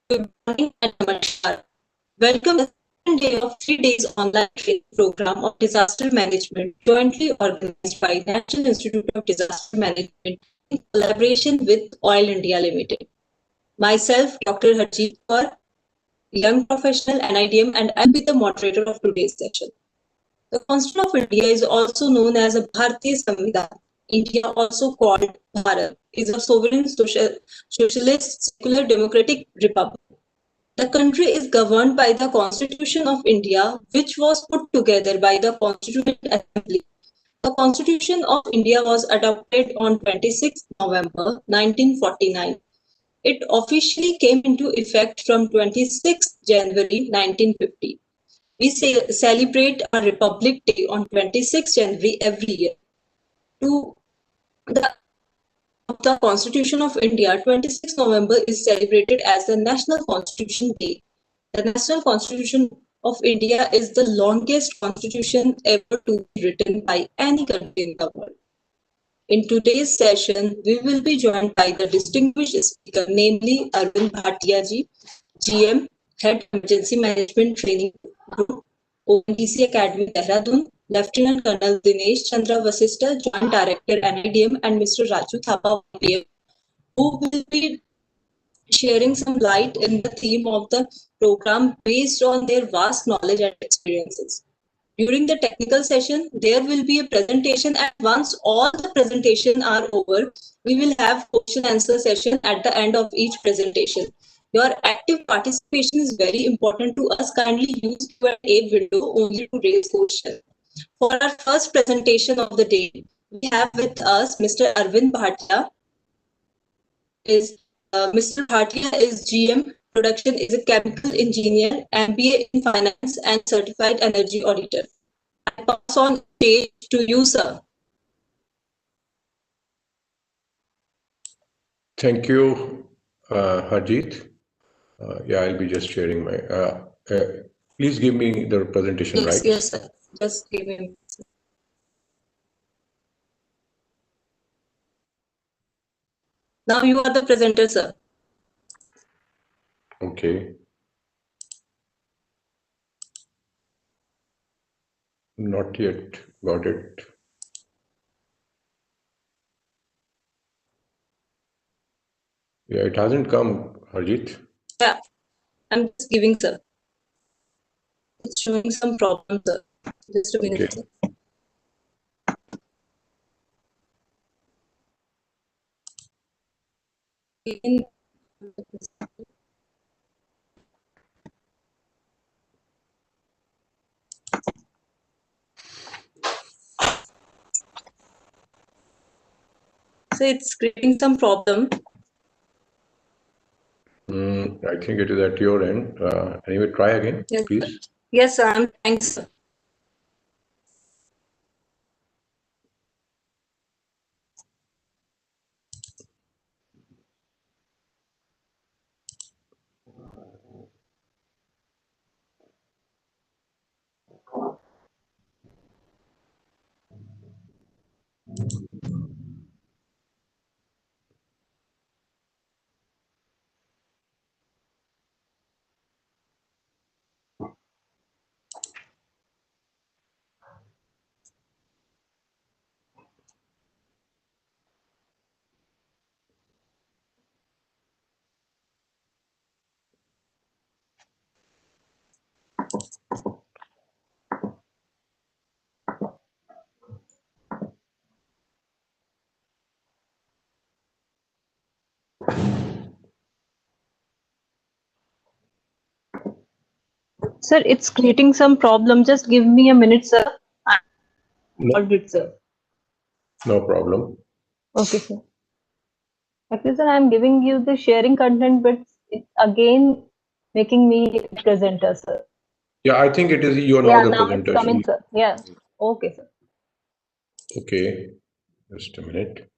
Good morning and namaskar. Welcome to the second day of 3 days online training program of disaster management jointly organized by National Institute of Disaster Management in collaboration with Oil India Limited. Myself, Dr. Harjeet Kaur, young professional NIDM, and I'll be the moderator of today's session. The Constitution of India is also known as a Bharatiya Samvidhan. India, also called Bharat, is a sovereign socialist secular democratic republic. The country is governed by the Constitution of India, which was put together by the Constituent Assembly. The Constitution of India was adopted on 26 November 1949. It officially came into effect from 26 January 1950. We celebrate our Republic Day on 26 January every year. To the of the Constitution of India, 26 November is celebrated as the National Constitution Day. The National Constitution of India is the longest constitution ever to be written by any country in the world. In today's session, we will be joined by the distinguished speaker, namely Arvind Bhatia ji, GM, Head Emergency Management Training Group, ONDC Academy, Dehradun, Lieutenant Colonel Dinesh Chandra Vasista, Joint Director, NIDM, and Mr. Raju Thapa, PM, who will be sharing some light in the theme of the program based on their vast knowledge and experiences. During the technical session, there will be a presentation, and once all the presentation are over, we will have question answer session at the end of each presentation. Your active participation is very important to us. Kindly use Q&A window only to raise questions. For our first presentation of the day, we have with us Mr. Arvind Bhatia. Mr. Bhatia is GM, Production is a chemical engineer, MBA in finance, and certified energy auditor. I pass on stage to you, sir. Thank you, Harjeet. Yeah, I'll be just sharing my. Please give me the presentation, Yes, right? yes, sir. Just give me. Now you are the presenter, sir. Okay. Not yet got it. Yeah, it hasn't come, Harjeet. Yeah, I'm just giving, sir. It's showing some problem, sir. Just a minute, Okay. sir. So it's creating some problem. I think it is at your end. Anyway, try again, Yes, please. sir. Yes, sir. Thanks, sir. Sir, it's creating some problem. Just give me a minute, sir. No, It, sir. no problem. Okay, sir. Actually, sir, I'm giving you the sharing content, but it's again making me presenter, sir. Yeah, I think it is you are Yeah, now the now it's presenter. coming, sir. Yeah. Okay, sir. Okay, just a minute.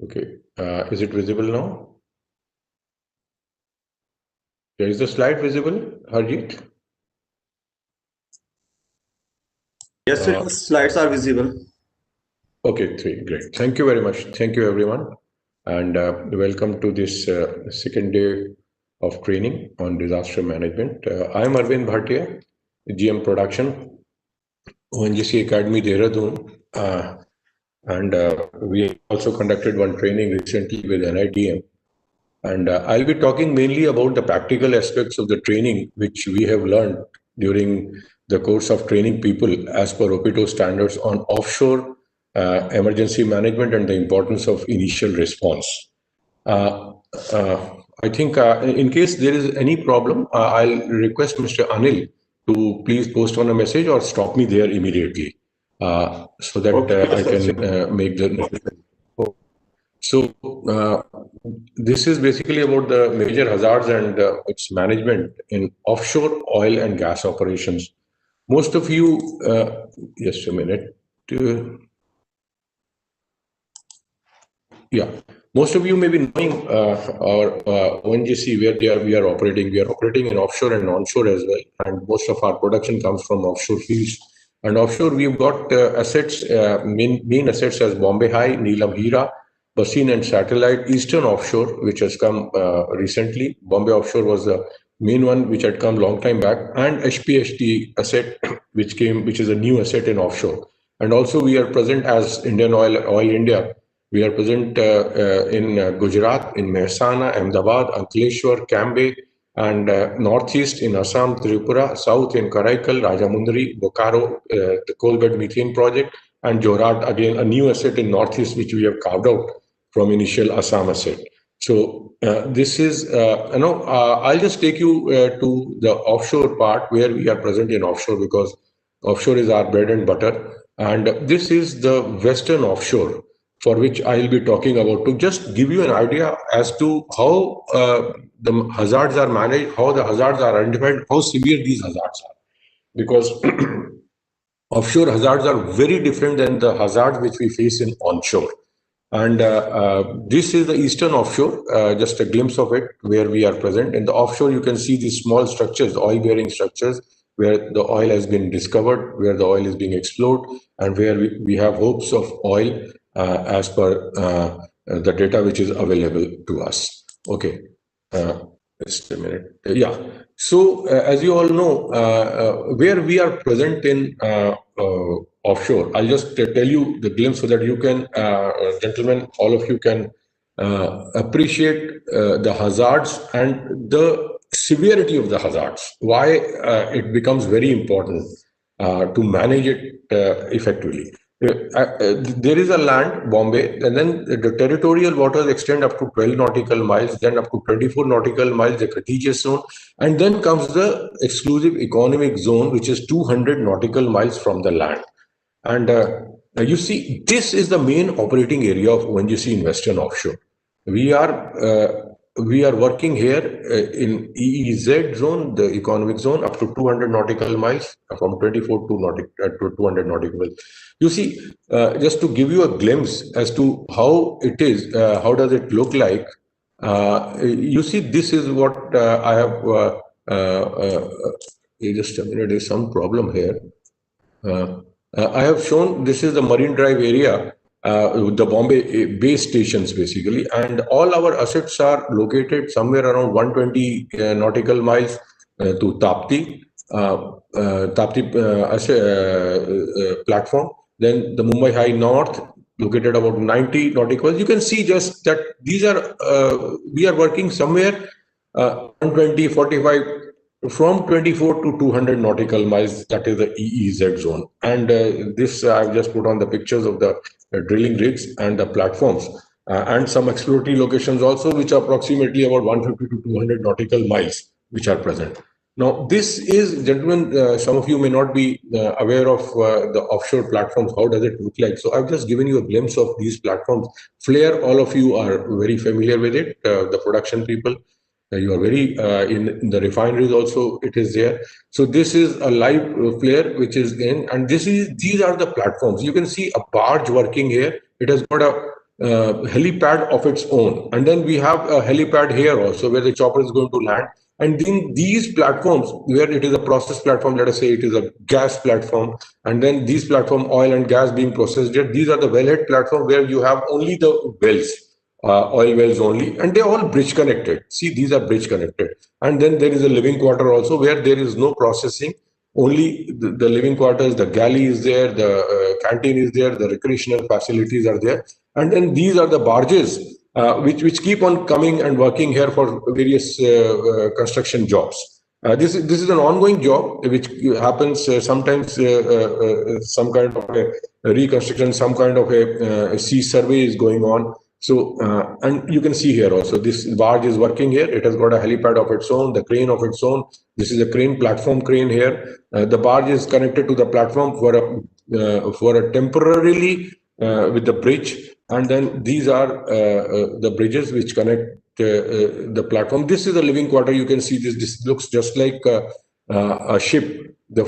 Okay, is it visible now? Yeah, is the slide visible, Harjeet? Yes, sir, the slides are visible. Okay, three. Great. Thank you very much. Thank you, everyone. And welcome to this second day of training on disaster management. I am Arvind Bhatia, GM Production, ONGC Academy, Dehradun. And we also conducted one training recently with NIDM. And I'll be talking mainly about the practical aspects of the training, which we have learned during the course of training people as per OPITO standards on offshore emergency management and the importance of initial response. Uh, I think in case there is any problem, I'll request Mr. Anil to please post on a message or stop me there immediately so that I can make the necessary. So this is basically about the major hazards and its management in offshore oil and gas operations. Most of you, just a minute. Yeah, most of you may be knowing our ONGC where we are operating. We are operating in offshore and onshore as well, and most of our production comes from offshore fields. And offshore, we've got assets, main assets as Bombay High, Neelam Hira, Basin and Satellite, Eastern Offshore, which has come recently. Bombay Offshore was the main one which had come long time back, and HPHT asset, which is a new asset in offshore. And also, we are present as Indian Oil India. We are present in Gujarat, in Mehsana, Ahmedabad, Ankleshwar, Cambay, and northeast in Assam, Tripura, south in Karaikal, Rajamundry, Bokaro, the coal bed methane project, and Jorhat, again, a new asset in northeast which we have carved out from initial Assam asset. So this is, I'll just take you to the offshore part where we are present in offshore because offshore is our bread and butter. And this is the Western offshore for which I'll be talking about to just give you an idea as to how the hazards are managed, how the hazards are identified, how severe these hazards are. Because offshore hazards are very different than the hazards which we face in onshore. And this is the eastern offshore, just a glimpse of it where we are present. In the offshore, you can see these small structures, oil-bearing structures, where the oil has been discovered, where the oil is being explored, and where we have hopes of oil as per the data which is available to us. Okay. Just a minute. Yeah. So, as you all know, where we are present in offshore, I'll just tell you the glimpse so that you can, gentlemen, all of you can appreciate the hazards and the severity of the hazards, why it becomes very important to manage it effectively. There is a land, Bombay, and then the territorial waters extend up to 12 nautical miles, then up to 24 nautical miles, the contiguous zone, and then comes the exclusive economic zone, which is 200 nautical miles from the land. And you see, this is the main operating area of ONGC in Western Offshore. We are working here in EEZ zone, the economic zone, up to 200 nautical miles, from 24 to 200 nautical miles. You see, just to give you a glimpse as to how it is, how does it look like, you see, this is what I have, just a minute, there's some problem here. I have shown this is the Marine Drive area, the Bombay base stations basically, and all our assets are located somewhere around 120 nautical miles to Tapti, platform. Then the Mumbai High North, located about 90 nautical miles. You can see just that these are, we are working somewhere 120, 45, from 24 to 200 nautical miles, that is the EEZ zone. And this I've just put on the pictures of the drilling rigs and the platforms and some exploratory locations also, which are approximately about 150 to 200 nautical miles, which are present. Now, this is, gentlemen, some of you may not be aware of the offshore platforms. How does it look like? So I've just given you a glimpse of these platforms. Flare, all of you are very familiar with it, the production people. You are very in the refineries also it is there. So this is a live flare which is in, and these are the platforms. You can see a barge working here. It has got a helipad of its own, and then we have a helipad here also where the chopper is going to land, And then these platforms, where it is a process platform, let us say it is a gas platform, and then these platform, oil and gas being processed there, these are the wellhead platform where you have only the wells, oil wells only, and they're all bridge connected. See, these are bridge connected. And then there is a living quarter also where there is no processing, only the living quarters, the galley is there, the canteen is there, the recreational facilities are there. And then these are the barges which keep on coming and working here for various construction jobs. This is an ongoing job which happens sometimes. Some kind of a reconstruction, some kind of a sea survey is going on. So and you can see here also this barge is working here. It has got a helipad of its own, the crane of its own. This is a crane, platform crane here. The barge is connected to the platform for a temporarily with the bridge, and then these are the bridges which connect the platform. This is a living quarter. You can see this. This looks just like a ship. The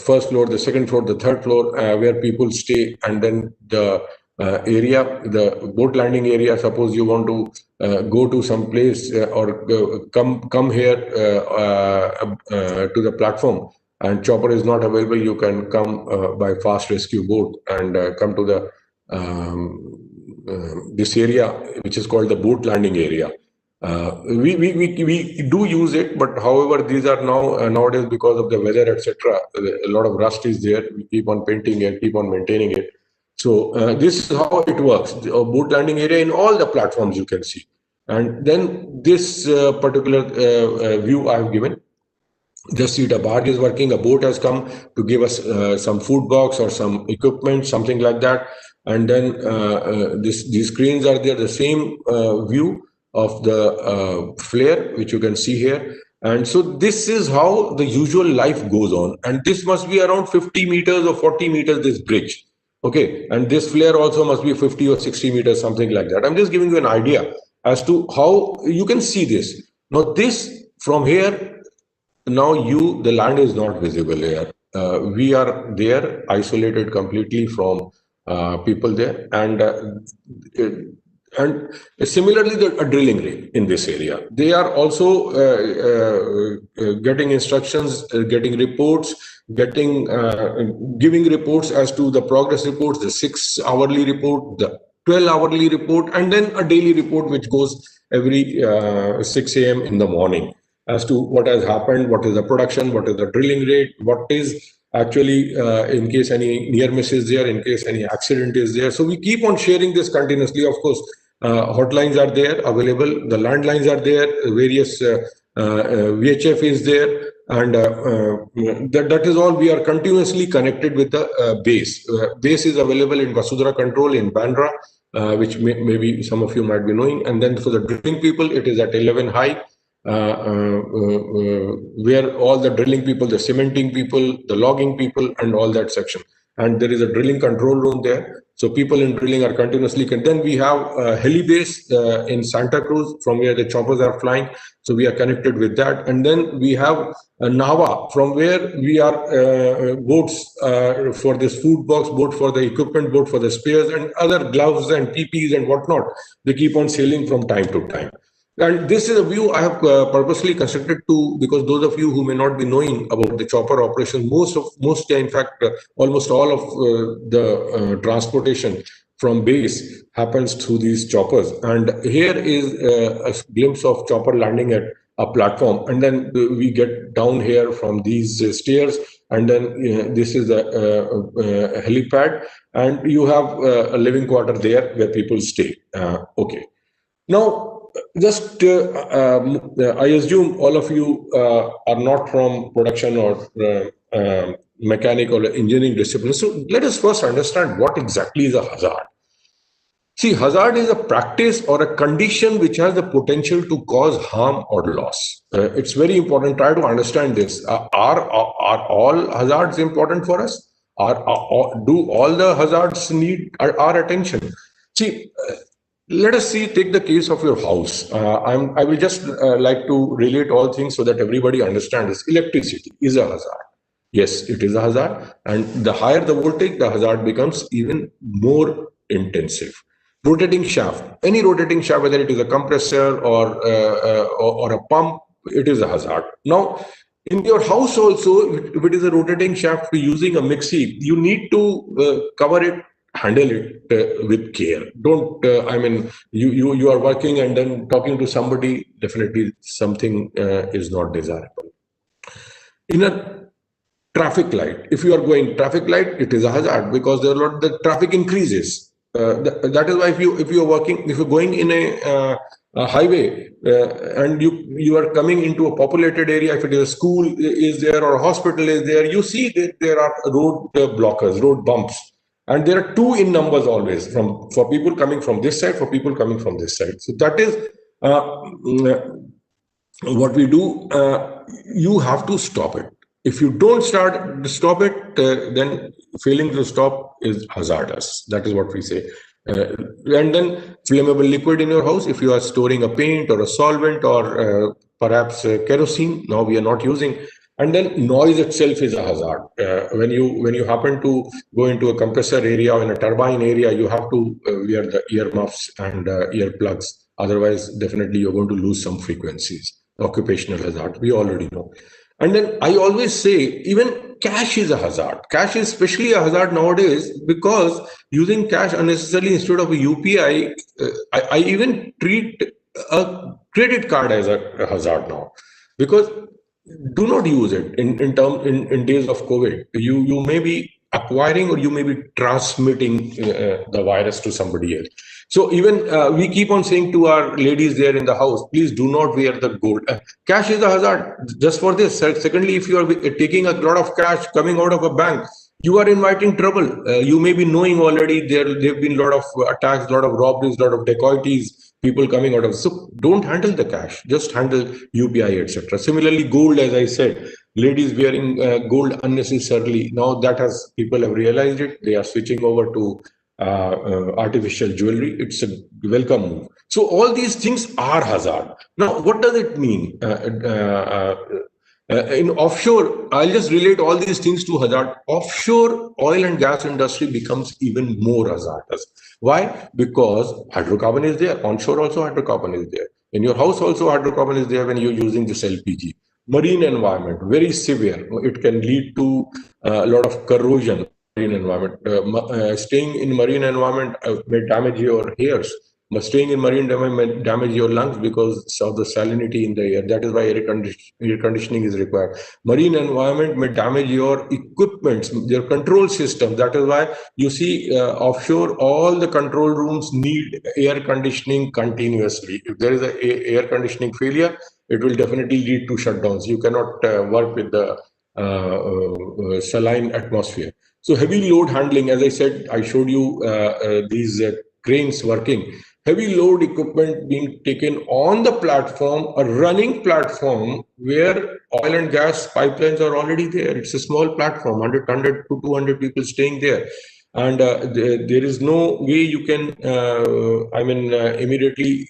first floor, the second floor, the third floor, where people stay, and then the area, the boat landing area. Suppose you want to go to some place or come here to the platform, and chopper is not available, you can come by fast rescue boat and come to the this area, which is called the boat landing area. We do use it, but however, these are now nowadays, because of the weather, etc., a lot of rust is there. We keep on painting it, keep on maintaining it. So this is how it works. The boat landing area in all the platforms you can see. And then this particular view I have given. Just see, a barge is working, a boat has come to give us some food box or some equipment, something like that. And then these screens are there, the same view of the flare, which you can see here. And so this is how the usual life goes on. And this must be around 50 meters or 40 meters, this bridge. Okay. And this flare also must be 50 or 60 meters, something like that. I'm just giving you an idea as to how you can see this. Now, this from here, now the land is not visible here. We are there, isolated completely from people there, and similarly a drilling rig in this area. They are also getting instructions, getting reports, giving reports as to the progress reports, the 6 hourly report, the 12 hourly report, and then a daily report which goes every 6 a.m. in the morning, as to what has happened, what is the production, what is the drilling rate, what is actually, in case any near miss is there, in case any accident is there. So we keep on sharing this continuously. Of course, hotlines are there available, the landlines are there, various VHF is there, and that is all. We are continuously connected with the base. Base is available in Vasudhara Control in Bandra, which maybe some of you might be knowing. And then for the drilling people, it is at 11 High. Where all the drilling people, the cementing people, the logging people, and all that section. And there is a drilling control room there. So people in drilling are continuously. Then we have a heli base in Santa Cruz, from where the choppers are flying. So we are connected with that. And then we have a Nava, from where we are boats for this food box, boat for the equipment, boat for the spares, and other gloves and PPs and whatnot. They keep on sailing from time to time. And this is a view I have purposely constructed because those of you who may not be knowing about the chopper operation, in fact, almost all of the transportation from base happens through these choppers. And here is a glimpse of chopper landing at a platform. And then we get down here from these stairs. And then this is a helipad. And you have a living quarter there where people stay. Okay. Now, just I assume all of you are not from production or mechanic or engineering discipline. So let us first understand what exactly is a hazard. See, hazard is a practice or a condition which has the potential to cause harm or loss. It's very important. Try to understand this. Are all hazards important for us? Do all the hazards need our attention? See, let us take the case of your house. I will just like to relate all things so that everybody understands. Electricity is a hazard. Yes, it is a hazard. And the higher the voltage, the hazard becomes even more intensive. Rotating shaft, any rotating shaft, whether it is a compressor or a pump, it is a hazard. Now, in your house also, if it is a rotating shaft using a mixie, you need to cover it, handle it with care. Don't, you are working and then talking to somebody, definitely something is not desirable. In a traffic light, if you are going traffic light, it is a hazard because the traffic increases. That is why if you are working, if you're going in a highway and you are coming into a populated area, if it is a school is there or a hospital is there, you see that there are road blockers, road bumps, and there are two in numbers always, for people coming from this side, for people coming from this side. So that is what we do. You have to stop it. If you don't stop it, then failing to stop is hazardous. That is what we say. And then flammable liquid in your house, if you are storing a paint or a solvent or perhaps kerosene, now we are not using. And then noise itself is a hazard. When you happen to go into a compressor area or in a turbine area, you have to wear the earmuffs and earplugs. Otherwise, definitely you're going to lose some frequencies. Occupational hazard, we already know. And then I always say, even cash is a hazard. Cash is especially a hazard nowadays because using cash unnecessarily instead of a UPI, I even treat a credit card as a hazard now, because do not use it in days of COVID. You may be acquiring or you may be transmitting the virus to somebody else. So even we keep on saying to our ladies there in the house, please do not wear the gold. Cash is a hazard just for this. Secondly, if you are taking a lot of cash coming out of a bank, you are inviting trouble. You may be knowing already there have been a lot of attacks, a lot of robberies, a lot of dacoities, people coming out of. So don't handle the cash, just handle UPI, etc. Similarly, gold, as I said, ladies wearing gold unnecessarily. Now that has, people have realized it. They are switching over to artificial jewelry. It's a welcome move. So all these things are hazard. Now, what does it mean? In offshore, I'll just relate all these things to hazard. Offshore oil and gas industry becomes even more hazardous. Why? Because hydrocarbon is there. Onshore also hydrocarbon is there. In your house also hydrocarbon is there when you're using this LPG. Marine environment, very severe. It can lead to a lot of corrosion. Marine environment. Staying in marine environment may damage your hairs. But staying in marine may damage your lungs because of the salinity in the air. That is why air conditioning is required. Marine environment may damage your equipment, your control system. That is why you see offshore, all the control rooms need air conditioning continuously. If there is an air conditioning failure, it will definitely lead to shutdowns. You cannot work with the saline atmosphere. So heavy load handling, as I said, I showed you these cranes working. Heavy load equipment being taken on the platform, a running platform where oil and gas pipelines are already there. It's a small platform, 100 to 200 people staying there. And there is no way you can, immediately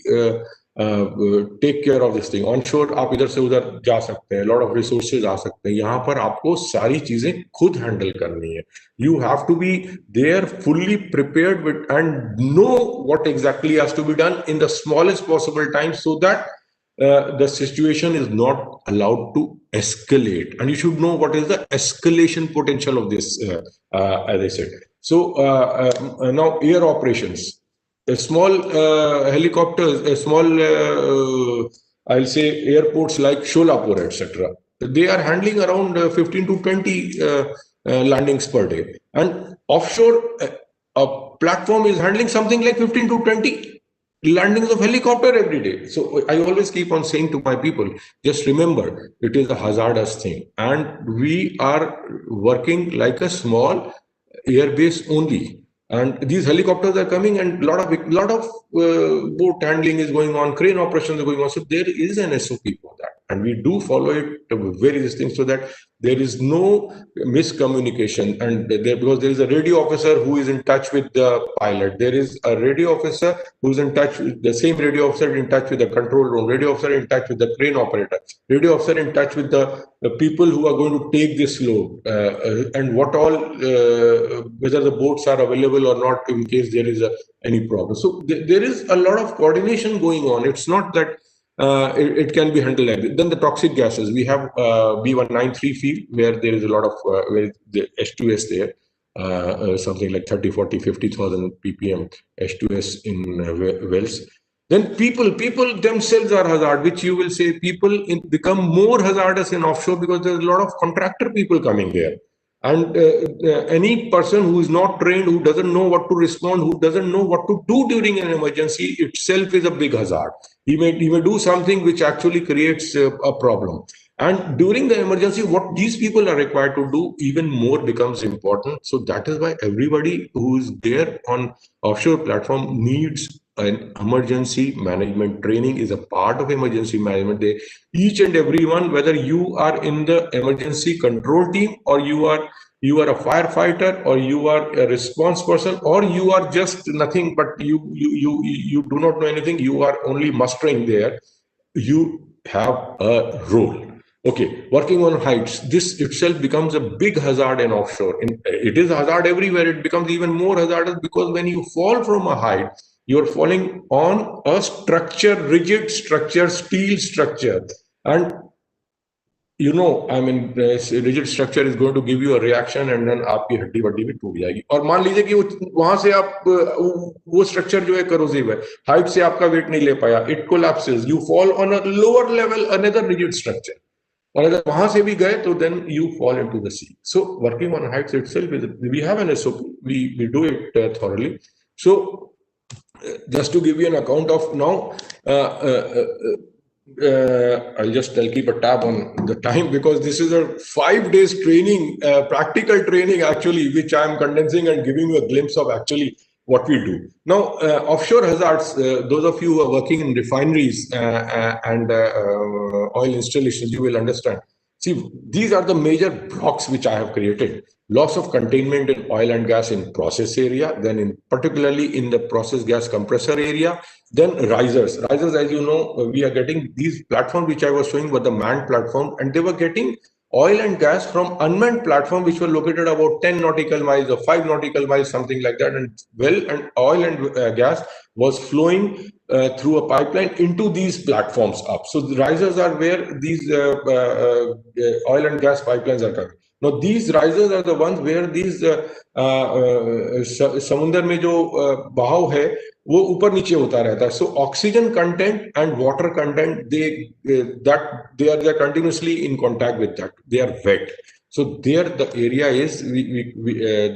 take care of this thing. Onshore आप इधर से उधर जा सकते हैं, lot of resources आ सकते हैं. यहाँ पर आपको सारी चीजें खुद handle करनी है. You have to be there fully prepared with and know what exactly has to be done in the smallest possible time so that the situation is not allowed to escalate. And you should know what is the escalation potential of this, as I said. So now air operations. Small helicopters, small, I'll say airports like Sholapur, etc. They are handling around 15 to 20 landings per day. And offshore, a platform is handling something like 15 to 20 landings of helicopter every day. So I always keep on saying to my people, just remember, it is a hazardous thing. And we are working like a small airbase only. And these helicopters are coming, and lot of boat handling is going on, crane operations are going on. So there is an SOP for that, and we do follow it very distinct so that there is no miscommunication. And because there is a radio officer who is in touch with the pilot, there is a radio officer who is in touch with the same radio officer in touch with the control room, radio officer in touch with the crane operator, radio officer in touch with the people who are going to take this load, and what all, whether the boats are available or not in case there is any problem. So there is a lot of coordination going on. It's not that it can be handled like this. Then the toxic gases, we have B193 field where there is a lot of where the H2S there, something like 30, 40, 50,000 ppm H2S in wells. Then people themselves are hazard, which you will say people become more hazardous in offshore because there's a lot of contractor people coming there. And any person who is not trained, who doesn't know what to respond, who doesn't know what to do during an emergency itself is a big hazard. He may do something which actually creates a problem. And during the emergency, what these people are required to do even more becomes important. So that is why everybody who is there on offshore platform needs an emergency management training, is a part of emergency management. They, each and everyone, whether you are in the emergency control team or you are a firefighter or you are a response person or you are just nothing but you do not know anything, you are only mustering there, you have a role. Okay, working on heights, this itself becomes a big hazard in offshore. It is a hazard everywhere. It becomes even more hazardous because when you fall from a height, you're falling on a structure, rigid structure, steel structure. And you know, I mean, rigid structure is going to give you a reaction and then आपकी हड्डी वड्डी भी टूट जाएगी. और मान लीजिए कि वहां से आप वो स्ट्रक्चर जो है corrosive है, हाइट से आपका वेट नहीं ले पाया, it collapses, you fall on a lower level, another rigid structure. और अगर वहां से भी गए तो then you fall into the sea. So working on heights itself is, we have an SOP, we do it thoroughly. So just to give you an account of now, I'll keep a tab on the time because this is a 5 days training, practical training actually, which I'm condensing and giving you a glimpse of actually what we do. Now, offshore hazards, those of you who are working in refineries and oil installations, you will understand. See, these are the major blocks which I have created. Loss of containment in oil and gas in process area, then particularly in the process gas compressor area, then risers. Risers, as you know, we are getting these platforms which I was showing were the manned platform, and they were getting oil and gas from unmanned platform which were located about 10 nautical miles or 5 nautical miles, something like that, and oil and gas was flowing through a pipeline into these platforms up. So the risers are where these oil and gas pipelines are coming. Now these risers are the ones where these समुद्र में जो बहाव है वो ऊपर नीचे होता रहता है. So oxygen content and water content, they are continuously in contact with that. They are wet. So there the area is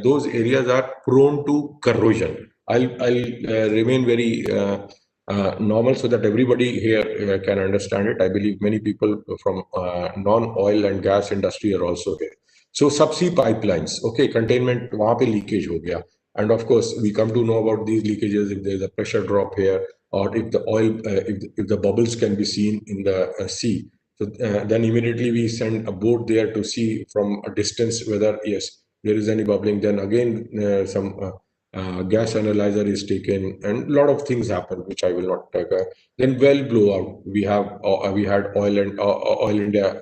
those areas are prone to corrosion. I'll remain very normal so that everybody here can understand it. I believe many people from non-oil and gas industry are also here. So subsea pipelines, okay, containment, वहाँ पे leakage हो गया. And of course, we come to know about these leakages if there is a pressure drop here, or if the oil, if the bubbles can be seen in the sea. So then immediately we send a boat there to see from a distance whether yes there is any bubbling. Then again some gas analyzer is taken, and a lot of things happen which I will not talk. Then well blowout. We had Oil India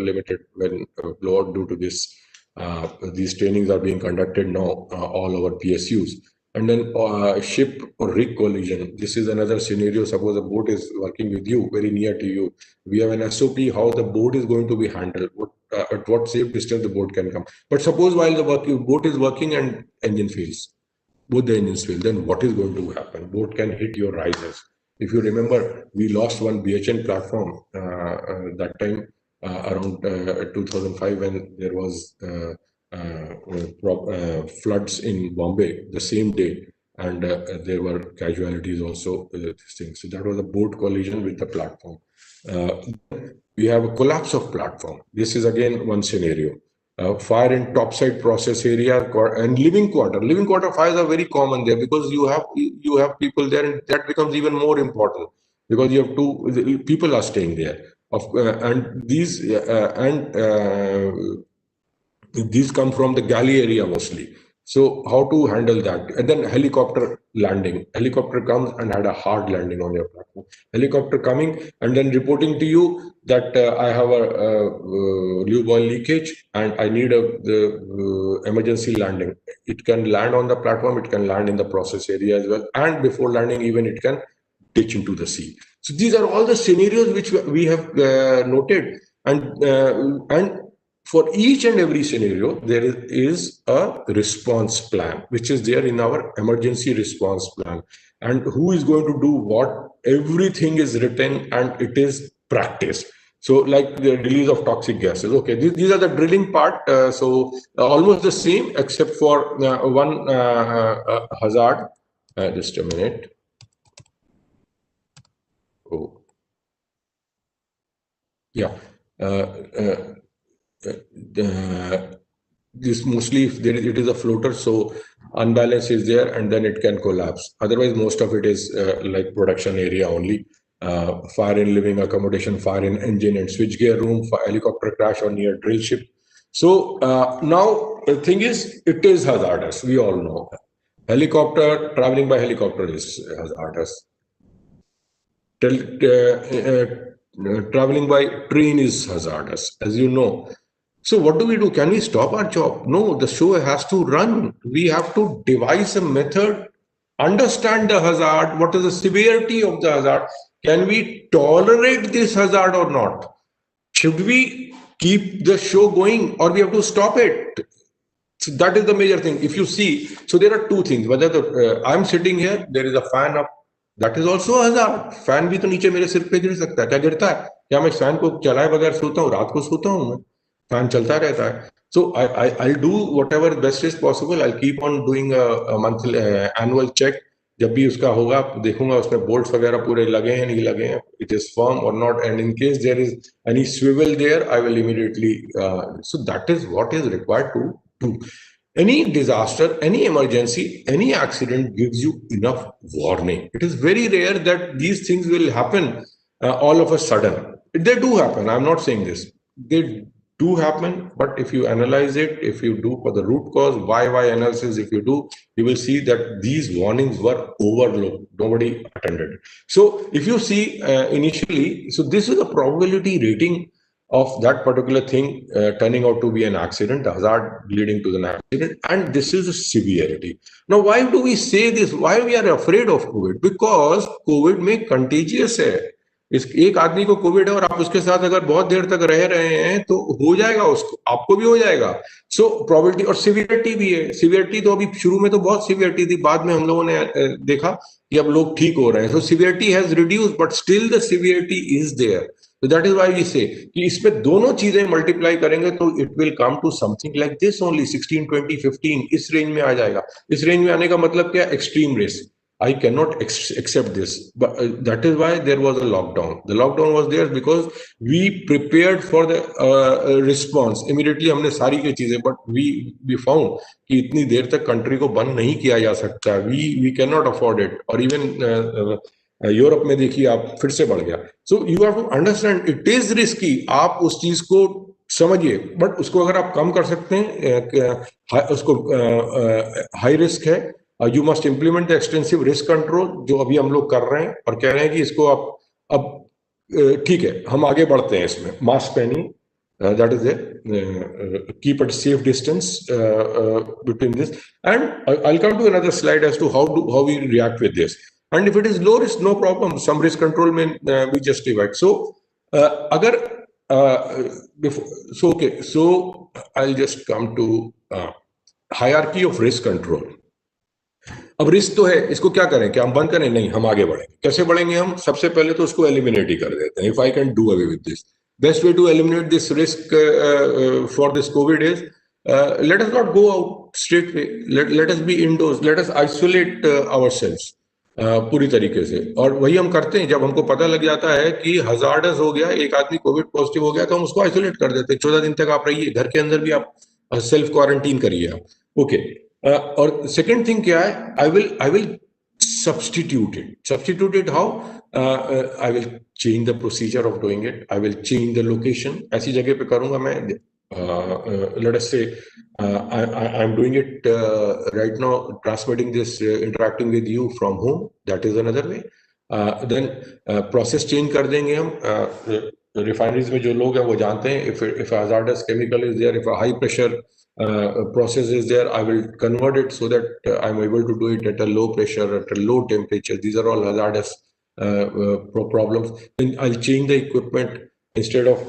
Limited when blowout due to this. These trainings are being conducted now all over PSUs. And then ship or rig collision. This is another scenario. Suppose a boat is working with you, very near to you. We have an SOP how the boat is going to be handled, at what safe distance the boat can come. But suppose while the boat is working and engine fails, both the engines fail, then what is going to happen? Boat can hit your risers. If you remember, we lost one BHN platform that time around 2005 when there was floods in Bombay the same day, and there were casualties also. So that was a boat collision with the platform. We have a collapse of platform. This is again one scenario. Fire in topside process area and living quarter. Living quarter fires are very common there because you have people there, and that becomes even more important because you have people are staying there. And these come from the galley area mostly. So how to handle that? And then helicopter landing. Helicopter comes and had a hard landing on your platform. Helicopter coming and then reporting to you that I have a lube oil leakage and I need the emergency landing. It can land on the platform. It can land in the process area as well. And before landing, even it can ditch into the sea. So these are all the scenarios which we have noted, and for each and every scenario, there is a response plan, which is there in our emergency response plan. And who is going to do what? Everything is written and it is practiced. So like the release of toxic gases. Okay, these are the drilling part. So almost the same, except for one hazard. Just a minute. Oh, yeah. This mostly, if it is a floater, so unbalance is there and then it can collapse. Otherwise, most of it is like production area only. Fire in living accommodation, fire in engine and switchgear room, helicopter crash or near drill ship. So now the thing is, it is hazardous. We all know. Helicopter, traveling by helicopter is hazardous. Traveling by train is hazardous, as you know. So what do? Can we stop our job? No, the show has to run. We have to devise a method, understand the hazard, what is the severity of the hazard, can we tolerate this hazard or not? Should we keep the show going or we have to stop it? So that is the major thing. If you see, so there are two things. Whether I'm sitting here, there is a fan up. That is also a hazard. Fan भी तो नीचे मेरे सिर पे गिर सकता है. क्या गिरता है? क्या मैं फैन को चलाए बगैर सोता हूँ? रात को सोता हूँ मैं. फैन चलता रहता है. So I'll do whatever best is possible. I'll keep on doing a monthly annual check. जब भी उसका होगा देखूंगा उसमें bolts वगैरह पूरे लगे हैं नहीं लगे हैं. It is firm or not. And in case there is any swivel there, I will immediately. So that is what is required to do. Any disaster, any emergency, any accident gives you enough warning. It is very rare that these things will happen all of a sudden. They do happen. I'm not saying this. They do happen, but if you analyze it, if you do for the root cause, why analysis, if you do, you will see that these warnings were overlooked. Nobody attended. So if you see initially, so this is a probability rating of that particular thing turning out to be an accident, a hazard leading to an accident, and this is a severity. Now, why do we say this? Why we are afraid of COVID? Because COVID में contagious है. इस एक आदमी को Covid है और आप उसके साथ अगर बहुत देर तक रह रहे हैं तो हो जाएगा, उसको आपको भी हो जाएगा. सो प्रोबेबिलिटी और सिवियरिटी भी है. सिवियरिटी तो अभी शुरू में तो बहुत सिवियरिटी थी, बाद में हम लोगों ने देखा कि अब लोग ठीक हो रहे हैं. So severity has reduced but still the severity is there. So that is why we say कि इसमें दोनों चीजें मल्टीप्लाई करेंगे तो it will come to something like this only 16, 20, 15 इस रेंज में आ जाएगा. इस रेंज में आने का मतलब क्या? Extreme risk. I cannot accept this, but that is why there was a lockdown. The lockdown was there because we prepared for the response. Immediately हमने सारी की चीजें, but we found कि इतनी देर तक कंट्री को बंद नहीं किया जा सकता. We cannot afford it. और even यूरोप में देखिए आप फिर से बढ़ गया. So you have to understand it is risky. आप उस चीज को समझिए, बट उसको अगर आप कम कर सकते हैं, उसको हाई रिस्क है, you must implement the extensive risk control जो अभी हम लोग कर रहे हैं और कह रहे हैं कि इसको आप अब ठीक है हम आगे बढ़ते हैं इसमें. मास्क पहनिए, that is it. Keep a safe distance between this, and I'll come to another slide as to how we react with this. And if it is low risk, no problem. Some risk control may be justified. So, so I'll just come to hierarchy of risk control. अब risk तो है, इसको क्या करें? क्या हम बंद करें? नहीं, हम आगे बढ़ेंगे. कैसे बढ़ेंगे हम? सबसे पहले तो उसको एलिमिनेट ही कर देते हैं. If I can do away with this, best way to eliminate this risk for this COVID is let us not go out straight away. Let us be indoors. Let us isolate ourselves. पूरी तरीके से. और वही हम करते हैं. जब हमको पता लग जाता है कि हजार्डस हो गया, एक आदमी कोविड पॉजिटिव हो गया, तो हम उसको आइसोलेट कर देते हैं. 14 दिन तक आप रहिए घर के अंदर, भी आप सेल्फ क्वारंटीन करिए आप. ओके. और सेकंड थिंग क्या है? I will substitute it how? I will change the procedure of doing it. I will change the location. ऐसी जगह पे करूंगा मैं. Let us say I'm doing it right now, transmitting this, interacting with you from home. That is another way. Then process change कर देंगे हम. Refineries में जो लोग हैं वो जानते हैं, if a hazardous chemical is there, if a high pressure process is there, I will convert it so that I'm able to do it at a low pressure, at a low temperature. These are all hazardous problems, then I'll change the equipment. Instead of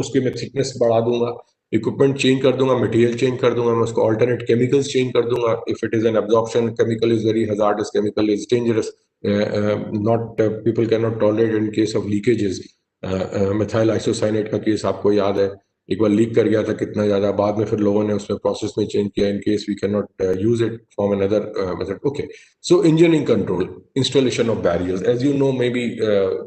उसके मैं thickness बढ़ा दूंगा, equipment change कर दूंगा, material change कर दूंगा, मैं उसको alternate chemicals change कर दूंगा. If it is an absorption chemical, is very hazardous chemical, is dangerous, not people cannot tolerate in case of leakages. Methyl isocyanate का केस आपको याद है, एक बार लीक कर गया था कितना ज्यादा, बाद में फिर लोगों ने उसमें प्रोसेस में चेंज किया in case we can not use it from another method. Okay, so engineering control, installation of barriers, as you know, maybe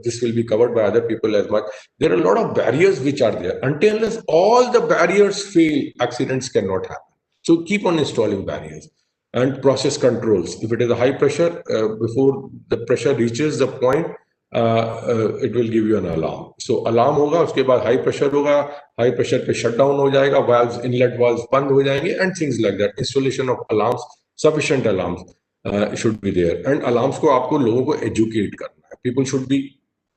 this will be covered by other people as much. There are a lot of barriers which are there. Until unless all the barriers fail, accidents cannot happen. So keep on installing barriers. And process controls, if it is a high pressure, before the pressure reaches the point, it will give you an alarm. So alarm होगा, उसके बाद high pressure होगा, high pressure पे shutdown हो जाएगा, valves, inlet valves बंद हो जाएंगे, and things like that. Installation of alarms, sufficient alarms should be there. And alarms को आपको लोगों को educate करना है. People should be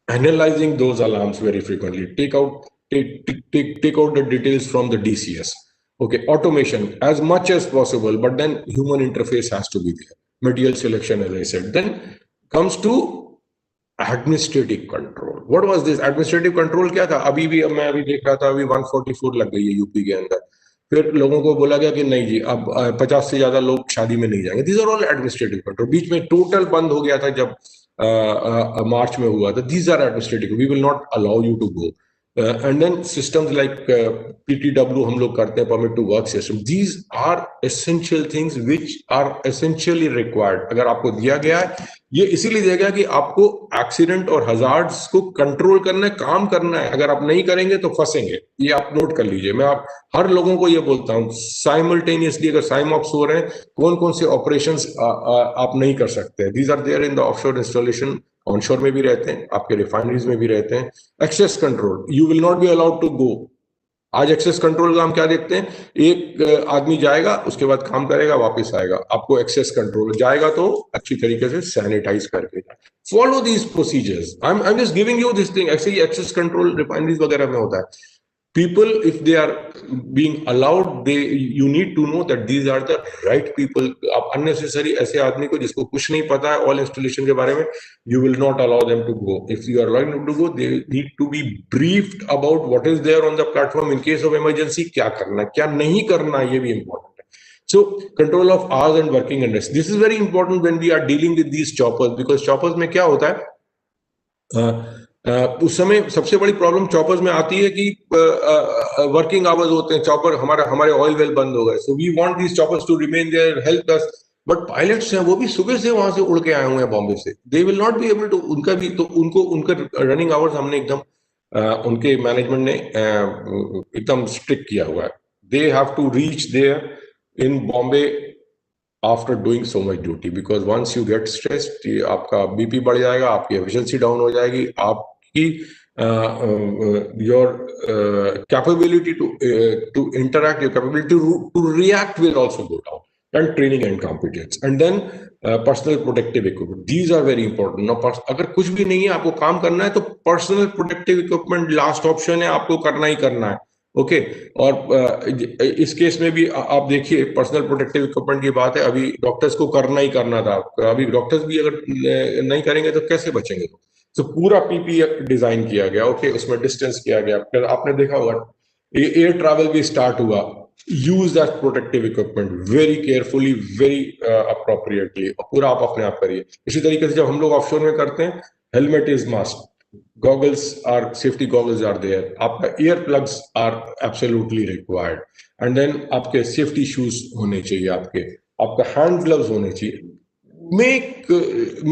analyzing those alarms very frequently. Take out the details from the DCS. Okay, automation as much as possible, but then human interface has to be there. Material selection, as I said. Then comes to administrative control. What was this administrative control? क्या था? मैं अभी देख रहा था, अभी 144 लग गई है यूपी के अंदर. फिर लोगों को बोला गया कि नहीं जी, अब 50 से ज्यादा लोग शादी में नहीं जाएंगे. These are all administrative control. बीच में टोटल बंद हो गया था जब मार्च में हुआ था. These are administrative, we will not allow you to go. And then systems like PTW हम लोग करते हैं, permit to work system. These are essential things which are essentially required. अगर आपको दिया गया है, ये इसीलिए दिया गया कि आपको एक्सीडेंट और हजार्ड्स को कंट्रोल करना है, काम करना है. अगर आप नहीं करेंगे तो फंसेंगे. ये आप नोट कर लीजिए. मैं आप हर लोगों को ये बोलता हूँ, साइमल्टेनियसली अगर साइमॉप्स हो रहे हैं, कौन कौन से ऑपरेशंस आप नहीं कर सकते. These are there in the offshore installation. Onshore में भी रहते हैं, आपके रिफाइनरीज में भी रहते हैं. Access control, you will not be allowed to go. आज एक्सेस कंट्रोल का हम क्या देखते हैं? एक आदमी जाएगा, उसके बाद काम करेगा, वापस आएगा. आपको एक्सेस कंट्रोल जाएगा तो अच्छी तरीके से सैनिटाइज करके follow these procedures. I am just giving you this thing. ऐसे ही एक्सेस कंट्रोल रिफाइनरीज वगैरह में होता है. People, if they are being allowed, you need to know that these are the right people. आप unnecessary ऐसे आदमी को जिसको कुछ नहीं पता है all installation के बारे में, you will not allow them to go. If you are allowing them to go, they need to be briefed about what is there on the platform in case of emergency. क्या करना, क्या नहीं करना, ये भी important है. So control of hours and working and rest. This is very important when we are dealing with these choppers, because choppers में क्या होता है, उस समय सबसे बड़ी प्रॉब्लम चॉपर्स में आती है कि वर्किंग आवर्स होते हैं. चॉपर हमारे ऑयल वेल बंद हो गए. So we want these choppers to remain there, help us. But pilots हैं, वो भी सुबह से वहां से उड़ के आए हुए हैं बॉम्बे से. They will not be able to, उनका भी तो उनका रनिंग आवर्स हमने एकदम उनके मैनेजमेंट ने एकदम स्ट्रिक्ट किया हुआ है. They have to reach there in Bombay after doing so much duty, because once you get stressed, आपका बीपी बढ़ जाएगा, आपकी एफिशिएंसी डाउन हो जाएगी, आपकी your capability to interact, your capability to react will also go down. And training and competence, and then personal protective equipment. These are very important. Now, अगर कुछ भी नहीं है, आपको काम करना है, तो personal protective equipment last option है, आपको करना ही करना है. ओके और इस केस में भी आप देखिए, पर्सनल प्रोटेक्टिव इक्विपमेंट की बात है. अभी डॉक्टर्स को करना ही करना था. अभी डॉक्टर्स भी अगर नहीं करेंगे तो कैसे बचेंगे? तो पूरा पीपी डिजाइन किया गया. ओके, उसमें डिस्टेंस किया गया. फिर आपने देखा होगा एयर ट्रैवल भी स्टार्ट हुआ. Use that protective equipment very carefully, very appropriately. पूरा आप अपने आप करिए. इसी तरीके से जब हम लोग ऑफशोर में करते हैं, helmet is must. Goggles are, safety goggles are there. आपका ear plugs are absolutely required. And then आपके safety shoes होने चाहिए, आपका hand gloves होने चाहिए.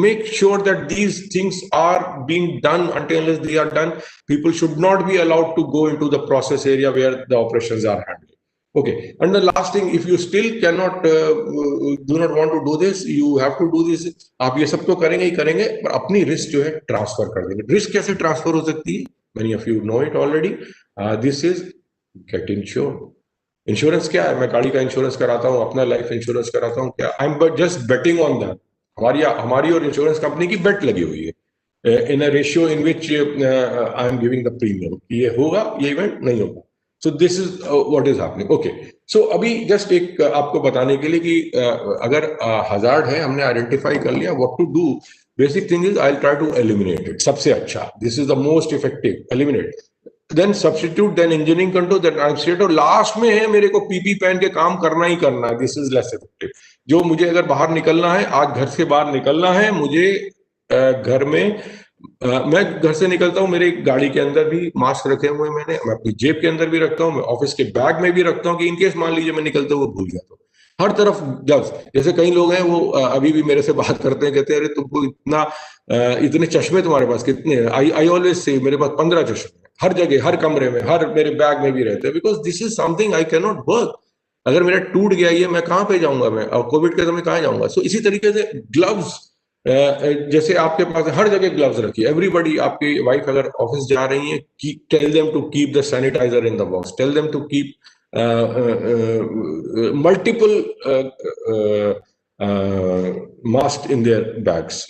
Make sure that these things are being done. Until they are done, people should not be allowed to go into the process area where the operations are handled. Okay, and the last thing, if you still cannot do not want to do this, you have to do this. आप ये सब तो करेंगे ही करेंगे, पर अपनी risk जो है ट्रांसफर कर देंगे. रिस्क कैसे ट्रांसफर हो सकती है? Many of you know it already. This is get insured. Insurance क्या है? मैं गाड़ी का इंश्योरेंस कराता हूँ, अपना लाइफ इंश्योरेंस कराता हूँ. क्या? I am just betting on that. हमारी और इंश्योरेंस कंपनी की बेट लगी हुई है in a ratio in which I am giving the premium. ये होगा, ये इवेंट नहीं होगा. So this is what is happening. Okay, सो अभी जस्ट एक आपको बताने के लिए कि अगर हजार्ड है, हमने आइडेंटिफाई कर लिया, what to do, basic thing is I try to eliminate it, सबसे अच्छा, this is the most effective, eliminate, then substitute, then engineering control, then isolate, और लास्ट में है मेरे को पीपी पहन के काम करना ही करना है, दिस इज लेस इफेक्टिव। जो मुझे अगर बाहर निकलना है, आज घर से बाहर निकलना है मुझे, घर में मैं घर से निकलता हूँ, मेरे गाड़ी के अंदर भी मास्क रखे हुए हैं मैंने, मैं अपनी जेब के अंदर भी रखता हूँ, मैं ऑफिस के बैग में भी रखता हूँ कि इनकेस मान लीजिए मैं निकलते हुए भूल गया तो हर तरफ ग्लव्स। जैसे कई लोग हैं वो अभी भी मेरे से बात करते हैं, कहते हैं अरे तुमको इतना इतने चश्मे तुम्हारे पास कितने हैं? आई ऑलवेज से मेरे पास 15 चश्मे हैं, हर जगह, हर कमरे में, हर मेरे बैग में भी रहते हैं, because this is something I can not work. अगर मेरा टूट गया ये, मैं कहाँ पे जाऊंगा, मैं और कोविड के समय कहाँ जाऊंगा? सो इसी तरीके से ग्लव्स, जैसे आपके पास हर जगह ग्लव्स रखिए, एवरीबडी, आपकी वाइफ अगर ऑफिस जा रही है, tell them to keep the sanitiser in the box, tell them to keep multiple mask in their bags.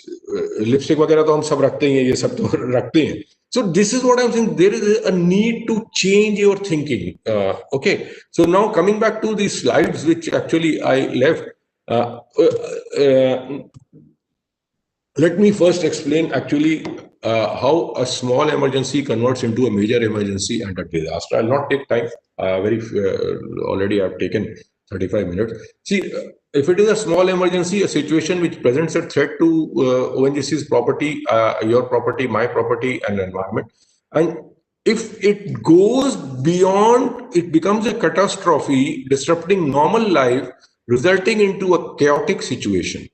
Lipstick वगैरह तो हम सब रखते ही हैं, ये सब तो रखते हैं। So this is what I'm saying. There is a need to change your thinking. Okay. So now coming back to the slides, which actually I left. Let me first explain actually how a small emergency converts into a major emergency and a disaster. I'll not take time. Already I've taken 35 minutes. See, if it is a small emergency, a situation which presents a threat to ONGC's property, your property, my property, and environment, and if it goes beyond, it becomes a catastrophe, disrupting normal life, resulting into a chaotic situation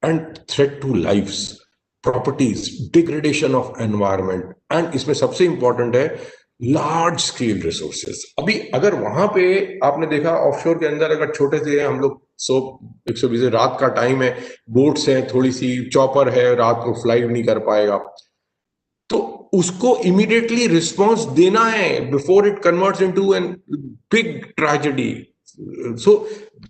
and threat to lives, properties, degradation of environment, and इसमें सबसे important है large scale resources. अभी अगर वहां पे आपने देखा offshore के अंदर, अगर छोटे से हम लोग 120 रात का टाइम है, बोट्स हैं, थोड़ी सी चॉपर है, रात को फ्लाई नहीं कर पाएगा, तो उसको इमीडिएटली रिस्पॉन्स देना है before it converts into an big tragedy. So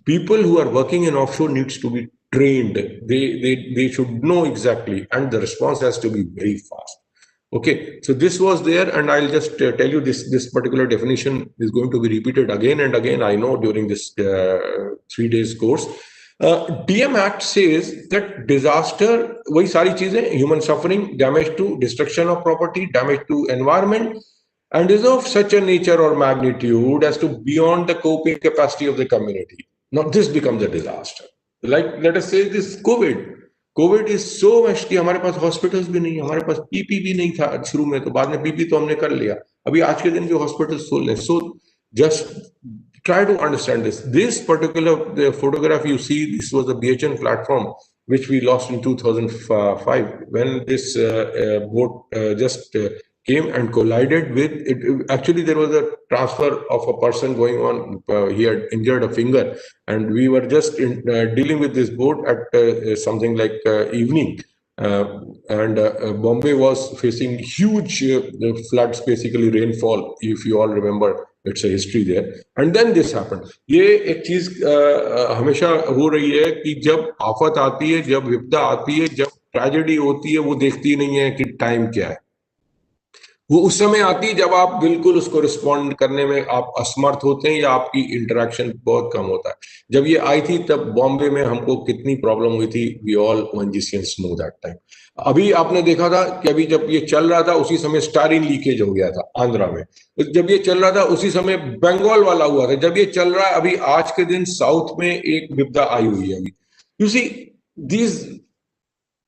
people who are working in offshore needs to be trained. They should know exactly, and the response has to be very fast. Okay, so this was there, and I'll just tell you this particular definition is going to be repeated again and again, I know, during this 3 days course. DM Act says that disaster, वही सारी चीजें, human suffering, damage to, destruction of property, damage to environment, and is of such a nature or magnitude as to beyond the coping capacity of the community. Now this becomes a disaster. Like let us say this COVID is so much कि हमारे पास hospitals भी नहीं, हमारे पास PP भी नहीं था शुरू में, तो बाद में पीपी तो हमने कर लिया, अभी आज के दिन जो हॉस्पिटल्स खोल रहे हैं। So just try to understand this particular photograph you see, this was a BHN platform which we lost in 2005 when this boat just came and collided with it. Actually, there was a transfer of a person going on. He had injured a finger, and we were just dealing with this boat at something like evening. And Bombay was facing huge floods, basically rainfall, if you all remember. It's a history there. And then this happened. ये एक चीज हमेशा हो रही है कि जब आफत आती है, जब विपदा आती है, जब ट्रेजेडी होती है, वो देखती नहीं है कि टाइम क्या है। वो उस समय आती है जब आप बिल्कुल उसको रिस्पॉन्ड करने में आप असमर्थ होते हैं या आपकी इंटरेक्शन बहुत कम होता है। जब ये आई थी तब बॉम्बे में हमको कितनी प्रॉब्लम हुई थी, we all ONGCians know that time. अभी आपने देखा था कि अभी जब ये चल रहा था उसी समय स्टारिन लीकेज हो गया था आंध्रा में, जब ये चल रहा था उसी समय बंगाल वाला हुआ था, जब ये चल रहा है अभी आज के दिन साउथ में एक विपदा आई हुई है। अभी you see these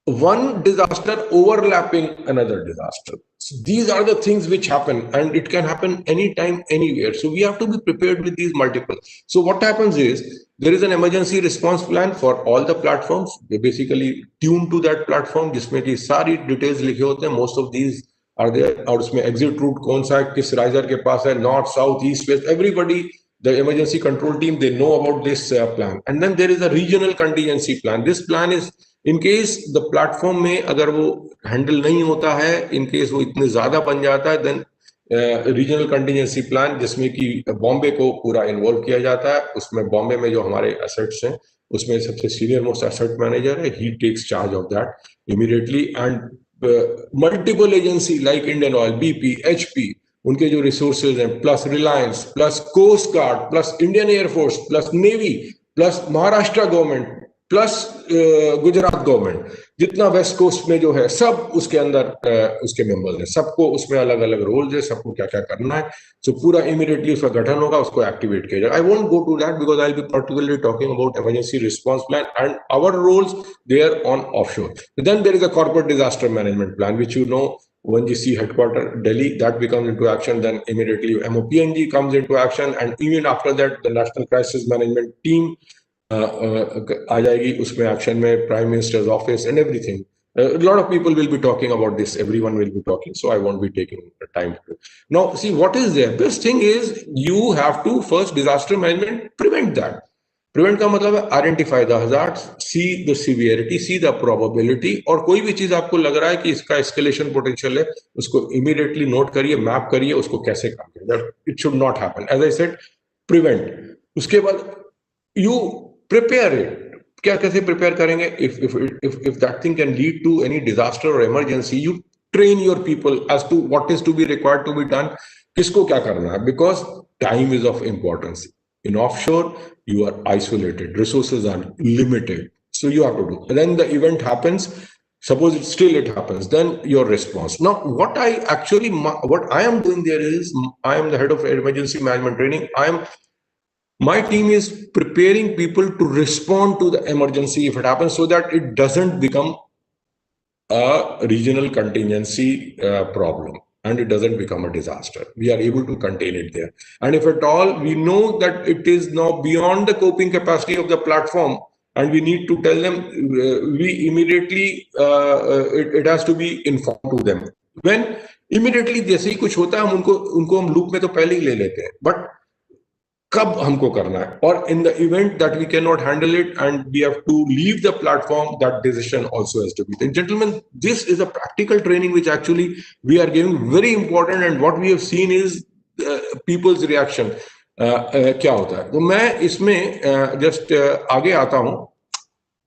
one disaster overlapping another disaster. So these are the things which happen, and it can happen anytime, anywhere. So we have to be prepared with these multiple. So what happens is there is an emergency response plan for all the platforms. They basically tune to that platform, जिसमें की सारी details लिखे होते हैं. Most of these are there. और उसमें exit route कौन सा है, किस riser के पास है, north, south, east, west. Everybody, the emergency control team, they know about this plan. And then there is a regional contingency plan. This plan is in case the platform में अगर वो handle नहीं होता है, in case वो इतने ज्यादा बन जाता है, देन रीजनल कंटिजेंसी प्लान, जिसमें कि बॉम्बे को पूरा इन्वॉल्व किया जाता है। उसमें बॉम्बे में जो हमारे एसेट्स हैं उसमें सबसे सीनियर मोस्ट एसेट मैनेजर है, he takes charge of that immediately, and multiple agency like Indian Oil, BP, HP, उनके जो रिसोर्सेज हैं, plus Reliance, plus coast guard, plus Indian Air Force, plus navy, plus Maharashtra government, plus Gujarat government, जितना west coast में जो है सब उसके अंदर उसके मेंबर्स हैं, सबको उसमें अलग अलग रोल्स है, सबको क्या क्या करना है। सो पूरा इमीडिएटली उसका गठन होगा, उसको एक्टिवेट किया जाएगा। I won't go to that because I will be particularly talking about emergency response plan and our roles there on offshore. Then there is a corporate disaster management plan which you know ONGC headquarter Delhi, that becomes into action. Then immediately MOPNG comes into action, and even after that the National Crisis Management Team आ जाएगी उसमें action में, prime minister's office and everything. A lot of people will be talking about this. Everyone will be talking, so I won't be taking the time to. Now, see what is there. Best thing is you have to first disaster management prevent that. Prevent का मतलब है identify the hazards, see the severity, see the probability, और कोई भी चीज आपको लग रहा है कि इसका एस्केलेशन पोटेंशियल है, उसको इमीडिएटली नोट करिए, मैप करिए, उसको कैसे काम करें. It should not happen. As I said, prevent. उसके बाद यू प्रिपेयर इट. क्या कैसे प्रिपेयर करेंगे? if that thing can lead to any disaster or emergency, you train your people as to what is to be required to be done, किसको क्या करना है, because time is of importance. In offshore, you are isolated, resources are limited, so you have to do. And then the event happens, suppose it happens, then your response. Now, what I am doing there is, I am the head of emergency management training. My team is preparing people to respond to the emergency if it happens, so that it doesn't become a regional contingency problem, and it doesn't become a disaster. We are able to contain it there. And if at all we know that it is now beyond the coping capacity of the platform, and we need to tell them, we immediately, it has to be informed to them. When immediately जैसे ही कुछ होता है, हम उनको हम loop में तो पहले ही ले लेते हैं, but कब हमको करना है, और in the event that we can not handle it and we have to leave the platform, that decision also has to be taken. Gentleman, this is a practical training which actually we are giving, very important, and what we have seen is people's reaction. क्या होता है, तो मैं इसमें just आगे आता हूं.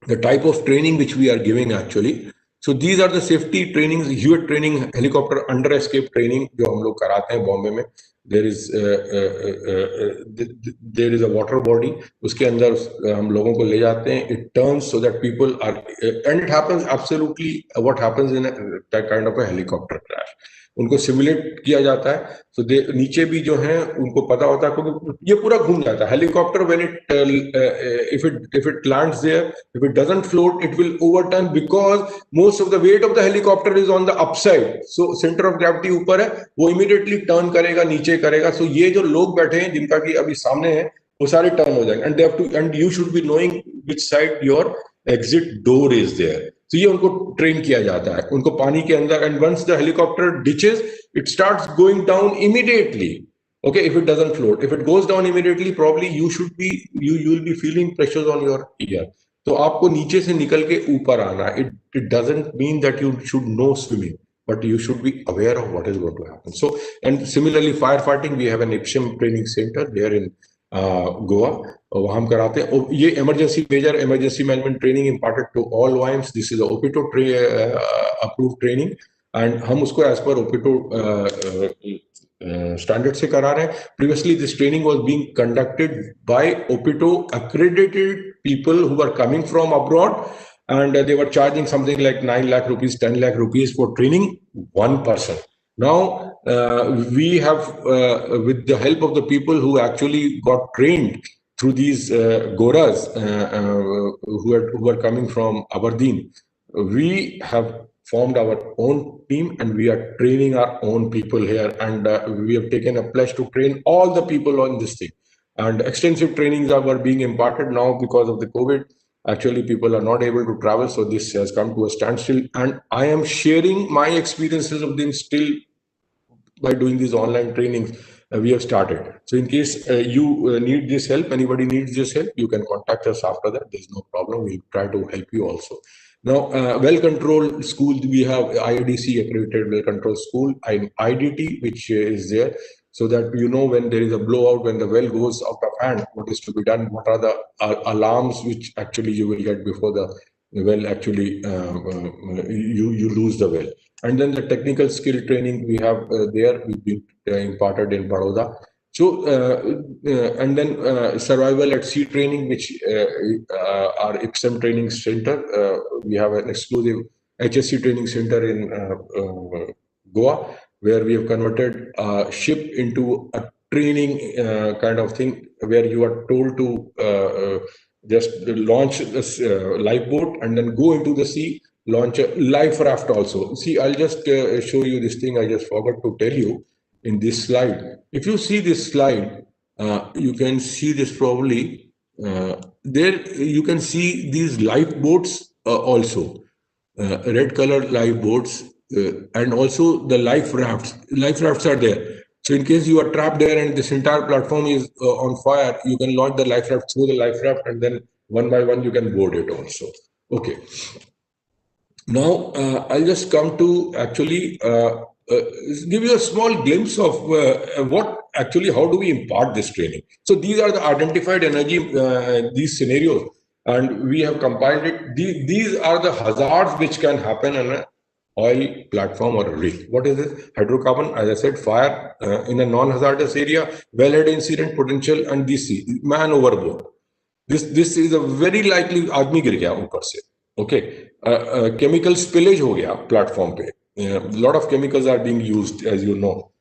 The type of training which we are giving actually, so these are the safety trainings, HUET training, helicopter under escape training, जो हम लोग कराते हैं बॉम्बे में. there is a water body, उसके अंदर हम लोगों को ले जाते हैं. it turns so that people are, and it happens absolutely what happens in a kind of a helicopter crash. उनको सिमुलेट किया जाता है, so नीचे भी जो है उनको पता होता है, क्योंकि ये पूरा घूम जाता है helicopter. when if it lands there, if it doesn't float, it will overturn, because most of the weight of the helicopter is on the upside, so center of gravity ऊपर है, वो immediately turn करेगा, नीचे करेगा. so ये जो लोग बैठे हैं जिनका कि अभी सामने है, वो सारे टर्न हो जाएंगे, and they have to, and you should be knowing which side your exit door is there. तो ये उनको ट्रेन किया जाता है, उनको पानी के अंदर, and once the helicopter ditches, it starts going down immediately. Okay, if it doesn't float, if it goes down immediately, probably you will be feeling pressures on your ear. तो आपको नीचे से निकल के ऊपर आना. It doesn't mean that you should know swimming, but you should be aware of what is going to happen. So, and similarly, firefighting, we have an IPSHM training center there in Goa, वहां हम कराते हैं. और ये major emergency management training imparted to all वाइम्स. This is OPITO approved training, and हम उसको as per ओपिटो standard से करा रहे हैं. Previously this training was being conducted by OPITO accredited people who were coming from abroad, and they were charging something like 9 lakh rupees, 10 lakh rupees for training one person. Now we have, with the help of the people who actually got trained through these goras, who are coming from Aberdeen, we have formed our own team, and we are training our own people here, and we have taken a pledge to train all the people on this thing. And extensive trainings were being imparted. Now, because of the COVID, actually people are not able to travel, so this has come to a standstill, and I am sharing my experiences of them still by doing these online trainings. We have started. So in case you need this help, anybody needs this help, you can contact us after that. There's no problem. We'll try to help you also. Now, well-controlled school, we have IDC accredited well-controlled school, and IDT, which is there, so that you know when there is a blowout, when the well goes out of hand, what is to be done, what are the alarms which actually you will get before the well actually you lose the well. And then the technical skill training we have there, we've been imparted in Baroda. So and then survival at sea training, which our IPSM training center, we have an exclusive HSC training center in Goa, where we have converted a ship into a training kind of thing, where you are told to just launch this lifeboat and then go into the sea, launch a life raft also. See, I'll just show you this thing. I just forgot to tell you in this slide. If you see this slide, you can see this probably. There you can see these lifeboats also, red color lifeboats, and also the life rafts. Life rafts are there. So in case you are trapped there and this entire platform is on fire, you can launch the life raft through the life raft, and then one by one you can board it also. Okay. Now I'll just come to actually give you a small glimpse of what actually, how do we impart this training. So these are the identified energy, these scenarios, and we have compiled it. These are the hazards which can happen on an oil platform or a rig. What is this? Hydrocarbon, as I said, fire in a non-hazardous area, wellhead incident potential, and DC, man overboard. This is a very likely आदमी गिर गया ऊपर से. Okay, chemical spillage हो गया platform पे. Lot of chemicals are being used, as you know,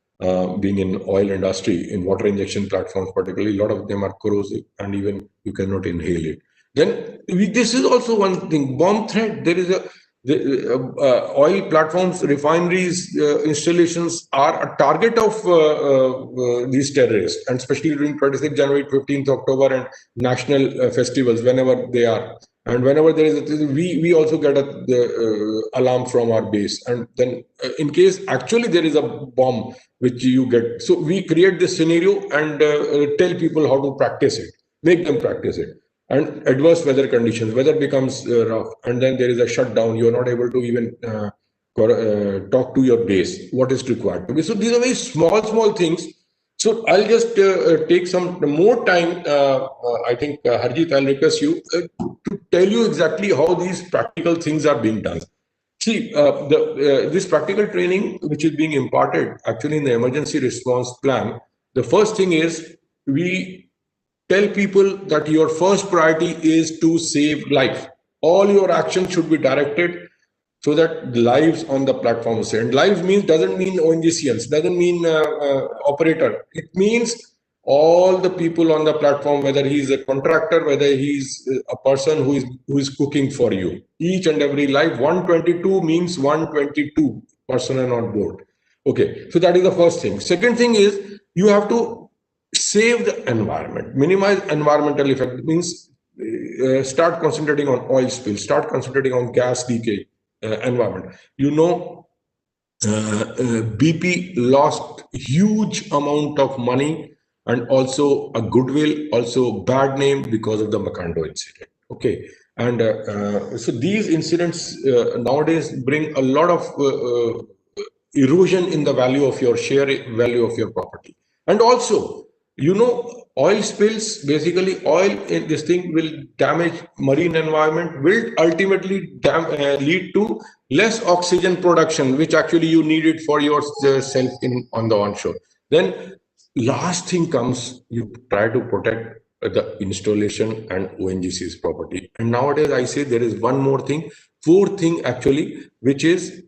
being in oil industry, in water injection platforms particularly. A lot of them are corrosive, and even you cannot inhale it. Then this is also one thing. Bomb threat. There is the oil platforms, refineries, installations are a target of these terrorists, and especially during 26th January, 15th October, and national festivals, whenever they are. And whenever there is we also get the alarm from our base. And then in case actually there is a bomb which you get, so we create this scenario and tell people how to practice it, make them practice it. And adverse weather conditions, weather becomes rough, and then there is a shutdown. You're not able to even talk to your base. What is required to be? So these are very small things. So I'll just take some more time. I think Harjit, I'll request you to tell you exactly how these practical things are being done. See, this practical training which is being imparted actually in the emergency response plan. The first thing is we tell people that your first priority is to save life. All your actions should be directed so that the lives on the platform are saved. And lives doesn't mean ONGCLs, doesn't mean operator. It means all the people on the platform, whether he's a contractor, whether he's a person who is cooking for you. Each and every life. 122 means 122 personnel on board. Okay, so that is the first thing. Second thing is you have to save the environment, minimize environmental effect. It means start concentrating on oil spill, start concentrating on gas leakage, environment. You know, BP lost huge amount of money and also a goodwill, also bad name because of the Macondo incident. Okay, and so these incidents nowadays bring a lot of erosion in the value of your share, value of your property. And also, you know, oil spills, basically oil in this thing will damage marine environment, will ultimately lead to less oxygen production, which actually you needed for yourself on the onshore. Then last thing comes, you try to protect the installation and ONGC's property. And nowadays I say there is one more thing, fourth thing actually, which is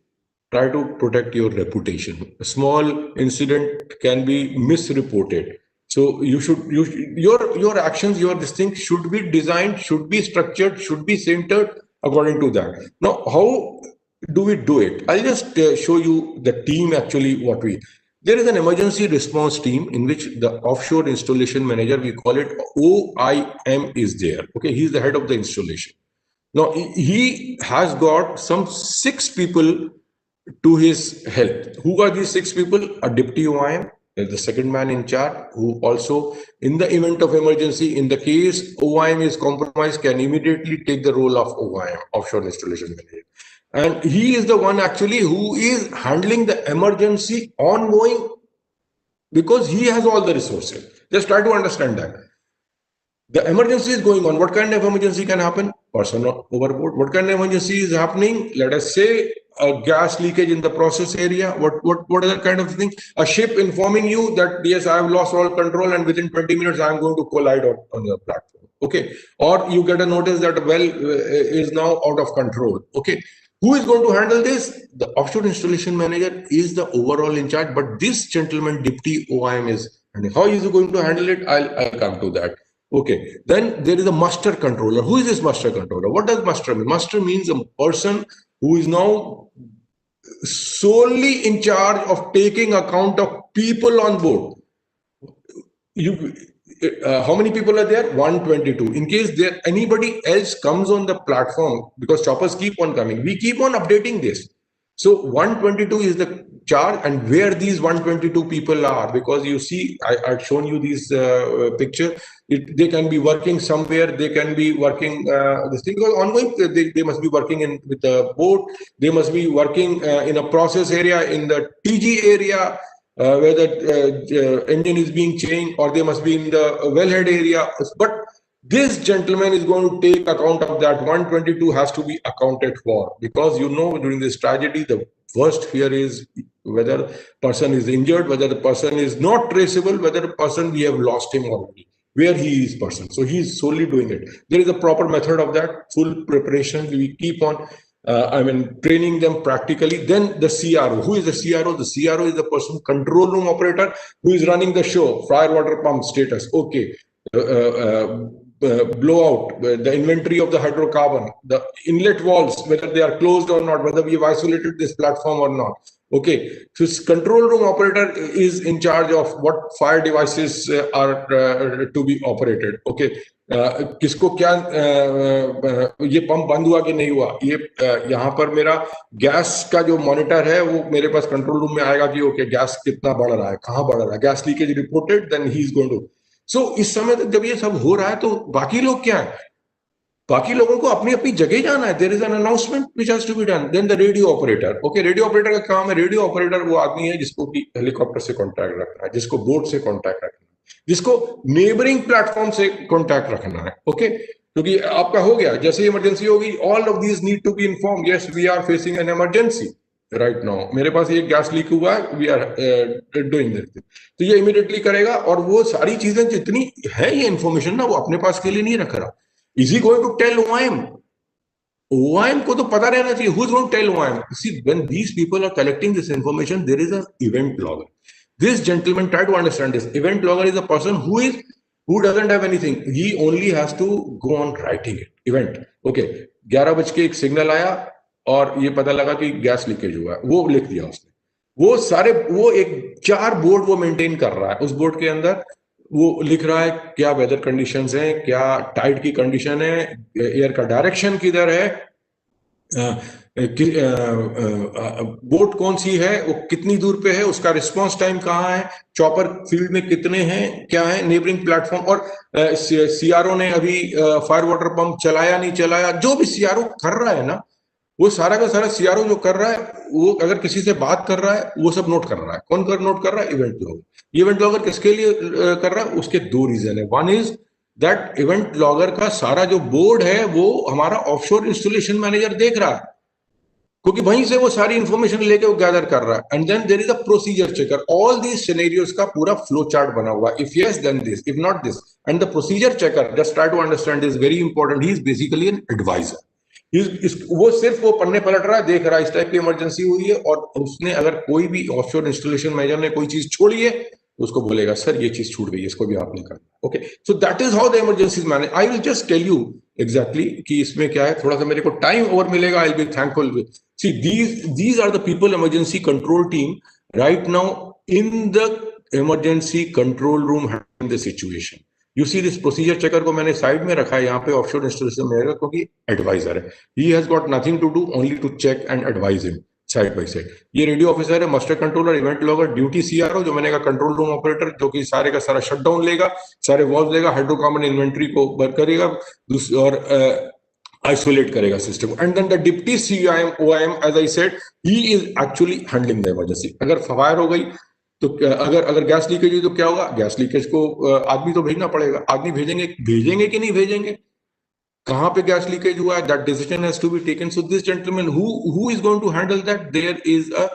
try to protect your reputation. A small incident can be misreported. So your actions, your this thing should be designed, should be structured, should be centered according to that. Now, how do we do it? I'll just show you the team actually there is an emergency response team in which the offshore installation manager, we call it OIM, is there. Okay, he's the head of the installation. Now, he has got some 6 people to his help. Who are these 6 people? A deputy OIM, the second man in charge, who also, in the event of emergency, in the case OIM is compromised, can immediately take the role of OIM, offshore installation manager. And he is the one actually who is handling the emergency ongoing because he has all the resources. Just try to understand that. The emergency is going on. What kind of emergency can happen? Person overboard. What kind of emergency is happening? Let us say a gas leakage in the process area. What other kind of thing? A ship informing you that yes, I have lost all control and within 20 minutes I am going to collide on your platform. Okay. Or you get a notice that a well is now out of control. Okay. Who is going to handle this? The offshore installation manager is the overall in charge, but this gentleman, Deputy OIM, is. And how is he going to handle it? I'll come to that. Okay, then there is a master controller. Who is this master controller? What does master mean? Master means a person who is now solely in charge of taking account of people on board. How many people are there? 122. In case there anybody else comes on the platform, because choppers keep on coming, we keep on updating this. So 122 is the charge, and where these 122 people are, because you see, I've shown you this picture. They can be working somewhere. They can be working this thing because ongoing. They must be working with the boat. They must be working in a process area, in the TG area. Where the engine is being changed, or they must be in the wellhead area. But this gentleman is going to take account of that. 122 has to be accounted for, because during this tragedy, the worst fear is whether person is injured, whether the person is not traceable, whether the person we have lost him already, where he is person. So he is solely doing it. There is a proper method of that, full preparation. We keep on training them practically. Then the CRO. Who is the CRO? The CRO is the person, control room operator, who is running the show. Fire water pump status. Okay. Blowout, the inventory of the hydrocarbon, the inlet valves, whether they are closed or not, whether we have isolated this platform or not. Okay. So control room operator is in charge of what fire devices are to be operated. Okay. किसको क्या ये pump बंद हुआ कि नहीं हुआ, ये यहाँ पर मेरा गैस का जो मॉनिटर है वो मेरे पास कंट्रोल रूम में आएगा कि ओके गैस कितना बढ़ रहा है, कहाँ बढ़ रहा है, gas leakage reported, then he is going to. So इस समय तक जब ये सब हो रहा है तो बाकी लोग क्या है, बाकी लोगों को अपनी अपनी जगह जाना है. There is an announcement which has to be done. Then the radio operator. Okay, radio operator का काम है, रेडियो ऑपरेटर वो आदमी है जिसको कि हेलीकॉप्टर से कॉन्टैक्ट रखना है, जिसको बोट से कॉन्टैक्ट रखना है, जिसको नेबरिंग प्लेटफॉर्म से कॉन्टैक्ट रखना है. ओके, क्योंकि आपका हो गया, जैसे इमरजेंसी होगी, all of these need to be inform. Yes, we are facing an emergency right now, मेरे पास एक गैस लीक हुआ है, वी आर डूइंग दिस. तो ये इमीडिएटली करेगा. और वो सारी चीजें जितनी है ये इन्फॉर्मेशन ना, वो अपने पास के लिए नहीं रख रहा. Is he going to tell OIM? OIM को तो पता रहना चाहिए. Who's going to tell OIM? See, when these people are collecting this information, there is an event logger. This gentleman, try to understand this. Event logger is a person who doesn't have anything. He only has to go on writing it. Event. Okay. 11 बज के एक signal आया और ये पता लगा कि gas leakage हुआ है, वो लिख दिया उसने. वो सारे, वो एक 4 बोर्ड वो मेंटेन कर रहा है. उस बोर्ड के अंदर वो लिख रहा है क्या वेदर कंडीशंस हैं, क्या टाइड की कंडीशन है, एयर का डायरेक्शन किधर है, बोट कौन सी है, वो कितनी दूर पे है, उसका रिस्पांस टाइम कहाँ है, चॉपर फील्ड में कितने हैं, क्या है नेबरिंग प्लेटफॉर्म. और सीआरओ ने अभी फायर वाटर पंप चलाया नहीं चलाया, जो भी सीआरओ कर रहा है ना, वो सारा का सारा सीआरओ जो कर रहा है, वो अगर किसी से बात कर रहा है वो सब नोट कर रहा है. कौन नोट कर रहा है? Event logger. ये इवेंट लॉगर किसके लिए कर रहा है? उसके 2 रीजन है. One is that event logger का सारा जो बोर्ड है वो हमारा ऑफशोर इंस्टॉलेशन मैनेजर देख रहा है, क्योंकि वहीं से वो सारी इंफॉर्मेशन लेके वो गैदर कर रहा है. And then there is a procedure checker. All these scenarios का पूरा फ्लो चार्ट बना हुआ है. If yes then this, if not this. And the procedure checker, just try to understand, is very important. He is basically an advisor. वो सिर्फ वो पन्ने पलट रहा है, देख रहा है इस टाइप की इमरजेंसी हुई है, और उसने अगर कोई भी ऑफशोर इंस्टॉलेशन मैनेजर ने कोई चीज छोड़ी है तो उसको बोलेगा सर ये चीज छूट गई, इसको भी आपने करना. Okay, so that is how the emergency manage. I will just tell you exactly कि इसमें क्या है. थोड़ा सा मेरे को टाइम और मिलेगा, I will be thankful. See these are the people emergency control team right now in the emergency control room handling the situation. You see this procedure checker को मैंने साइड में रखा है यहाँ पे ऑफशोर इंस्टॉलेशन मैनेजर, क्योंकि adviser है. He has got nothing to do, only to check and advise him side by side. ये रेडियो ऑफिसर है, master controller, event logger, duty CRO जो मैंने कहा, कंट्रोल रूम ऑपरेटर जो कि सारे का सारा शटडाउन लेगा, सारे वॉल्व लेगा, हाइड्रोकार्बन इन्वेंटरी को बर्न करेगा और isolate करेगा system. And then the deputy OIM, as I said, he is actually handling the emergency. अगर फायर हो गई, तो अगर अगर गैस लीकेज हुई तो क्या होगा? गैस लीकेज को आदमी तो भेजना पड़ेगा। आदमी भेजेंगे भेजेंगे कि नहीं भेजेंगे? कहाँ पे गैस लीकेज हुआ है, that decision has to be taken. So this gentleman who is going to handle that? There is a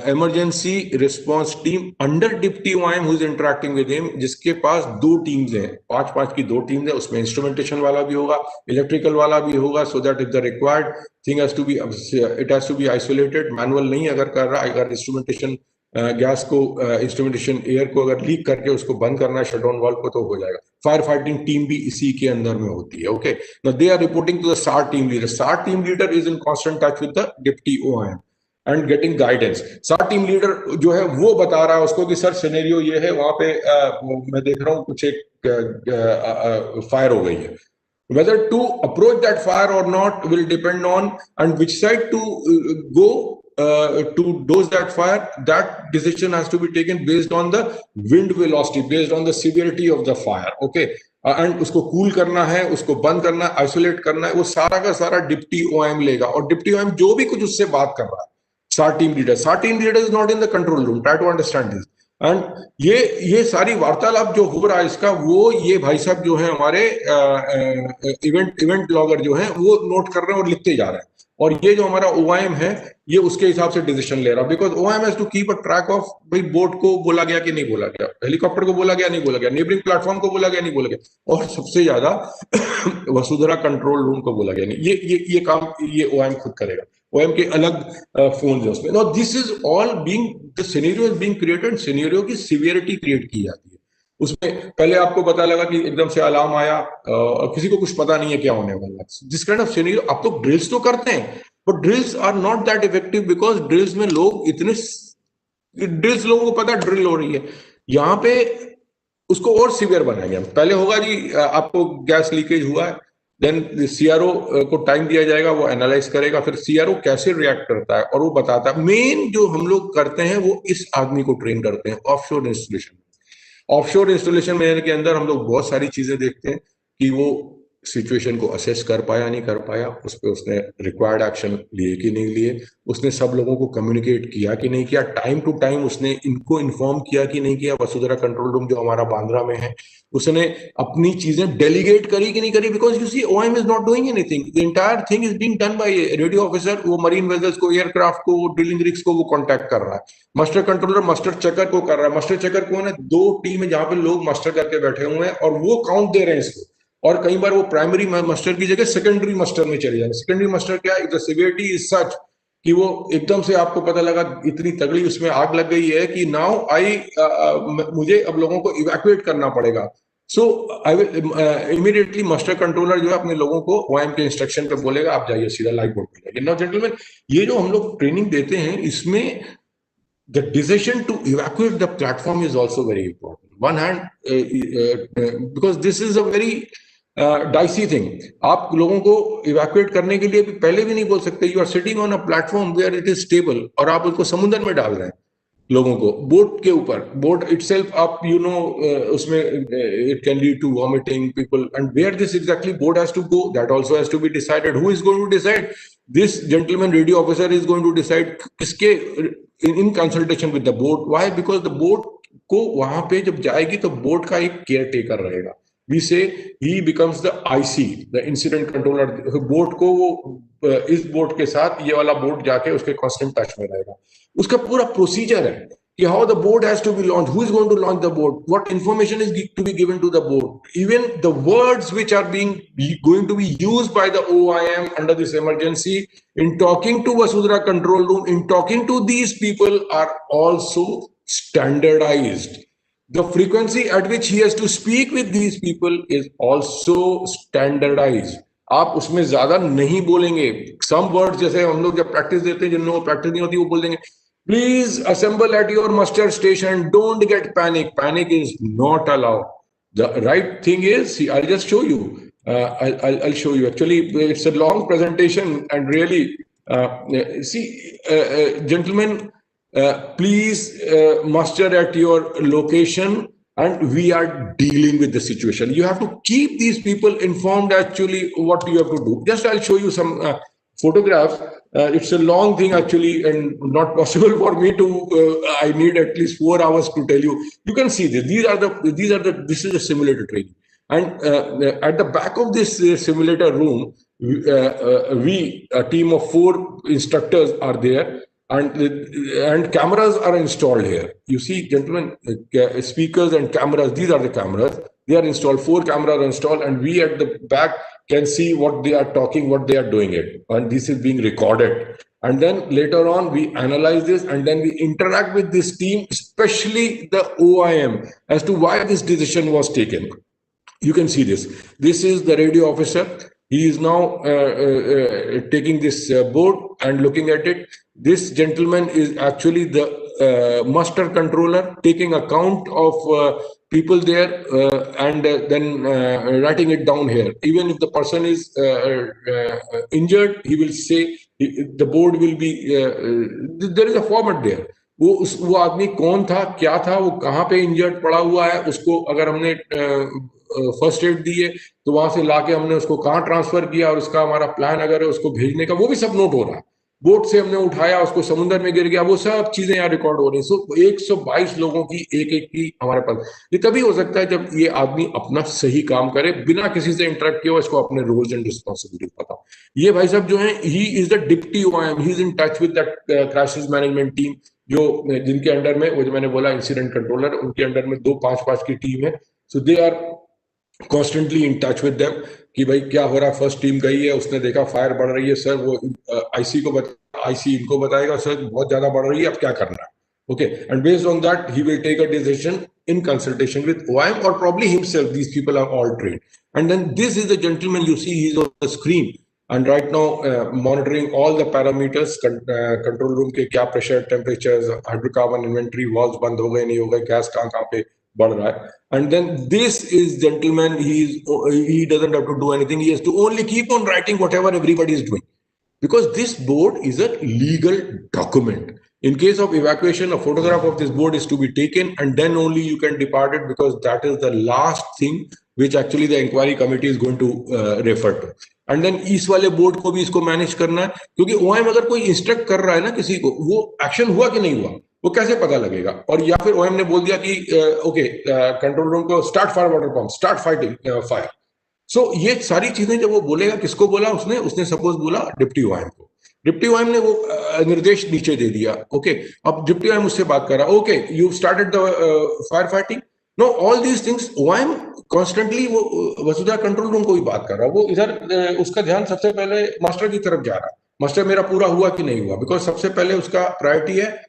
emergency response team under deputy OIM who is interacting with him, जिसके पास दो teams हैं, पांच पांच की दो टीम्स है। उसमें इंस्ट्रूमेंटेशन वाला भी होगा, इलेक्ट्रिकल वाला भी होगा, so that if the required thing has to be, it has to be isolated. Manual नहीं अगर कर रहा, अगर इंस्ट्रूमेंटेशन गैस को इंस्ट्रूमेंटेशन एयर को अगर लीक करके उसको बंद करना है शटडाउन वाल्व को, तो हो जाएगा। फायर फाइटिंग टीम भी इसी के अंदर में होती है। Okay, now they are reporting to the SAR team leader. SAR team leader is in constant touch with the deputy OIM and getting guidance. SAR team leader जो है वो बता रहा है उसको कि सर सिनेरियो ये है, वहां पे मैं देख रहा हूँ कुछ एक फायर हो गई है। Whether to approach that fire or not will depend on, and which side to go to dose that fire. That decision has to be taken based on the wind velocity, based on the severity of the fire. Okay, and उसको cool करना है, उसको बंद करना है, isolate करना है, वो सारा का सारा डिप्टी ओएम लेगा। और डिप्टी ओएम जो भी कुछ उससे बात कर रहा है, सार team leader is not in the control room. Try to understand this. And ये सारी वार्तालाप जो हो रहा है इसका, वो ये भाई साहब जो है हमारे इवेंट लॉगर जो है वो नोट कर रहे हैं और लिखते जा रहे हैं। और ये जो हमारा ओआईएम है ये उसके हिसाब से डिसीजन ले रहा है, because OIM has to keep a track of भाई बोट को बोला गया कि नहीं बोला गया, हेलीकॉप्टर को बोला गया नहीं बोला गया, नेबरिंग प्लेटफॉर्म को बोला गया नहीं बोला गया, और सबसे ज्यादा वसुंधरा कंट्रोल रूम को बोला गया नहीं। ये काम ये ओआईएम खुद करेगा। ओएम के अलग फोन है उसमें। Now this is all being, the scenario is being created, scenario की सिवियरिटी क्रिएट की जाती है। उसमें पहले आपको पता लगा कि एकदम से अलार्म आया और किसी को कुछ पता नहीं है क्या होने वाला है। दिस काइंड ऑफ सिनेरियो आप तो ड्रिल्स तो करते हैं, but drills are not that effective, because drills में लोग इतने, ड्रिल्स लोगों को पता है ड्रिल हो रही है। यहाँ पे उसको और सीवियर बनाएंगे हम। पहले होगा जी आपको गैस लीकेज हुआ है, देन सीआरओ को टाइम दिया जाएगा, वो एनालाइज करेगा, फिर सीआरओ कैसे रिएक्ट करता है और वो बताता है। मेन जो हम लोग करते हैं वो इस आदमी को ट्रेन करते हैं offshore installation. Offshore installation manager के अंदर हम लोग बहुत सारी चीजें देखते हैं कि वो सिचुएशन को असेस कर पाया नहीं कर पाया, उस पर उसने रिक्वायर्ड एक्शन लिए कि नहीं लिए, उसने सब लोगों को कम्युनिकेट किया कि नहीं किया, टाइम टू टाइम उसने इनको इन्फॉर्म किया कि नहीं किया। वसुंधरा कंट्रोल रूम जो हमारा बांद्रा में है, उसने अपनी चीजें डेलीगेट करी कि नहीं करी, because you see OM is not doing anything, the entire thing is being done by radio officer. वो मरीन वेजल्स को, एयरक्राफ्ट को, ड्रिलिंग रिग्स को वो कॉन्टैक्ट कर रहा है। मास्टर कंट्रोलर मास्टर चेकर को कर रहा है। मास्टर चेकर कौन है? दो टीम है जहां पे लोग मास्टर करके बैठे हुए हैं और वो काउंट दे रहे हैं इसको। और कई बार वो प्राइमरी मास्टर की जगह सेकेंडरी मास्टर में चले जाएंगे। सेकेंडरी मास्टर क्या है? द सिवियरिटी इज सच कि वो एकदम से आपको पता लगा इतनी तगड़ी उसमें आग लग गई है कि नाउ मुझे अब लोगों को इवैक्यूएट करना पड़ेगा। So I will immediately master controller जो है अपने लोगों को ओएम के इंस्ट्रक्शन पे बोलेगा आप जाइए सीधा लाइव बोर्ड पे जाइए। नाउ जेंटलमैन, ये जो हम लोग ट्रेनिंग देते हैं इसमें the decision to evacuate the platform is also very important. One hand, because this is a very dicey thing. आप लोगों को evacuate करने के लिए भी पहले भी नहीं बोल सकते। You are sitting on a platform where it is stable और आप उसको समुद्र में डाल रहे हैं लोगों को, बोट के ऊपर। बोट itself आप उसमें it can lead to vomiting people, and where this exactly boat has to go, that also has to be decided. Who is going to decide? This gentleman radio officer is going to decide किसके, in consultation with the boat. Why? Because the boat को वहां पे जब जाएगी तो boat का एक care taker रहेगा। We say he becomes the IC, the incident controller. Boat को वो इस बोट के साथ ये वाला बोट जाके उसके कांस्टेंट टच में रहेगा। उसका पूरा प्रोसीजर है कि how the boat has to be launched, who is going to launch the boat, what information is to be given to the boat, even the words which are going to be used by the OIM under this emergency in talking to Vasudhara control room, in talking to these people are also standardized. The frequency at which he has to speak with these people is also standardized. आप उसमें ज्यादा नहीं बोलेंगे। Some words जैसे हम लोग जब practice देते हैं, जिन लोगों को प्रैक्टिस नहीं होती वो बोल देंगे please assemble at your muster station, don't get panic, panic is not allowed. The right thing is, see, I'll just show you. I'll show you. Actually, it's a long presentation, and really, see, gentlemen, please muster at your location, and we are dealing with the situation. You have to keep these people informed. Actually, what you have to do. Just I'll show you some photographs. It's a long thing actually, and not possible for me to. I need at least 4 hours to tell you. You can see this. This is a simulator training, and at the back of this simulator room, we a team of 4 instructors are there. And cameras are installed here. You see, gentlemen, speakers and cameras. These are the cameras. They are installed. 4 cameras are installed, and we at the back can see what they are talking, what they are doing it, and this is being recorded. And then later on, we analyze this, and then we interact with this team, especially the OIM, as to why this decision was taken. You can see this. This is the radio officer. He is now taking this board and looking at it. This gentleman is actually the master controller, taking account of people there and then writing it down here. Even if the person is injured, he will say the board will be. There is a format there. वो आदमी कौन था, क्या था, वो कहाँ पे injured पड़ा हुआ है, उसको अगर हमने फर्स्ट एड दी है तो वहां से लाके हमने उसको कहाँ ट्रांसफर किया और उसका हमारा प्लान अगर है उसको भेजने का, वो भी सब नोट हो रहा है. बोट से हमने उठाया, उसको समुद्र में गिर गया, वो सब चीजें यहाँ रिकॉर्ड हो रही है. सो 122 लोगों की एक की हमारे पास. ये तभी हो सकता है जब ये आदमी अपना सही काम करे, बिना किसी से इंटरेक्ट किया, इसको अपने रोल्स एंड रिस्पॉन्सिबिलिटी पता. ये भाई साहब जो है, ही is the deputy OIM, he is in touch with that crisis management team, जो जिनके अंडर में, वो जो मैंने बोला इंसिडेंट कंट्रोलर, उनके अंडर में 2 5 की टीम है. So they are constantly in touch with them कि भाई क्या हो रहा है. फर्स्ट टीम गई है, उसने देखा फायर बढ़ रही है, सर वो आईसी को आईसी इनको बताएगा, सर बहुत ज्यादा बढ़ रही है, अब क्या करना है. Okay, and based on that, he will take a decision in consultation with OIM or probably himself. These people are all trained. And then this is the gentleman you see, he's on the screen. And right now, monitoring all the parameters, control room के क्या pressure, temperatures, hydrocarbon inventory, walls बंद हो गए, नहीं हो गए, gas कहाँ पे बढ़ रहा है. And then this is gentleman, he doesn't have to do anything. He has to only keep on writing whatever everybody is doing. Because this board is a legal document. In case of evacuation, a photograph of this board is to be taken, and then only you can depart it, because that is the last thing which actually the inquiry committee is going to refer to. And then इस वाले board को भी इसको manage करना है, क्योंकि OIM अगर कोई इंस्ट्रक्ट कर रहा है ना किसी को, वो एक्शन हुआ कि नहीं हुआ वो कैसे पता लगेगा. और या फिर OIM ने बोल दिया कि ओके, कंट्रोल रूम को start fire water pump, start fighting fire. So ये सारी चीजें जब वो बोलेगा, किसको बोला उसने सपोज बोला डिप्टी OIM को. डिप्टी OIM ने वो निर्देश नीचे दे दिया. ओके, अब डिप्टी OIM उससे बात कर रहा है. Okay, you started the fire fighting. No, all these things OIM constantly वो वसुधा कंट्रोल रूम को भी बात कर रहा है. वो इधर उसका ध्यान सबसे पहले मास्टर की तरफ जा रहा है. मास्टर मेरा पूरा हुआ कि नहीं हुआ, बिकॉज सबसे पहले उसका प्रायोरिटी है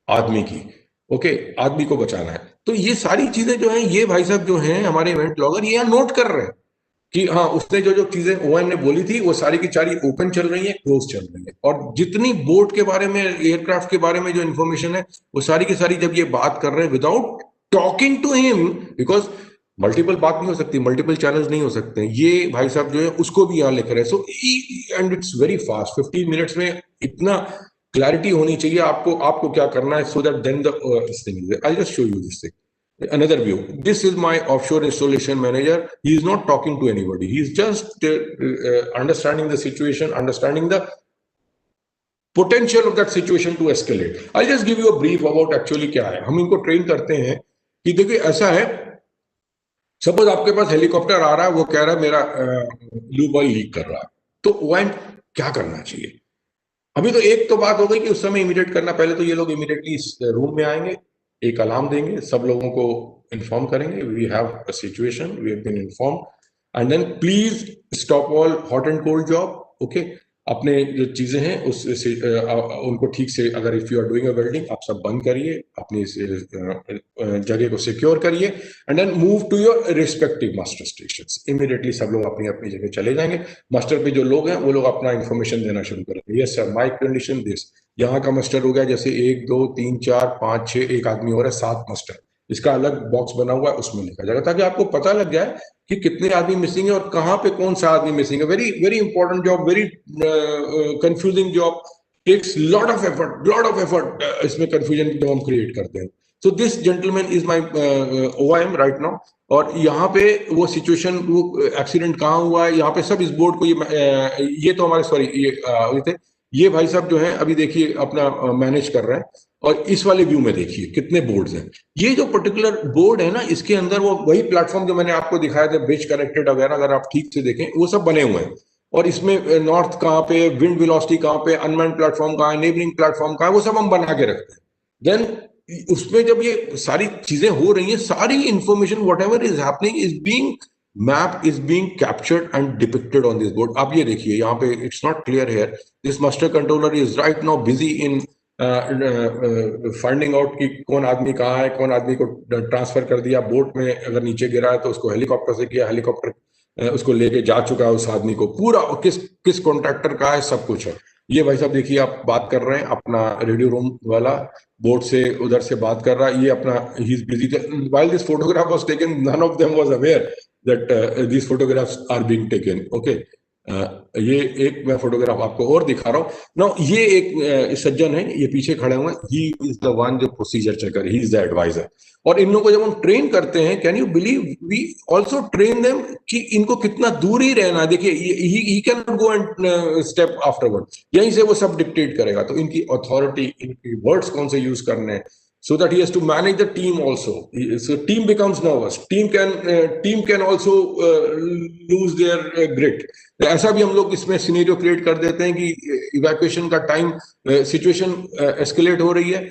आदमी की. ओके, आदमी को बचाना है. तो ये सारी चीजें जो है, ये भाई साहब जो हैं हमारे इवेंट ब्लॉगर, ये यहाँ नोट कर रहे हैं कि हाँ, उसने जो चीजें OIM ने बोली थी वो सारी की सारी ओपन चल रही है, क्लोज चल रही है. और जितनी बोट के बारे में, एयरक्राफ्ट के बारे में जो इन्फॉर्मेशन है, वो सारी की सारी जब ये बात कर रहे हैं without talking to him, because multiple बात नहीं हो सकती, मल्टीपल चैनल्स नहीं हो सकते, ये भाई साहब जो है उसको भी यहाँ लिख रहे हैं. So and it's very fast, 15 minutes में इतना क्लैरिटी होनी चाहिए आपको क्या करना है, so that then the thing. I just show you this thing. Another view. This is my offshore installation manager. He is not talking to anybody. He is just understanding the situation, understanding the potential of that situation to escalate. I'll just give you a brief about actually क्या है. हम इनको train करते हैं कि देखिए ऐसा है, सपोज आपके पास हेलीकॉप्टर आ रहा है, वो कह रहा है मेरा लूब ऑयल लीक कर रहा है, तो OIM क्या करना चाहिए. अभी तो एक तो बात हो गई कि उस समय इमीडिएट करना. पहले तो ये लोग इमीडिएटली इस रूम में आएंगे, एक अलार्म देंगे, सब लोगों को इन्फॉर्म करेंगे, we have a situation, we have been inform, and then please stop all hot and cold job. Okay, अपने जो चीजें हैं उससे उनको ठीक से, अगर if you are doing a welding, आप सब बंद करिए, अपनी जगह को सिक्योर करिए, and then move to your respective master stations. Immediately सब लोग अपनी अपनी जगह चले जाएंगे. मास्टर पे जो लोग हैं वो लोग अपना इंफॉर्मेशन देना शुरू करेंगे. Yes sir, my condition this, यहाँ का मास्टर हो गया, जैसे 1 2 3 4 5 6, एक आदमी हो रहा है, 7 मास्टर, इसका अलग बॉक्स बना हुआ है, उसमें लिखा जाएगा, ताकि आपको पता लग जाए कि कितने आदमी मिसिंग है और कहाँ पे कौन सा आदमी मिसिंग है. Very very important job, very confusing job, takes lot of effort. इसमें कंफ्यूजन जो हम क्रिएट करते हैं. So this gentleman is my OIM right now. और यहाँ पे वो सिचुएशन, वो एक्सीडेंट कहाँ हुआ है, यहाँ पे सब इस बोर्ड को ये तो हमारे सॉरी ये थे, ये भाई साहब जो हैं अभी देखिए अपना मैनेज कर रहे हैं। और इस वाले व्यू में देखिए कितने बोर्ड्स हैं। ये जो पर्टिकुलर बोर्ड है ना, इसके अंदर वो वही प्लेटफॉर्म जो मैंने आपको दिखाया था, ब्रिज कनेक्टेड वगैरह, अगर आप ठीक से देखें वो सब बने हुए हैं। और इसमें नॉर्थ कहाँ पे, विंड वेलोसिटी कहाँ पे, अनमैन्ड प्लेटफॉर्म कहाँ है, नेबरिंग प्लेटफॉर्म कहाँ है, वो सब हम बना के रखते हैं। देन उसमें जब ये सारी चीजें हो रही हैं, सारी information what ever is happening is being map is being captured and depicted on this board. आप ये देखिए यहाँ पे, it's not clear here, this master controller is right now busy in finding out कि कौन आदमी कहाँ है, कौन आदमी को ट्रांसफर कर दिया बोट में, अगर नीचे गिरा है तो उसको हेलीकॉप्टर से किया, हेलीकॉप्टर उसको लेके जा चुका है उस आदमी को, पूरा किस किस कॉन्ट्रैक्टर का है, सब कुछ है। ये भाई साहब देखिए, आप बात कर रहे हैं अपना रेडियो रूम वाला बोर्ड से, उधर से बात कर रहा है, ये अपना he is busy. While this photograph was taken, none of them was aware that these photographs are being taken. Okay, ये एक मैं फोटोग्राफ आपको और दिखा रहा हूँ ना। ये एक सज्जन है, ये पीछे खड़े हुए हैं, ही इज द वन जो procedure checker, he is the advisor. और इन लोगों को जब हम ट्रेन करते हैं, can you believe, we also train them कि इनको कितना दूर ही रहना है। देखिए he can not go and step afterward, यहीं से वो सब डिक्टेट करेगा। तो इनकी अथॉरिटी, इनकी वर्ड्स कौन से यूज करने हैं, so that he has to manage the team also. So team becomes nervous. Team can also lose their grit. ऐसा भी हम लोग इसमें सिनेरियो क्रिएट कर देते हैं कि इवैक्यूएशन का टाइम, सिचुएशन एस्केलेट हो रही है,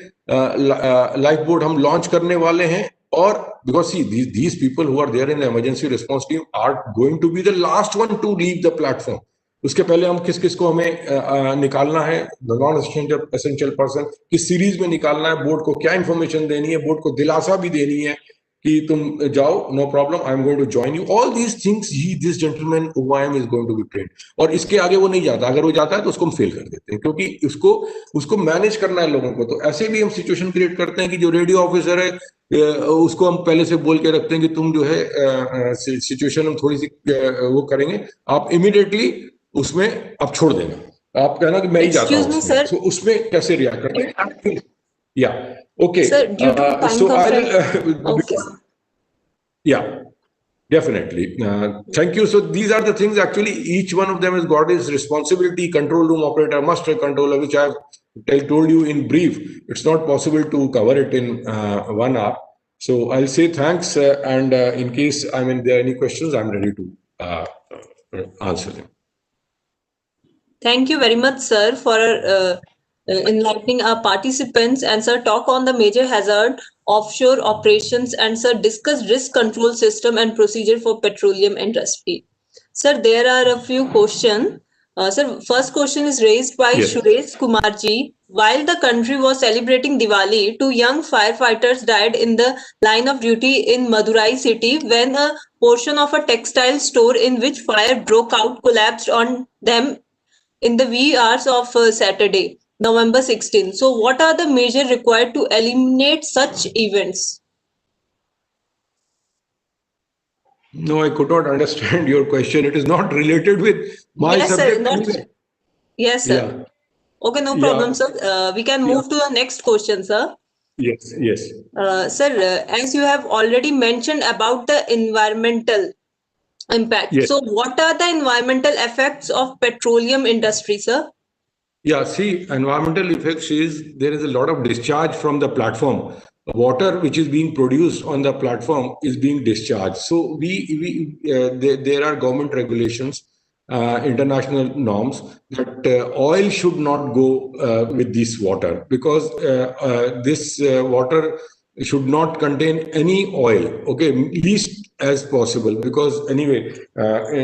लाइफ बोट हम लॉन्च करने वाले हैं, और because see these people who are there in the emergency response team are going to be the last one to leave the platform. उसके पहले हम किस किस को हमें निकालना है, नॉन एसेंशियल पर्सन किस सीरीज में निकालना है, बोर्ड को क्या इंफॉर्मेशन देनी है, बोर्ड को दिलासा भी देनी है कि तुम जाओ, no problem, I am going to join you, all these things this gentleman OIM is going to be trained. और इसके आगे वो नहीं जाता, अगर वो जाता है तो उसको हम फेल कर देते हैं, क्योंकि उसको मैनेज करना है लोगों को। तो ऐसे भी हम सिचुएशन क्रिएट करते हैं कि जो रेडियो ऑफिसर है उसको हम पहले से बोल के रखते हैं कि तुम जो है सिचुएशन हम थोड़ी सी वो करेंगे, आप इमीडिएटली उसमें आप छोड़ देना, आप कहना कि मैं ही जाता हूँ उसमें। तो उसमें कैसे रिएक्ट करते हैं? या ओके, सो आई या definitely, thank you. So these are the things, actually each one of them has got his responsibility. Control room operator, master controller, which I have told you in brief. It's not possible to cover it in 1 hour. So I'll say thanks, and in case there are any questions, I'm ready to answer them. Thank you very much, sir, for enlightening our participants, and sir talk on the major hazard, offshore operations, and sir discuss risk control system and procedure for petroleum industry. Sir, there are a few questions. Sir, first question is raised by Yes. Suresh Kumarji. While the country was celebrating Diwali, 2 young firefighters died in the line of duty in Madurai city when a portion of a textile store in which fire broke out collapsed on them in the wee hours of Saturday, November 16. So what are the measures required to eliminate such events? No, I could not understand your question. It is not related with my subject. Sir, yes, sir. Yeah. Okay, no problem, sir. We can move to the next question, sir. Yes, yes. Sir, as you have already mentioned about the environmental impact. Yes. So what are the environmental effects of petroleum industry, sir? Yeah, see, environmental effects is there is a lot of discharge from the platform. Water which is being produced on the platform is being discharged. So there are government regulations, international norms that oil should not go with this water, because this water should not contain any oil, okay, least as possible, because anyway,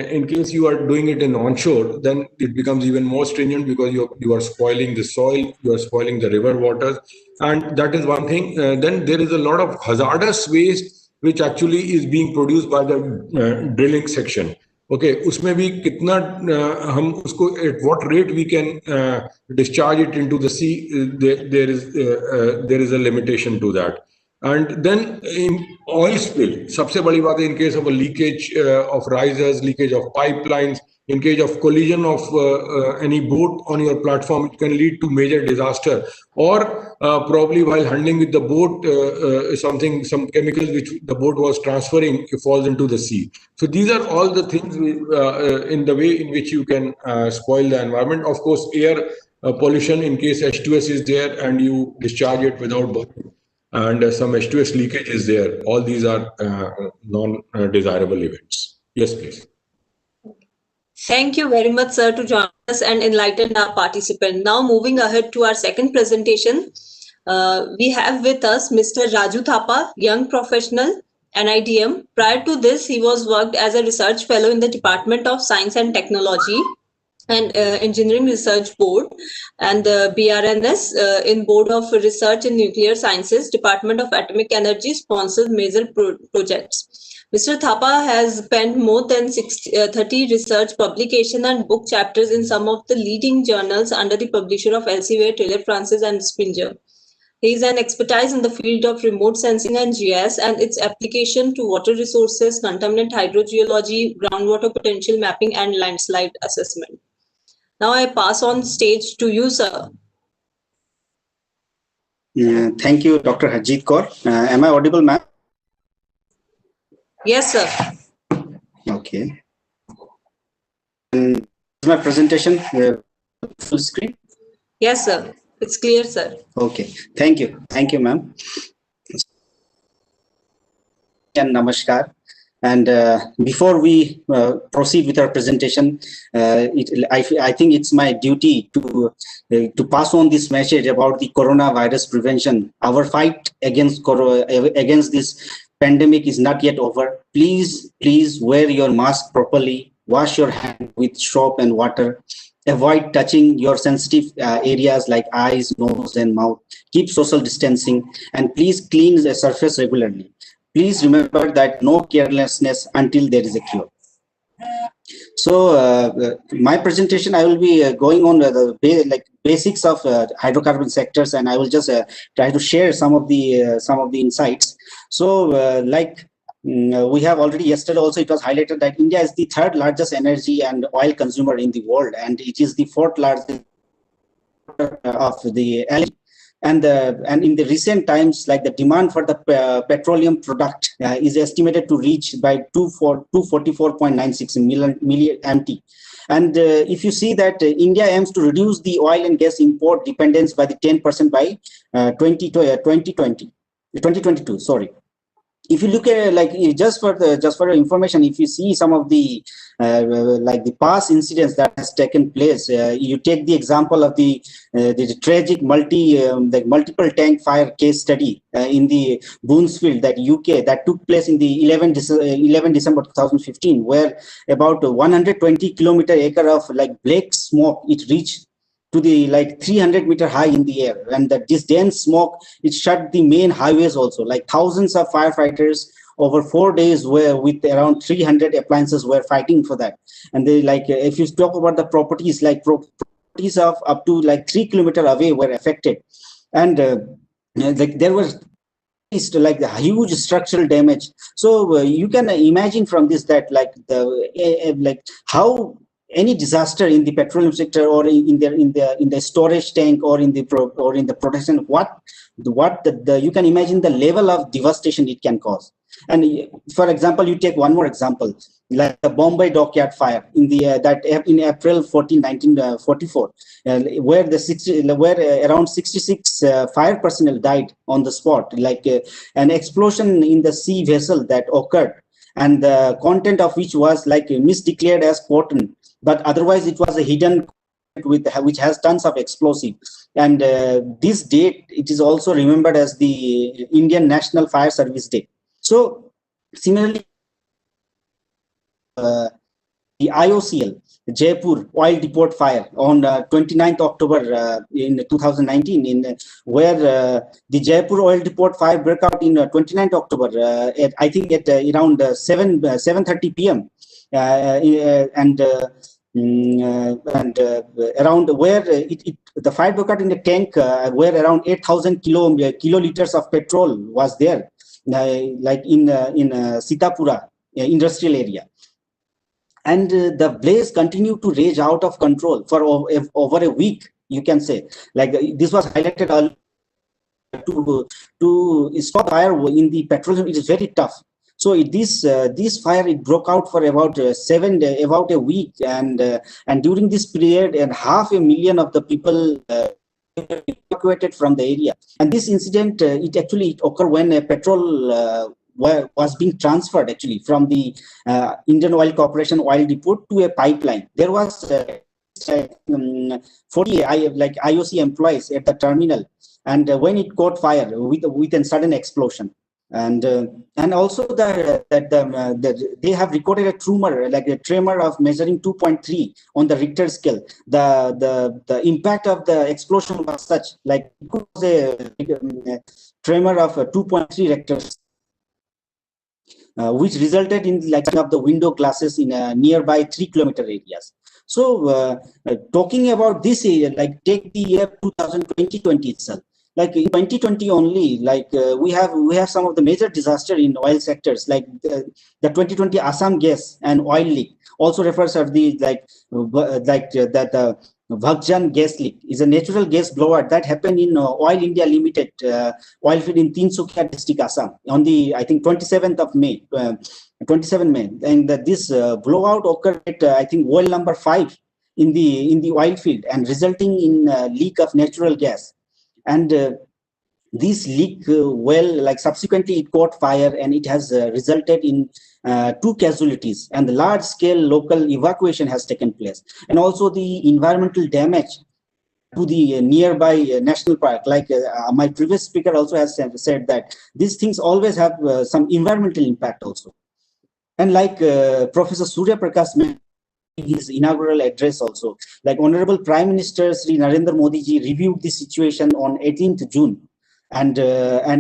in case you are doing it in onshore, then it becomes even more stringent, because you are spoiling the soil, you are spoiling the river waters, and that is one thing. Then there is a lot of hazardous waste which actually is being produced by the drilling section. Okay, उसमें भी कितना हम उसको at what rate we can discharge it into the sea, there is a limitation to that. And then in oil spill, सबसे बड़ी बात है, in case of a leakage of risers, leakage of pipelines, In case of collision of any boat on your platform, it can lead to major disaster. Or probably while handling with the boat, some chemicals which the boat was transferring falls into the sea. So these are all the things in the way in which you can spoil the environment. Of course, air pollution, in case H2S is there and you discharge it without burning, and some H2S leakage is there. All these are non-desirable events. Yes, please. Thank you very much, sir, to join us and enlighten our participant. Now, moving ahead to our second presentation, we have with us Mr. Raju Thapa, young professional, NIDM. Prior to this, he was worked as a research fellow in the Department of Science and Technology and Engineering Research Board and the BRNS in Board of Research in Nuclear Sciences, Department of Atomic Energy sponsors major projects. Mr. Thapa has spent more than 30 research publication and book chapters in some of the leading journals under the publisher of Elsevier, Taylor Francis and Springer. He is an expertise in the field of remote sensing and GIS and its application to water resources, contaminant hydrogeology, groundwater potential mapping and landslide assessment. Now I pass on stage to you, sir. Thank you, Dr. Harjeet Kaur. Am I audible, ma'am? Yes, sir. Okay. And is my presentation full screen? Yes, sir. It's clear, sir. Okay. Thank you. Thank you, ma'am. And namaskar. And before we proceed with our presentation, I think it's my duty to pass on this message about the coronavirus prevention. Our fight against this pandemic is not yet over. Please wear your mask properly. Wash your hands with soap and water. Avoid touching your sensitive areas like eyes, nose, and mouth. Keep social distancing, and please clean the surface regularly. Please remember that no carelessness until there is a cure. So my presentation, I will be going on the basics of hydrocarbon sectors, and I will just try to share some of the insights. So we have already yesterday also it was highlighted that India is the third largest energy and oil consumer in the world, and it is the fourth largest of the LNG. And in the recent times, like the demand for the petroleum product is estimated to reach by 244.96 million MT. And if you see that India aims to reduce the oil and gas import dependence by the 10% by 2022. Sorry. If you look at just for information, if you see some of the the past incidents that has taken place, you take the example of the tragic multiple tank fire case study in the Boonsfield, that UK, that took place in the 11 December 2015, where about 120 kilometer acre of black smoke it reached to the 300-meter high in the air, and that this dense smoke it shut the main highways also. Thousands of firefighters over 4 days were with around 300 appliances were fighting for that. And they if you talk about the properties, properties of up to 3 kilometers away were affected, and there was the huge structural damage. So you can imagine from this that how any disaster in the petroleum sector or in the storage tank or in the protection, you can imagine the level of devastation it can cause. And for example, you take one more example, like the Bombay dockyard fire in April 14, 1944, where around 66 fire personnel died on the spot, an explosion in the sea vessel that occurred, and the content of which was misdeclared as potent, but otherwise it was a hidden which has tons of explosive. And this date, it is also remembered as the Indian National Fire Service Day. So similarly, the IOCL Jaipur oil depot fire on 29th October in 2019, where the Jaipur oil depot fire broke out in 29th October, I think at around 7:30 p.m. And around where the fire broke out in the tank where around 8,000 kiloliters of petrol was there, in Sitapura industrial area. And the blaze continued to rage out of control for over a week, you can say. Like this was highlighted earlier. To stop fire in the petroleum, it is very tough. So this fire, it broke out for about about a week, and during this period, and 500,000 of the people evacuated from the area. And this incident, it actually occurred when petrol was being transferred actually from the Indian Oil Corporation oil depot to a pipeline. There was 40 IOC employees at the terminal, and when it caught fire with a sudden explosion. And also they have recorded a tremor of measuring 2.3 on the Richter scale. The impact of the explosion was such, like it was a tremor of 2.3 Richter, which resulted in like of the window glasses in nearby 3-kilometer areas. So talking about this area, like take the year 2020 itself. Like in 2020 only, like we have some of the major disaster in oil sectors, like the 2020 Assam gas and oil leak, also refers to the the Bhagjan gas leak, is a natural gas blowout that happened in Oil India Limited oil field in Tinsukia district, Assam, on the I think 27th of May, 27 May, and this blowout occurred at I think well number 5 in the oil field, and resulting in leak of natural gas. And this leak like subsequently it caught fire, and it has resulted in 2 casualties, and the large scale local evacuation has taken place, and also the environmental damage to the nearby national park. Like my previous speaker also has said that these things always have some environmental impact also. And like Professor Surya Prakash mentioned his inaugural address also, like Honorable Prime Minister Sri Narendra Modi ji reviewed the situation on 18th June, and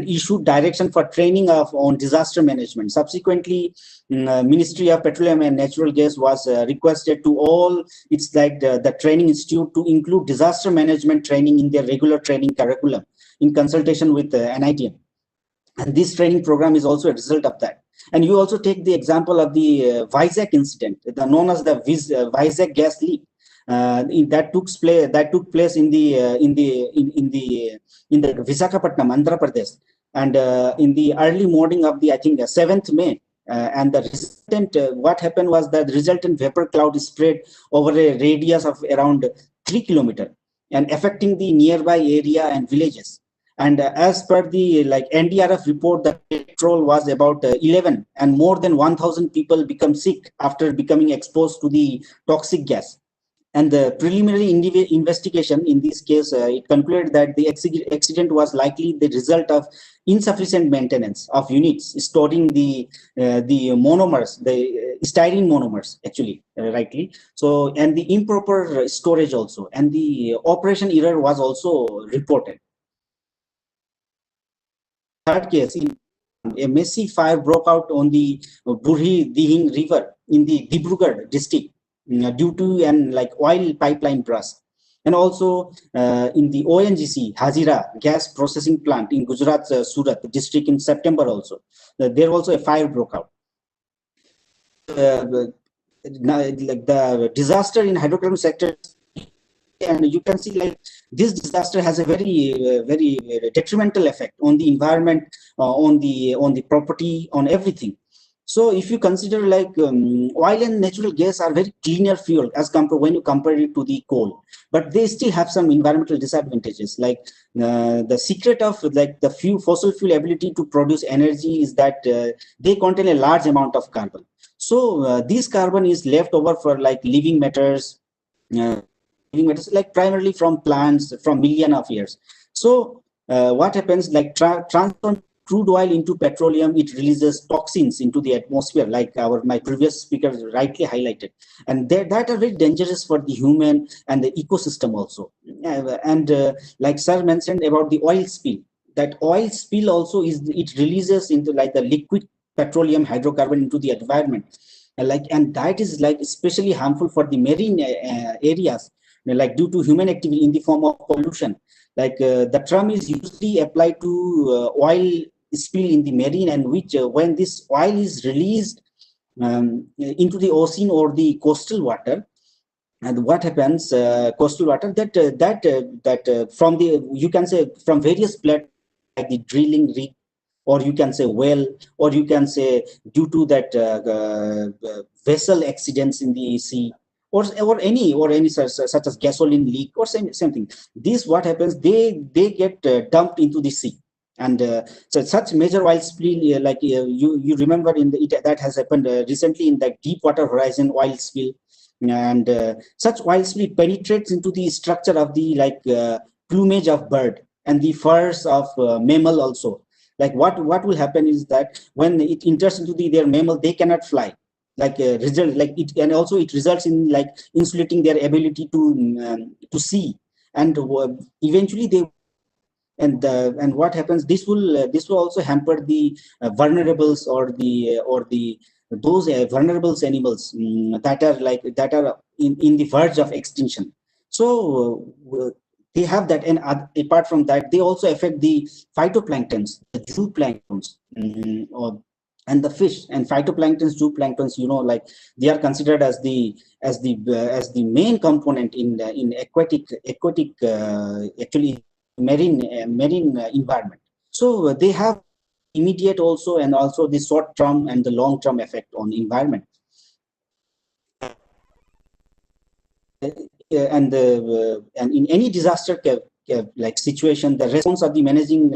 issued direction for training on disaster management. Subsequently, Ministry of Petroleum and Natural Gas was requested to all its like the training institute to include disaster management training in their regular training curriculum in consultation with NIDM. And this training program is also a result of that. And you also take the example of the Vizag incident, known as the Vizag gas leak. That took place in the Visakhapatnam, Andhra Pradesh, and in the early morning of the I think 7th May. And the resultant, what happened was that the resultant vapor cloud spread over a radius of around 3 kilometers and affecting the nearby area and villages. And as per the like NDRF report, the petrol was about 11, and more than 1,000 people become sick after becoming exposed to the toxic gas. And the preliminary investigation in this case, it concluded that the accident was likely the result of insufficient maintenance of units storing the monomers, the styrene monomers, actually, rightly. So, and the improper storage also, and the operation error was also reported. Third case, a massive fire broke out on the Burhi Dihing River in the Dibrugarh district due to an like oil pipeline burst. And also in the ONGC Hazira gas processing plant in Gujarat Surat district in September also, there also a fire broke out. Like the disaster in hydrocarbon sector, and you can see like this disaster has a very detrimental effect on the environment, on the property, on everything. So if you consider like oil and natural gas are very cleaner fuel as compared when you compare it to the coal, but they still have some environmental disadvantages. Like the secret of like the few fossil fuel ability to produce energy is that they contain a large amount of carbon. So this carbon is left over for like living matters, like primarily from plants from million of years. So what happens, like transform crude oil into petroleum, it releases toxins into the atmosphere, like my previous speaker rightly highlighted, and that are very dangerous for the human and the ecosystem also. And like sir mentioned about the oil spill, that oil spill also it releases into like the liquid petroleum hydrocarbon into the environment, and that is like especially harmful for the marine areas, like due to human activity in the form of pollution. Like the term is usually applied to oil spill in the marine, and which when this oil is released into the ocean or the coastal water. And what happens, coastal water from the, you can say, from various platforms like the drilling rig, or you can say well, or you can say due to that vessel accidents in the sea, or any such as gasoline leak or something. This what happens, they get dumped into the sea. And so such major oil spill, you remember that has happened recently in the Deepwater Horizon oil spill. And such oil spill penetrates into the structure of the plumage of bird and the furs of mammal also. Like what will happen is that when it enters into their mammal, they cannot fly. And also it results in insulating their ability to see, and eventually they. And what happens, this will also hamper the vulnerables, or the those vulnerable animals that are in the verge of extinction. So they have that. And apart from that, they also affect the phytoplanktons, the zooplanktons, and the fish. And phytoplanktons, zooplanktons, they are considered as the main component in aquatic actually marine environment. So they have immediate also, and also the short term and the long term effect on environment. And in any disaster situation, the response of the managing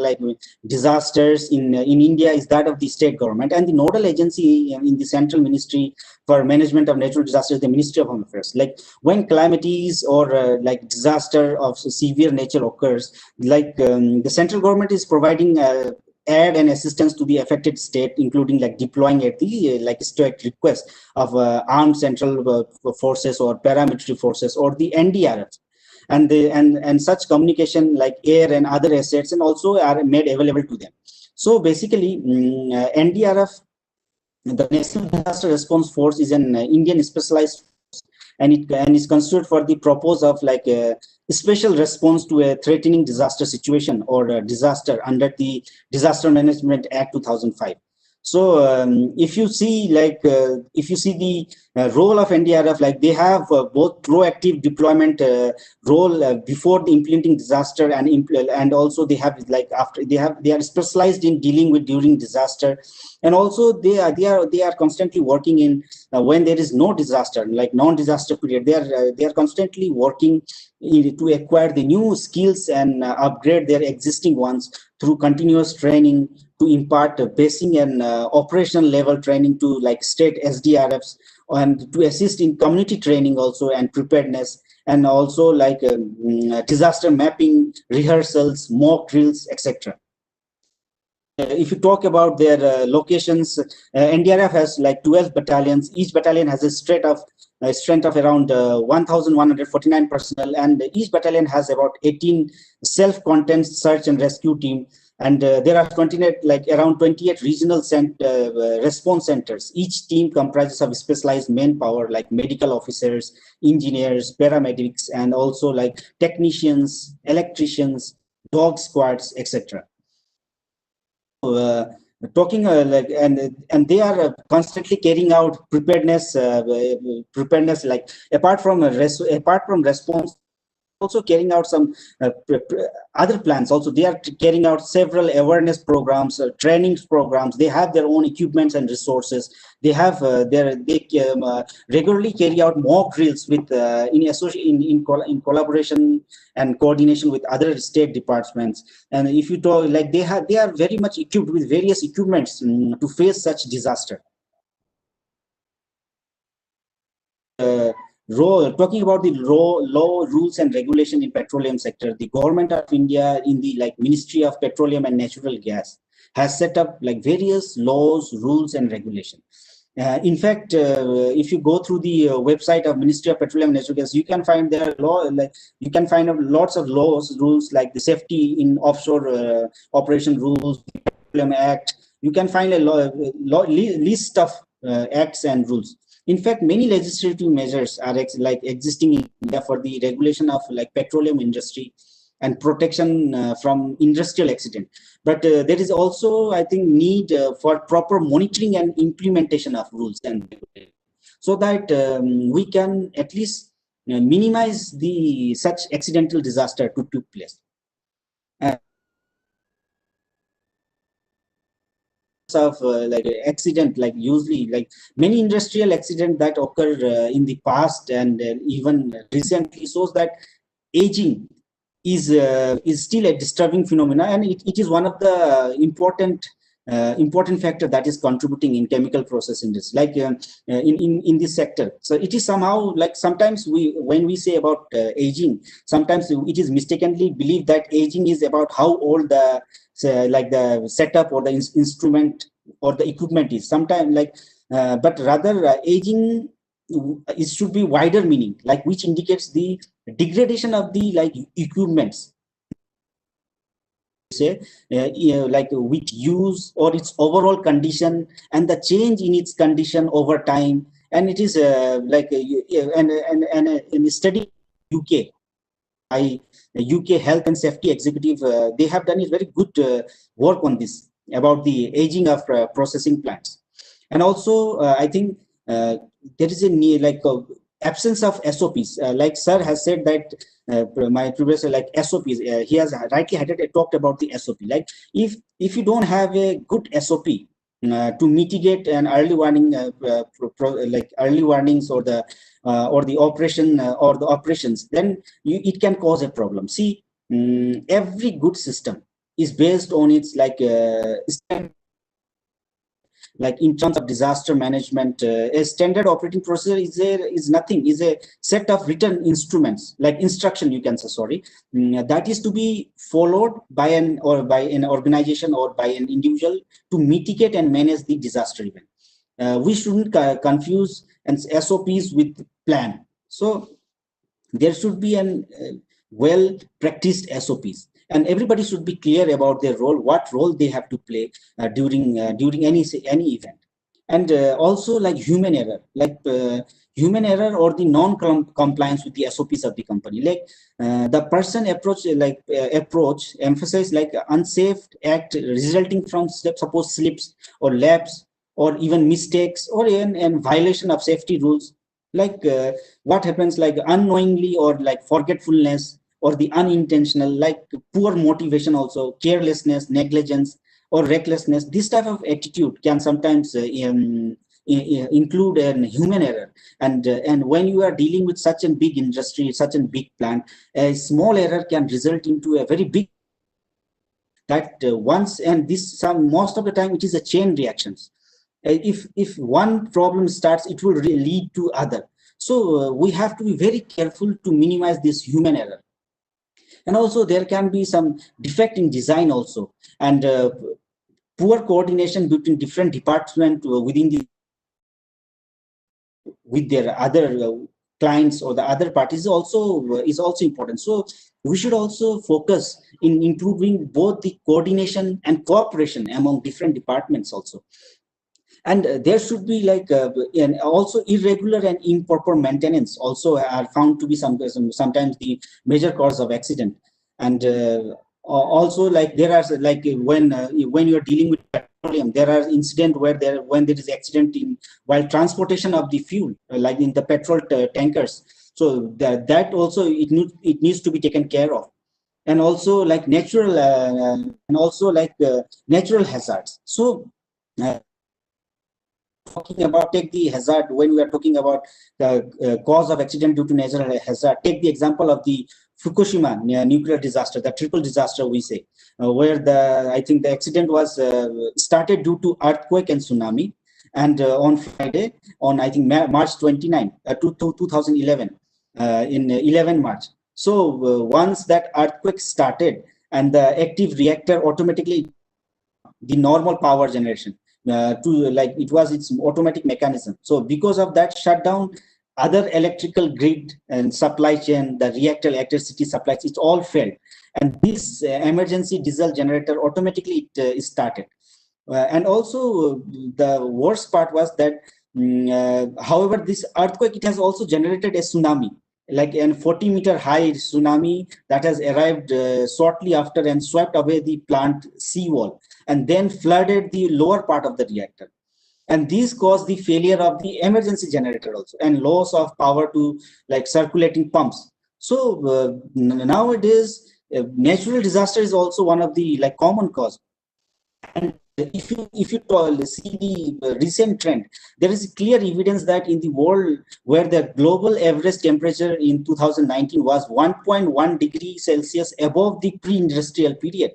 disasters in India is that of the state government, and the nodal agency in the central ministry for management of natural disasters, the Ministry of Home Affairs. Like when calamities or disaster of severe nature occurs, the central government is providing aid and assistance to the affected state, including deploying at the state request of armed central forces or paramilitary forces or the NDRF. And such communication like air and other assets and also are made available to them. So basically, NDRF, the National Disaster Response Force, is an Indian specialized force, and is considered for the purpose of a special response to a threatening disaster situation or a disaster under the Disaster Management Act 2005. So if you see the role of NDRF, they have both proactive deployment role before the implementing disaster, and also they have they are specialized in dealing with during disaster, and also they are constantly working in when there is no disaster, like non-disaster period. They are constantly working to acquire the new skills and upgrade their existing ones through continuous training, to impart basic and operational level training to state SDRFs, and to assist in community training also and preparedness, and also disaster mapping, rehearsals, mock drills, etc. If you talk about their locations, NDRF has 12 battalions. Each battalion has a strength of around 1,149 personnel, and each battalion has about 18 self-contained search and rescue team. And there are around 28 regional response centers. Each team comprises of specialized manpower like medical officers, engineers, paramedics, and also technicians, electricians, dog squads, etc. Talking and they are constantly carrying out preparedness, apart from response, also carrying out some other plans. Also, they are carrying out several awareness programs, training programs. They have their own equipments and resources. They have regularly carry out mock drills with in collaboration and coordination with other state departments. And if you talk, they are very much equipped with various equipments to face such disaster. Talking about the law, rules and regulation in petroleum sector, the government of India in the Ministry of Petroleum and Natural Gas has set up various laws, rules and regulation. In fact, if you go through the website of Ministry of Petroleum and Natural Gas, you can find their law. You can find out lots of laws, rules like the safety in offshore operation rules, Petroleum Act. You can find a list of acts and rules. In fact, many legislative measures are existing in India for the regulation of petroleum industry and protection from industrial accident. But there is also, I think, need for proper monitoring and implementation of rules and so that we can at least minimize the such accidental disaster to take place. Of like accident, like usually like many industrial accidents that occur in the past and even recently shows that aging is still a disturbing phenomena, and it is one of the important factor that is contributing in chemical process industry, like in this sector. So it is somehow like sometimes when we say about aging, sometimes it is mistakenly believed that aging is about how old the like the setup or the instrument or the equipment is. Sometimes like but rather aging it should be wider meaning, like which indicates the degradation of the like equipments, say like with use or its overall condition and the change in its condition over time. And it is like in a study UK, UK Health and Safety Executive, they have done a very good work on this about the aging of processing plants. And also I think there is a like absence of SOPs, like sir has said that my previous like SOPs, he has rightly talked about the SOP. Like if you don't have a good SOP to mitigate an early warning, like early warnings or the operation or the operations, then it can cause a problem. See, every good system is based on its like like in terms of disaster management. A standard operating procedure is nothing, is a set of written instruments, like instruction you can say, sorry, that is to be followed by an organization or by an individual to mitigate and manage the disaster event. We shouldn't confuse and SOPs with plan. So there should be an well practiced SOPs, and everybody should be clear about their role, what role they have to play during any event. And also like human error, like human error or the non-compliance with the SOPs of the company, like the person approach emphasize like unsafe act resulting from suppose slips or lapse or even mistakes or even violation of safety rules. Like what happens, like unknowingly or like forgetfulness or the unintentional, like poor motivation, also carelessness, negligence or recklessness. This type of attitude can sometimes include an human error. And when you are dealing with such a big industry, such a big plant, a small error can result into a very big that once, and this most of the time it is a chain reactions. If one problem starts, it will lead to other. So we have to be very careful to minimize this human error. And also there can be some defect in design also, and poor coordination between different departments within the with their other clients or the other parties is also important. So we should also focus in improving both the coordination and cooperation among different departments also. And there should be like and also irregular and improper maintenance also are found to be sometimes the major cause of accident. And also like there are like when you are dealing with petroleum, there are incident where when there is accident in while transportation of the fuel, like in the petrol tankers. So that also it needs to be taken care of. And also like natural natural hazards. So talking about, take the hazard, when we are talking about the cause of accident due to natural hazard, take the example of the Fukushima nuclear disaster, the triple disaster we say, where I think the accident was started due to earthquake and tsunami. And on Friday, on I think March 29, 2011, in 11 March. So once that earthquake started, and the active reactor automatically, the normal power generation, to like it was its automatic mechanism. So because of that shutdown, other electrical grid and supply chain, the reactor electricity supplies, it all failed, and this emergency diesel generator automatically it started. And also the worst part was that however, this earthquake, it has also generated a tsunami, like a 40-meter high tsunami that has arrived shortly after and swept away the plant seawall and then flooded the lower part of the reactor. And these caused the failure of the emergency generator also and loss of power to like circulating pumps. So nowadays, natural disaster is also one of the like common cause. And if you see the recent trend, there is clear evidence that in the world where the global average temperature in 2019 was 1.1 degree Celsius above the pre-industrial period,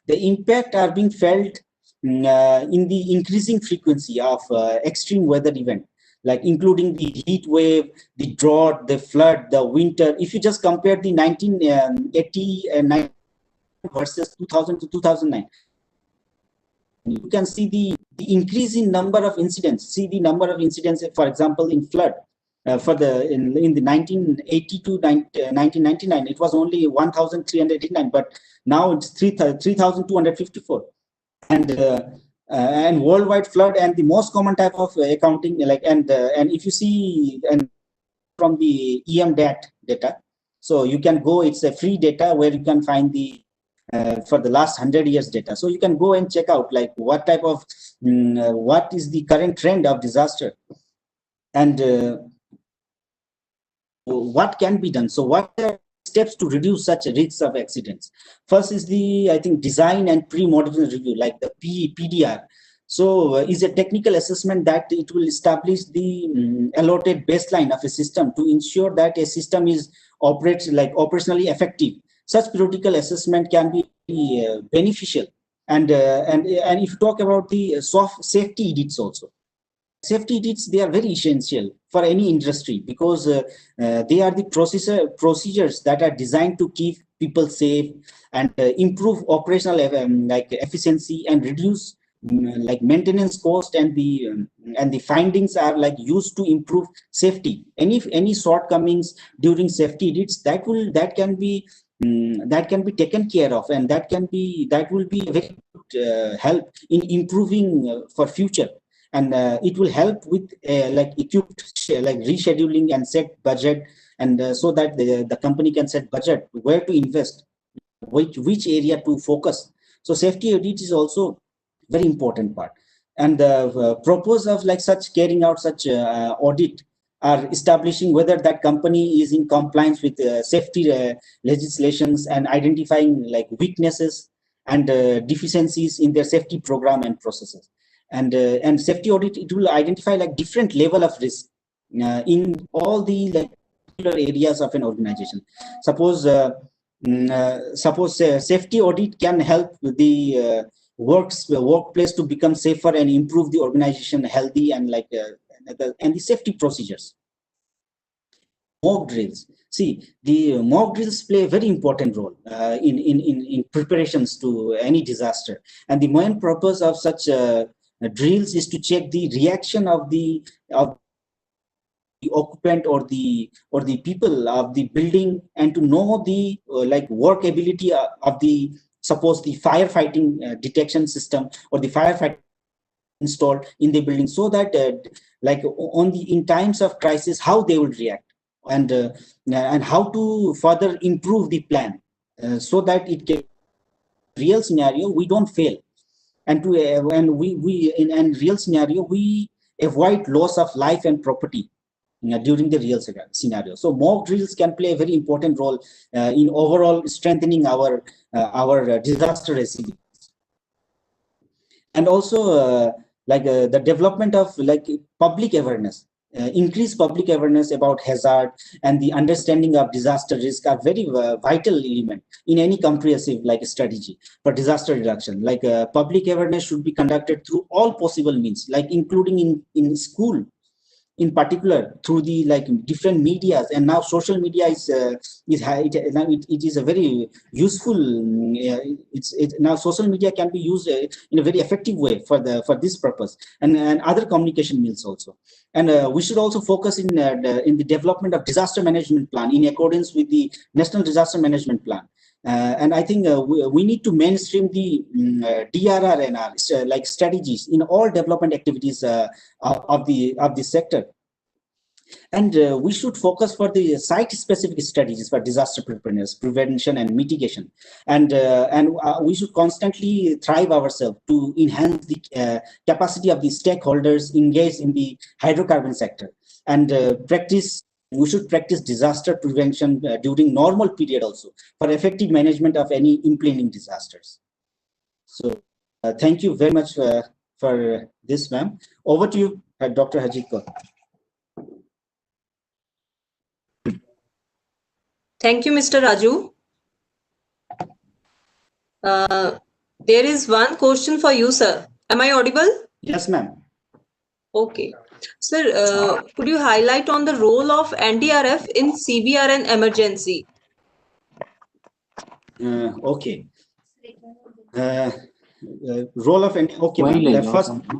the impact are being felt in the increasing frequency of extreme weather event, like including the heat wave, the drought, the flood, the winter. If you just compare the 1980 and versus 2000 to 2009, you can see the increase in number of incidents. See the number of incidents, for example, in flood. In the 1980 to 1999, it was only 1,389, but now it's 3,254. And worldwide flood, and the most common type of accounting, like and if you see and from the EM data, so you can go. It's a free data where you can find the for the last 100 years data. So you can go and check out like what type of what is the current trend of disaster and what can be done. So what are steps to reduce such risks of accidents? First is the, I think, design and pre-modern review, like the PDR. So is a technical assessment that it will establish the allotted baseline of a system to ensure that a system is operationally effective. Such periodical assessment can be beneficial. And if you talk about the soft safety audits also, safety audits, they are very essential for any industry because they are the procedures that are designed to keep people safe and improve operational efficiency and reduce like maintenance cost, and the findings are like used to improve safety. Any shortcomings during safety audits, that can be taken care of, and that will be very good help in improving for future. And it will help with like equipped rescheduling and set budget, and so that the company can set budget where to invest, which area to focus. So safety audit is also very important part. And the purpose of like such carrying out such audit are establishing whether that company is in compliance with safety legislations and identifying like weaknesses and deficiencies in their safety program and processes. And safety audit, it will identify like different level of risk in all the like areas of an organization. Suppose safety audit can help the workplace to become safer and improve the organization healthy and like and the safety procedures. Mock drills. See, the mock drills play a very important role in preparations to any disaster. And the main purpose of such drills is to check the reaction of the occupant or the people of the building, and to know the like workability of the, suppose the firefighting detection system or the firefighting installed in the building, so that like in times of crisis how they would react, and how to further improve the plan so that it can real scenario we don't fail, and to when we in real scenario we avoid loss of life and property during the real scenario. So mock drills can play a very important role in overall strengthening our disaster resilience. And also the development of like public awareness, increased public awareness about hazard and the understanding of disaster risk are very vital element in any comprehensive like strategy for disaster reduction. Like public awareness should be conducted through all possible means, like including in school, in particular through the like different medias. And now social media it is a very useful now social media can be used in a very effective way for this purpose, and other communication means also. And we should also focus in the development of disaster management plan in accordance with the National Disaster Management Plan. And I think we need to mainstream the DRR like strategies in all development activities of the sector. And we should focus for the site-specific strategies for disaster preparedness, prevention, and mitigation. And we should constantly thrive ourselves to enhance the capacity of the stakeholders engaged in the hydrocarbon sector. And we should practice disaster prevention during normal period also for effective management of any impending disasters. So thank you very much for this, ma'am. Over to you, Dr. Harjeet Kaur. Thank you, Mr. Raju. There is one question for you, sir. Am I audible? Yes, ma'am. Okay. Sir, could you highlight on the role of NDRF in CBR and emergency? Okay. Role of okay, ma'am.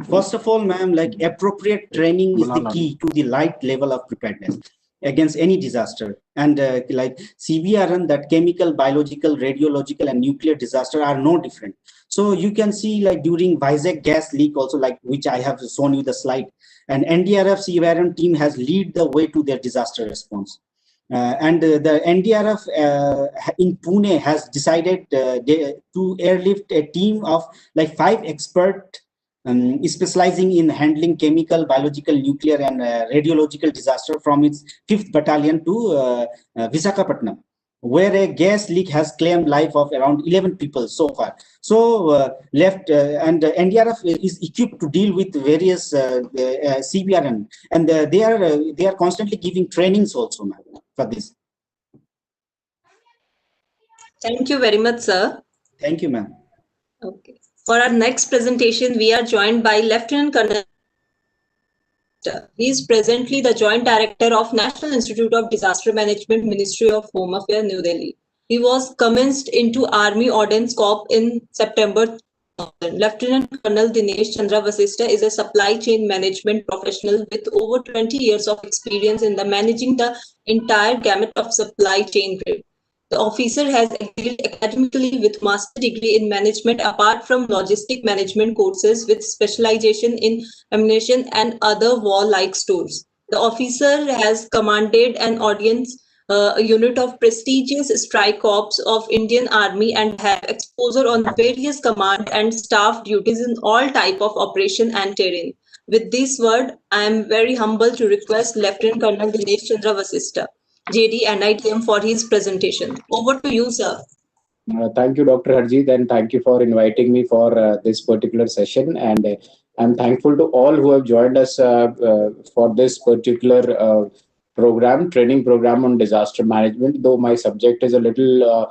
First of all, ma'am, like appropriate training is the key to the right level of preparedness against any disaster. And like CBRN, that chemical, biological, radiological, and nuclear disaster are no different. So you can see like during Vizag gas leak also, like which I have shown you the slide, and NDRF CBRN team has lead the way to their disaster response. The NDRF in Pune has decided to airlift a team of like 5 experts specializing in handling chemical, biological, nuclear, and radiological disaster from its 5th Battalion to Visakhapatnam, where a gas leak has claimed life of around 11 people so far. So NDRF is equipped to deal with various CBRN, and they are constantly giving trainings also, ma'am, for this. Thank you very much, sir. Thank you, ma'am. Okay. For our next presentation, we are joined by Lieutenant Colonel. He is presently the Joint Director of National Institute of Disaster Management, Ministry of Home Affairs, New Delhi. He was commenced into Army Ordnance Corps in September 2000. Lieutenant Colonel Dinesh Chandra Vasista is a supply chain management professional with over 20 years of experience in managing the entire gamut of supply chain grid. The officer has excelled academically with master degree in management apart from logistic management courses with specialization in ammunition and other war-like stores. The officer has commanded an audience a unit of prestigious strike corps of Indian Army and have exposure on various command and staff duties in all type of operation and terrain. With this word, I am very humble to request Lieutenant Colonel Dinesh Chandra Vasista, JD NIDM, for his presentation. Over to you, sir. Thank you, Dr. Harjeet, and thank you for inviting me for this particular session. And I'm thankful to all who have joined us for this particular training program on disaster management. Though my subject is a little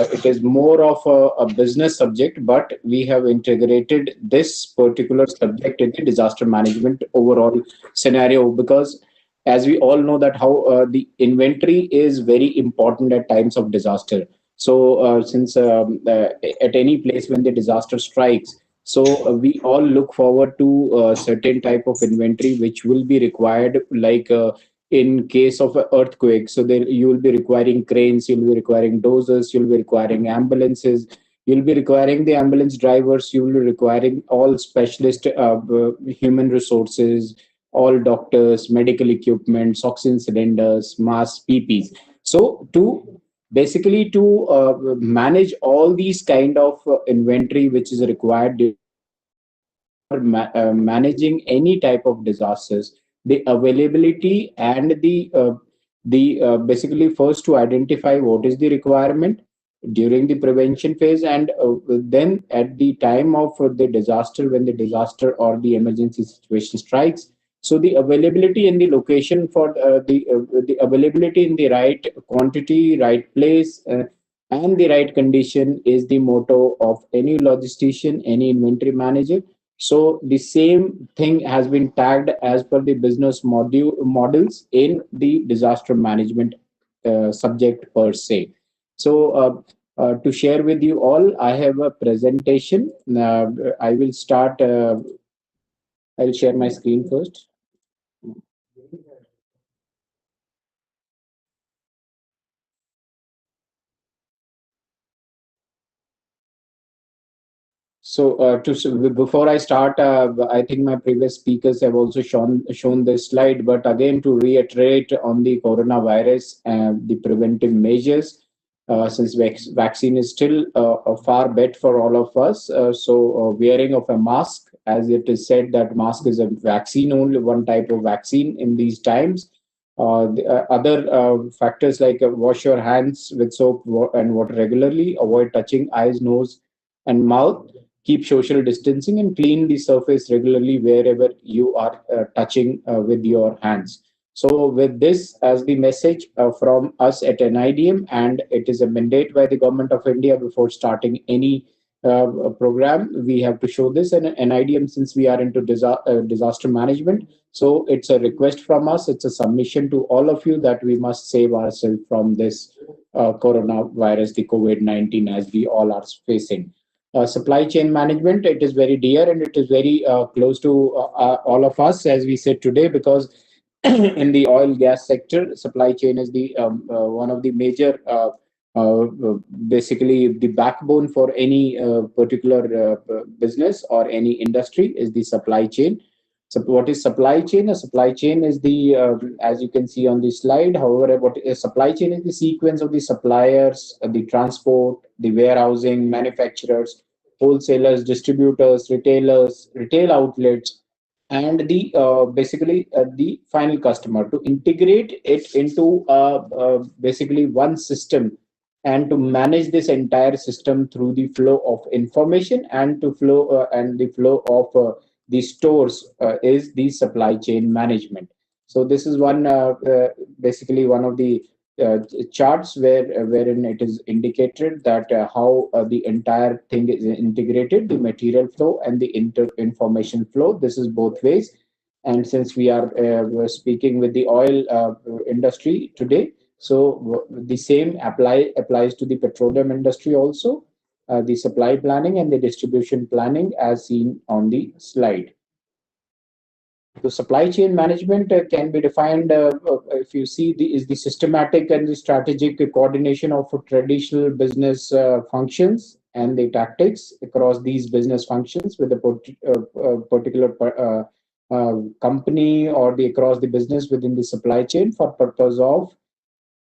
it is more of a business subject, but we have integrated this particular subject in the disaster management overall scenario, because as we all know that how the inventory is very important at times of disaster. So since at any place when the disaster strikes, so we all look forward to a certain type of inventory which will be required, like in case of an earthquake. So there you will be requiring cranes, you'll be requiring dozers, you'll be requiring ambulances, you'll be requiring the ambulance drivers, you will be requiring all specialist human resources, all doctors, medical equipment, oxygen cylinders, masks, PPs. So to basically to manage all these kind of inventory which is required for managing any type of disasters, the availability and the basically first to identify what is the requirement during the prevention phase, and then at the time of the disaster, when the disaster or the emergency situation strikes, so the availability in the location for the availability in the right quantity, right place, and the right condition is the motto of any logistician, any inventory manager. So the same thing has been tagged as per the business models in the disaster management subject per se. So to share with you all, I have a presentation. I will start. I'll share my screen first. Before I start, I think my previous speakers have also shown this slide. But again, to reiterate on the coronavirus and the preventive measures, since vaccine is still a far bet for all of us. Wearing of a mask, as it is said that mask is a vaccine, only one type of vaccine in these times. The other factors like wash your hands with soap and water regularly, avoid touching eyes, nose, and mouth, keep social distancing, and clean the surface regularly wherever you are touching with your hands. So with this as the message from us at NIDM, and it is a mandate by the government of India before starting any program, we have to show this. And NIDM, since we are into disaster management, so it's a request from us, it's a submission to all of you that we must save ourselves from this coronavirus, the COVID-19, as we all are facing. Supply chain management, it is very dear and it is very close to all of us, as we said today, because in the oil gas sector, supply chain is the one of the major basically the backbone for any particular business or any industry is the supply chain. So what is supply chain? A supply chain is the, as you can see on the slide, however, what a supply chain is the sequence of the suppliers, the transport, the warehousing, manufacturers, wholesalers, distributors, retailers, retail outlets, and the basically the final customer, to integrate it into basically one system, and to manage this entire system through the flow of information and to flow and the flow of the stores is the supply chain management. So this is one basically one of the charts wherein it is indicated that how the entire thing is integrated, the material flow and the information flow. This is both ways. And since we are we're speaking with the oil industry today, so the same applies to the petroleum industry also, the supply planning and the distribution planning as seen on the slide. So supply chain management can be defined, if you see, is the systematic and the strategic coordination of traditional business functions and the tactics across these business functions with a particular company or across the business within the supply chain for purpose of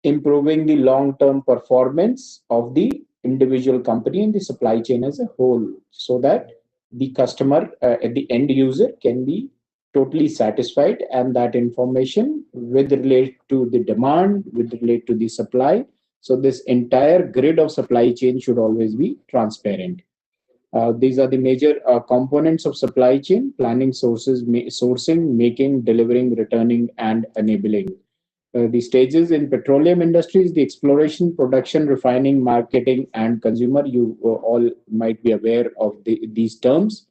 improving the long-term performance of the individual company and the supply chain as a whole, so that the customer at the end user can be totally satisfied, and that information with relate to the demand, with relate to the supply. So this entire grid of supply chain should always be transparent. These are the major components of supply chain: planning, sourcing, making, delivering, returning, and enabling. The stages in petroleum industries: the exploration, production, refining, marketing, and consumer. You all might be aware of these terms.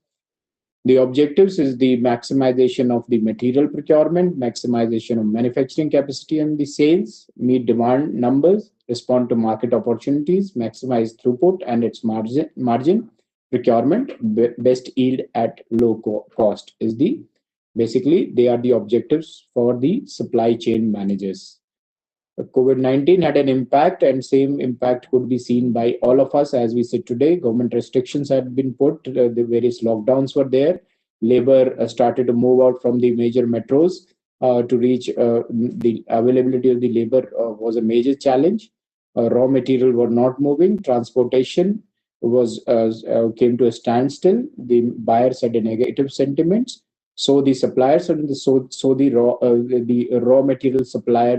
The objectives is the maximization of the material procurement, maximization of manufacturing capacity and the sales, meet demand numbers, respond to market opportunities, maximize throughput and its margin, procurement, best yield at low cost is the, basically they are the objectives for the supply chain managers. COVID-19 had an impact, and same impact could be seen by all of us as we sit today. Government restrictions had been put, the various lockdowns were there. Labor started to move out from the major metros to reach the availability of the labor was a major challenge. Raw material were not moving. Transportation was came to a standstill. The buyers had a negative sentiments. So the suppliers and the raw material supplier,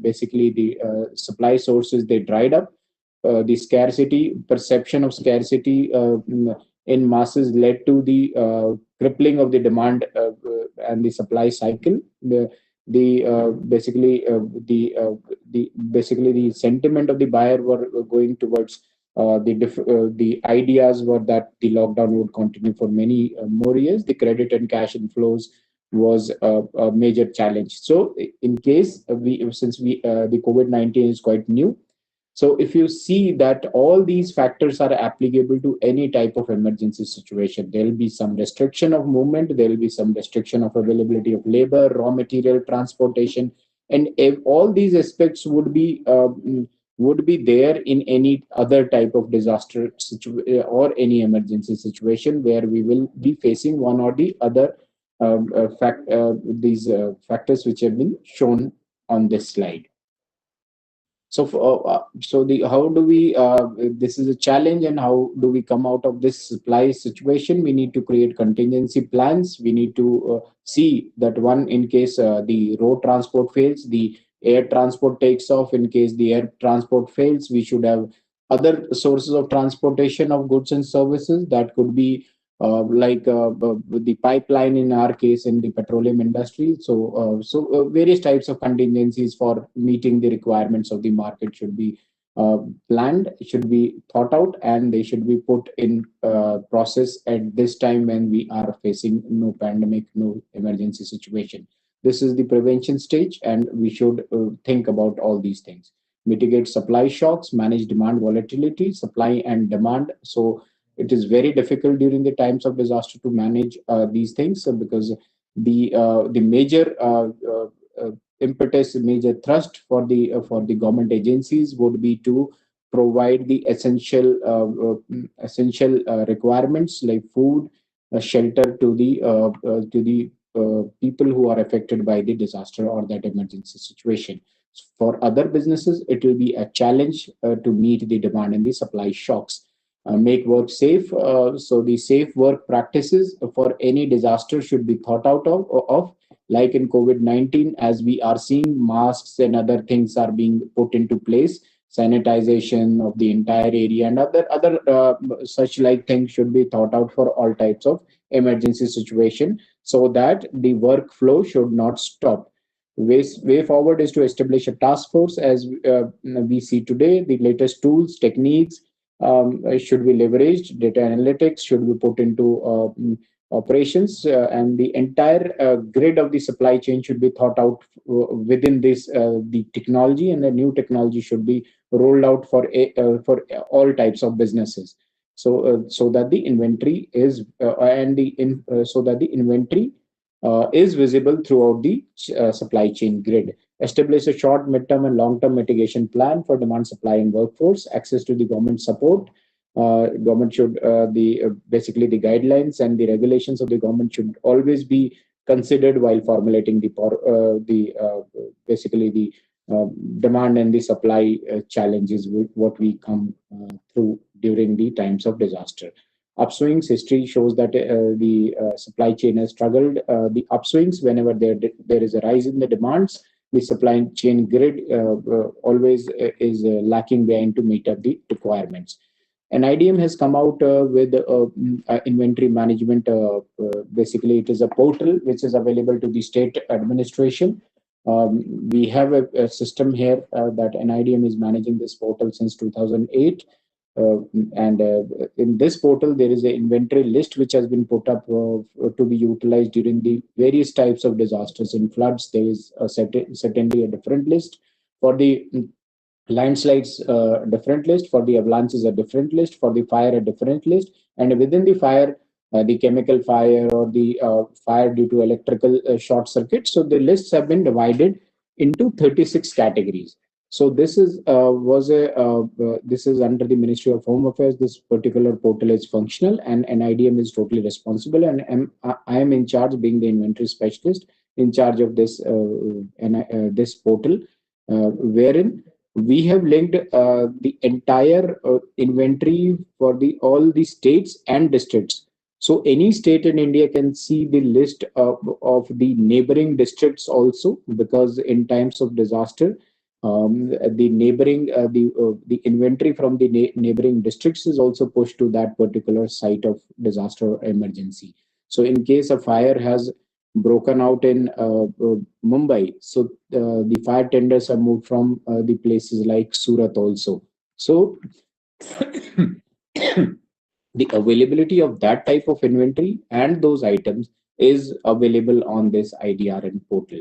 basically the supply sources, they dried up. The scarcity, perception of scarcity in masses led to the crippling of the demand and the supply cycle. Basically the sentiment of the buyer were going towards the ideas were that the lockdown would continue for many more years. The credit and cash inflows was a major challenge. So in case since the COVID-19 is quite new, so if you see that all these factors are applicable to any type of emergency situation, there will be some restriction of movement, there will be some restriction of availability of labor, raw material, transportation, and if all these aspects would be would be there in any other type of disaster or any emergency situation where we will be facing one or the other these factors which have been shown on this slide. So, how do we? This is a challenge, and how do we come out of this supply situation? We need to create contingency plans. We need to see that one, in case the road transport fails, the air transport takes off. In case the air transport fails, we should have other sources of transportation of goods and services. That could be the pipeline in our case in the petroleum industry. Various types of contingencies for meeting the requirements of the market should be planned, should be thought out, and they should be put in process at this time when we are facing no pandemic, no emergency situation. This is the prevention stage, and we should think about all these things. Mitigate supply shocks, manage demand volatility, supply and demand. So it is very difficult during the times of disaster to manage these things because the major impetus, major thrust for the government agencies would be to provide the essential requirements like food, shelter to the people who are affected by the disaster or that emergency situation. For other businesses, it will be a challenge to meet the demand and the supply shocks. Make work safe. So the safe work practices for any disaster should be thought out of, like in COVID-19, as we are seeing masks and other things are being put into place, sanitization of the entire area and other such like things should be thought out for all types of emergency situation, so that the workflow should not stop. Way forward is to establish a task force as we see today. The latest tools, techniques should be leveraged. Data analytics should be put into operations, and the entire grid of the supply chain should be thought out within this the technology, and the new technology should be rolled out for all types of businesses. So that the inventory is is visible throughout the supply chain grid. Establish a short, midterm, and long-term mitigation plan for demand, supply, and workforce. Access to the government support. Government should basically the guidelines and the regulations of the government should always be considered while formulating basically the demand and the supply challenges with what we come through during the times of disaster. Upswings, history shows that the supply chain has struggled. The upswings, whenever there is a rise in the demands, the supply chain grid always is lacking behind to meet up the requirements. NIDM has come out with inventory management. Basically, it is a portal which is available to the state administration. We have a system here that NIDM is managing this portal since 2008. In this portal, there is an inventory list which has been put up to be utilized during the various types of disasters. In floods, there is certainly a different list. For the landslides, different list. For the avalanches, a different list. For the fire, a different list. And within the fire, the chemical fire or the fire due to electrical short circuit. So the lists have been divided into 36 categories. So this is this is under the Ministry of Home Affairs. This particular portal is functional, and NIDM is totally responsible. And I am in charge, being the inventory specialist, in charge of this this portal, wherein we have linked the entire inventory for all the states and districts. So any state in India can see the list of the neighboring districts also, because in times of disaster, the neighboring the inventory from the neighboring districts is also pushed to that particular site of disaster or emergency. So in case a fire has broken out in Mumbai, so the fire tenders are moved from the places like Surat also. So the availability of that type of inventory and those items is available on this IDRN portal.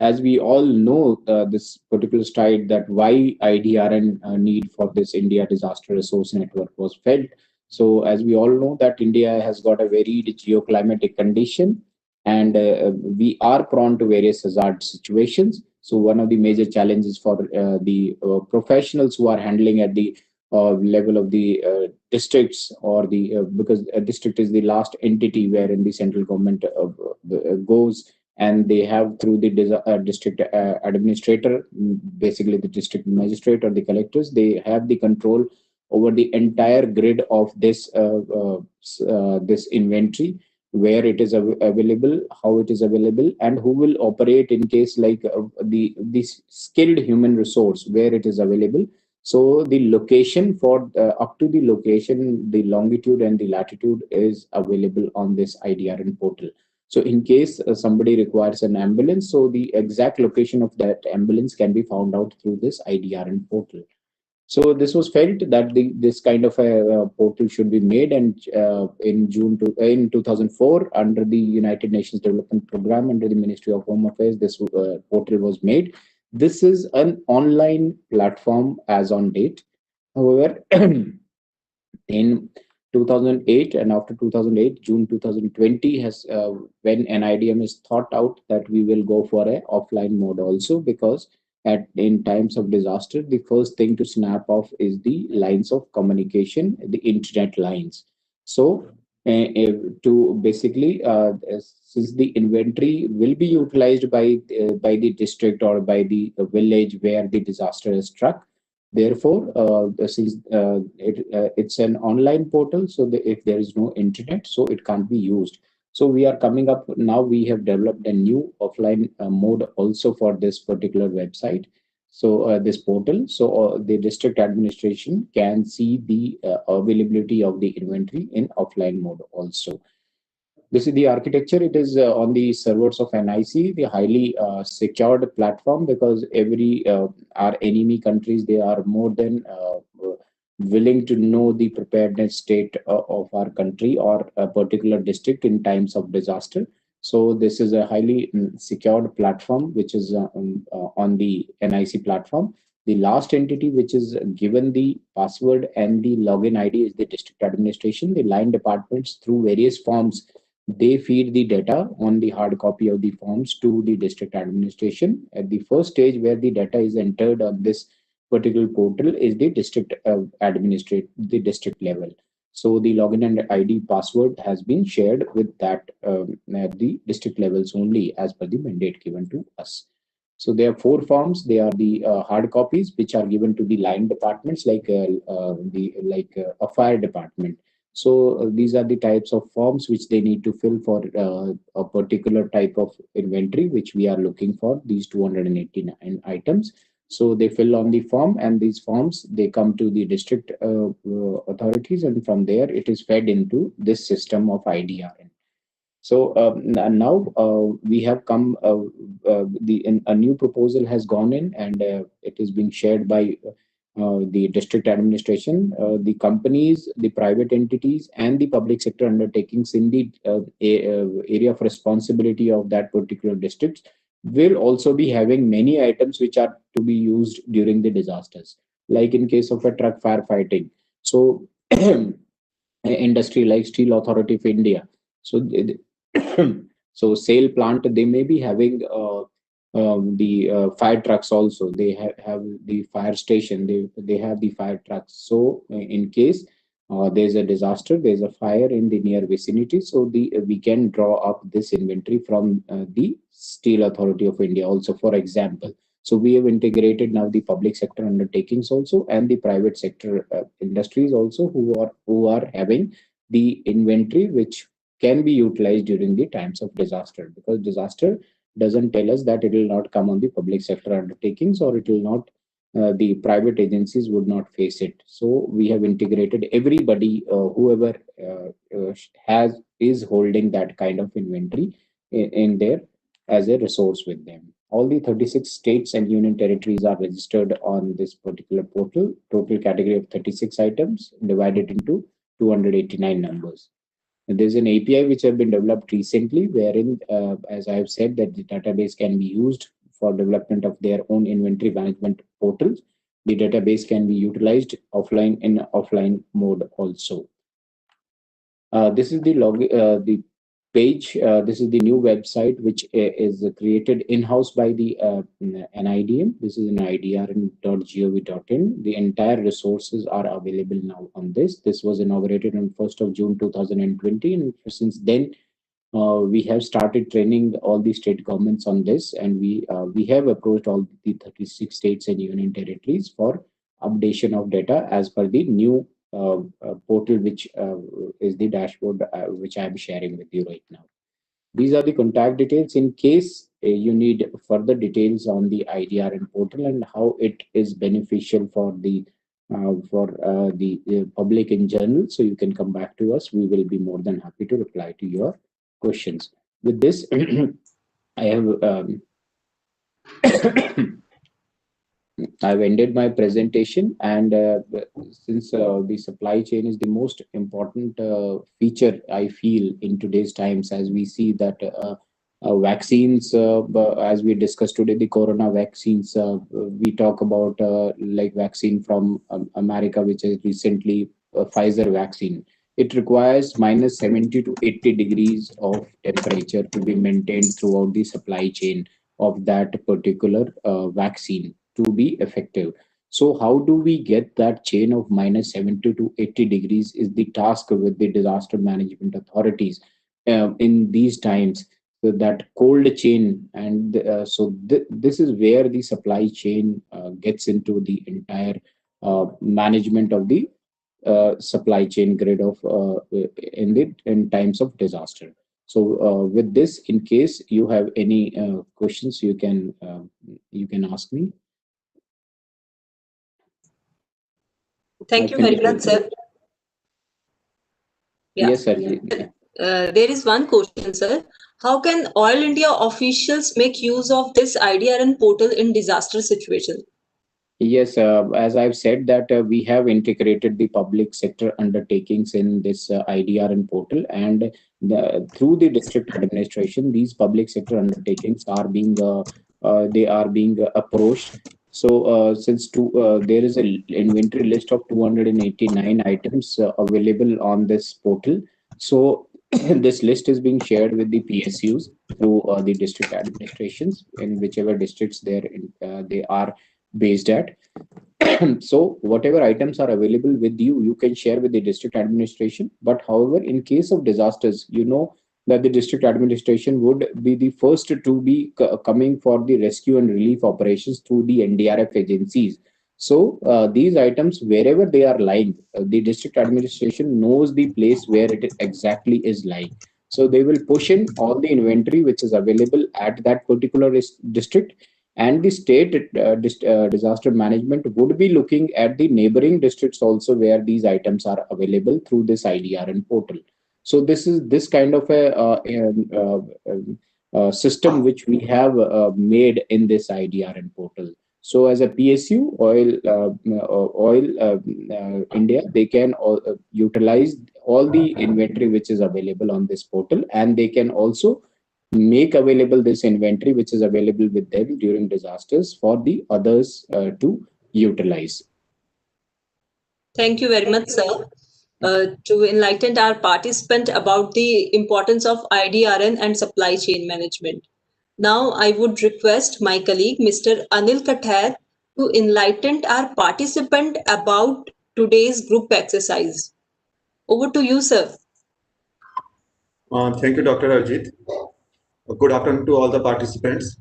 As we all know, this particular slide, that why IDRN need for this India Disaster Resource Network was felt. So as we all know that India has got a varied geoclimatic condition, and we are prone to various hazard situations. So one of the major challenges for the professionals who are handling at the level of the districts, or the because a district is the last entity wherein the central government goes, and they have through the district administrator, basically the district magistrate or the collectors, they have the control over the entire grid of this inventory, where it is available, how it is available, and who will operate in case like the skilled human resource where it is available. So the location for up to the location, the longitude and the latitude is available on this IDRN portal. So in case somebody requires an ambulance, so the exact location of that ambulance can be found out through this IDRN portal. So this was felt that this kind of a portal should be made, and in in 2004, under the United Nations Development Program, under the Ministry of Home Affairs, this portal was made. This is an online platform as on date. However, in 2008 and after 2008, June 2020 has when NIDM is thought out that we will go for a offline mode also, because in times of disaster, the first thing to snap off is the lines of communication, the internet lines. So to basically, since the inventory will be utilized by the district or by the village where the disaster is struck, therefore, since it's an online portal, so if there is no internet, so it can't be used. So we are coming up now. We have developed a new offline mode also for this particular website. So this portal, so the district administration can see the availability of the inventory in offline mode also. This is the architecture. It is on the servers of NIC, the highly secured platform, because our enemy countries, they are more than willing to know the preparedness state of our country or a particular district in times of disaster. So this is a highly secured platform, which is on the NIC platform. The last entity which is given the password and the login ID is the district administration. The line departments, through various forms, they feed the data on the hard copy of the forms to the district administration. At the first stage where the data is entered on this particular portal is the district the district level. So the login and ID password has been shared with that at the district levels only, as per the mandate given to us. So there are 4 forms. They are the hard copies, which are given to the line departments, like a fire department. So these are the types of forms which they need to fill for a particular type of inventory, which we are looking for, these 289 items. So they fill on the form, and these forms, they come to the district authorities, and from there it is fed into this system of IDRN. So now we have come, a new proposal has gone in, and it is being shared by the district administration, the companies, the private entities, and the public sector undertakings in the area of responsibility of that particular district will also be having many items which are to be used during the disasters. Like in case of a truck firefighting, so industry like Steel Authority of India, so so SAIL plant, they may be having the fire trucks also. They have the fire station, they have the fire trucks. So in case there's a disaster, there's a fire in the near vicinity, so we can draw up this inventory from the Steel Authority of India also, for example. So we have integrated now the public sector undertakings also, and the private sector industries also, who are having the inventory which can be utilized during the times of disaster, because disaster doesn't tell us that it will not come on the public sector undertakings, or it will not, the private agencies would not face it. So we have integrated everybody, whoever is holding that kind of inventory in there as a resource with them. All the 36 states and union territories are registered on this particular portal. Total category of 36 items divided into 289 numbers. There's an API which have been developed recently, wherein, as I have said, that the database can be used for development of their own inventory management portals. The database can be utilized offline in offline mode also. This is the page. This is the new website which is created in-house by the NIDM. This is nidrn.gov.in. The entire resources are available now on this. This was inaugurated on 1st of June 2020, and since then we have started training all the state governments on this, and we have approached all the 36 states and union territories for updation of data as per the new portal, which is the dashboard which I am sharing with you right now. These are the contact details in case you need further details on the IDRN portal and how it is beneficial for the public in general. So you can come back to us. We will be more than happy to reply to your questions. With this, I have I've ended my presentation, and since the supply chain is the most important feature, I feel, in today's times, as we see that vaccines, as we discussed today, the corona vaccines, we talk about like vaccine from America, which is recently Pfizer vaccine. It requires -70 to 80 degrees of temperature to be maintained throughout the supply chain of that particular vaccine to be effective. So how do we get that chain of -70 to 80 degrees is the task with the disaster management authorities in these times. So that cold chain, and this is where the supply chain gets into the entire management of the supply chain grid of in times of disaster. So with this, in case you have any questions, you can ask me. Thank you very much, sir. Yeah. Yes, sir. There is one question, sir. How can Oil India officials make use of this IDRN portal in disaster situation? Yes, as I've said that we have integrated the public sector undertakings in this IDRN portal, and through the district administration, these public sector undertakings are being approached. So since there is an inventory list of 289 items available on this portal, so this list is being shared with the PSUs through the district administrations in whichever districts they are based at. So whatever items are available with you, you can share with the district administration. But however, in case of disasters, you know that the district administration would be the first to be coming for the rescue and relief operations through the NDRF agencies. So these items, wherever they are lying, the district administration knows the place where it exactly is lying. So they will push in all the inventory which is available at that particular district, and the state disaster management would be looking at the neighboring districts also where these items are available through this IDRN portal. So this is this kind of a system which we have made in this IDRN portal. So as a PSU, Oil India, they can utilize all the inventory which is available on this portal, and they can also make available this inventory which is available with them during disasters for the others to utilize. Thank you very much, sir. To enlighten our participant about the importance of IDRN and supply chain management. Now, I would request my colleague, Mr. Anil Kathar, to enlighten our participant about today's group exercise. Over to you, sir. Thank you, Dr. Arjit. Good afternoon to all the participants.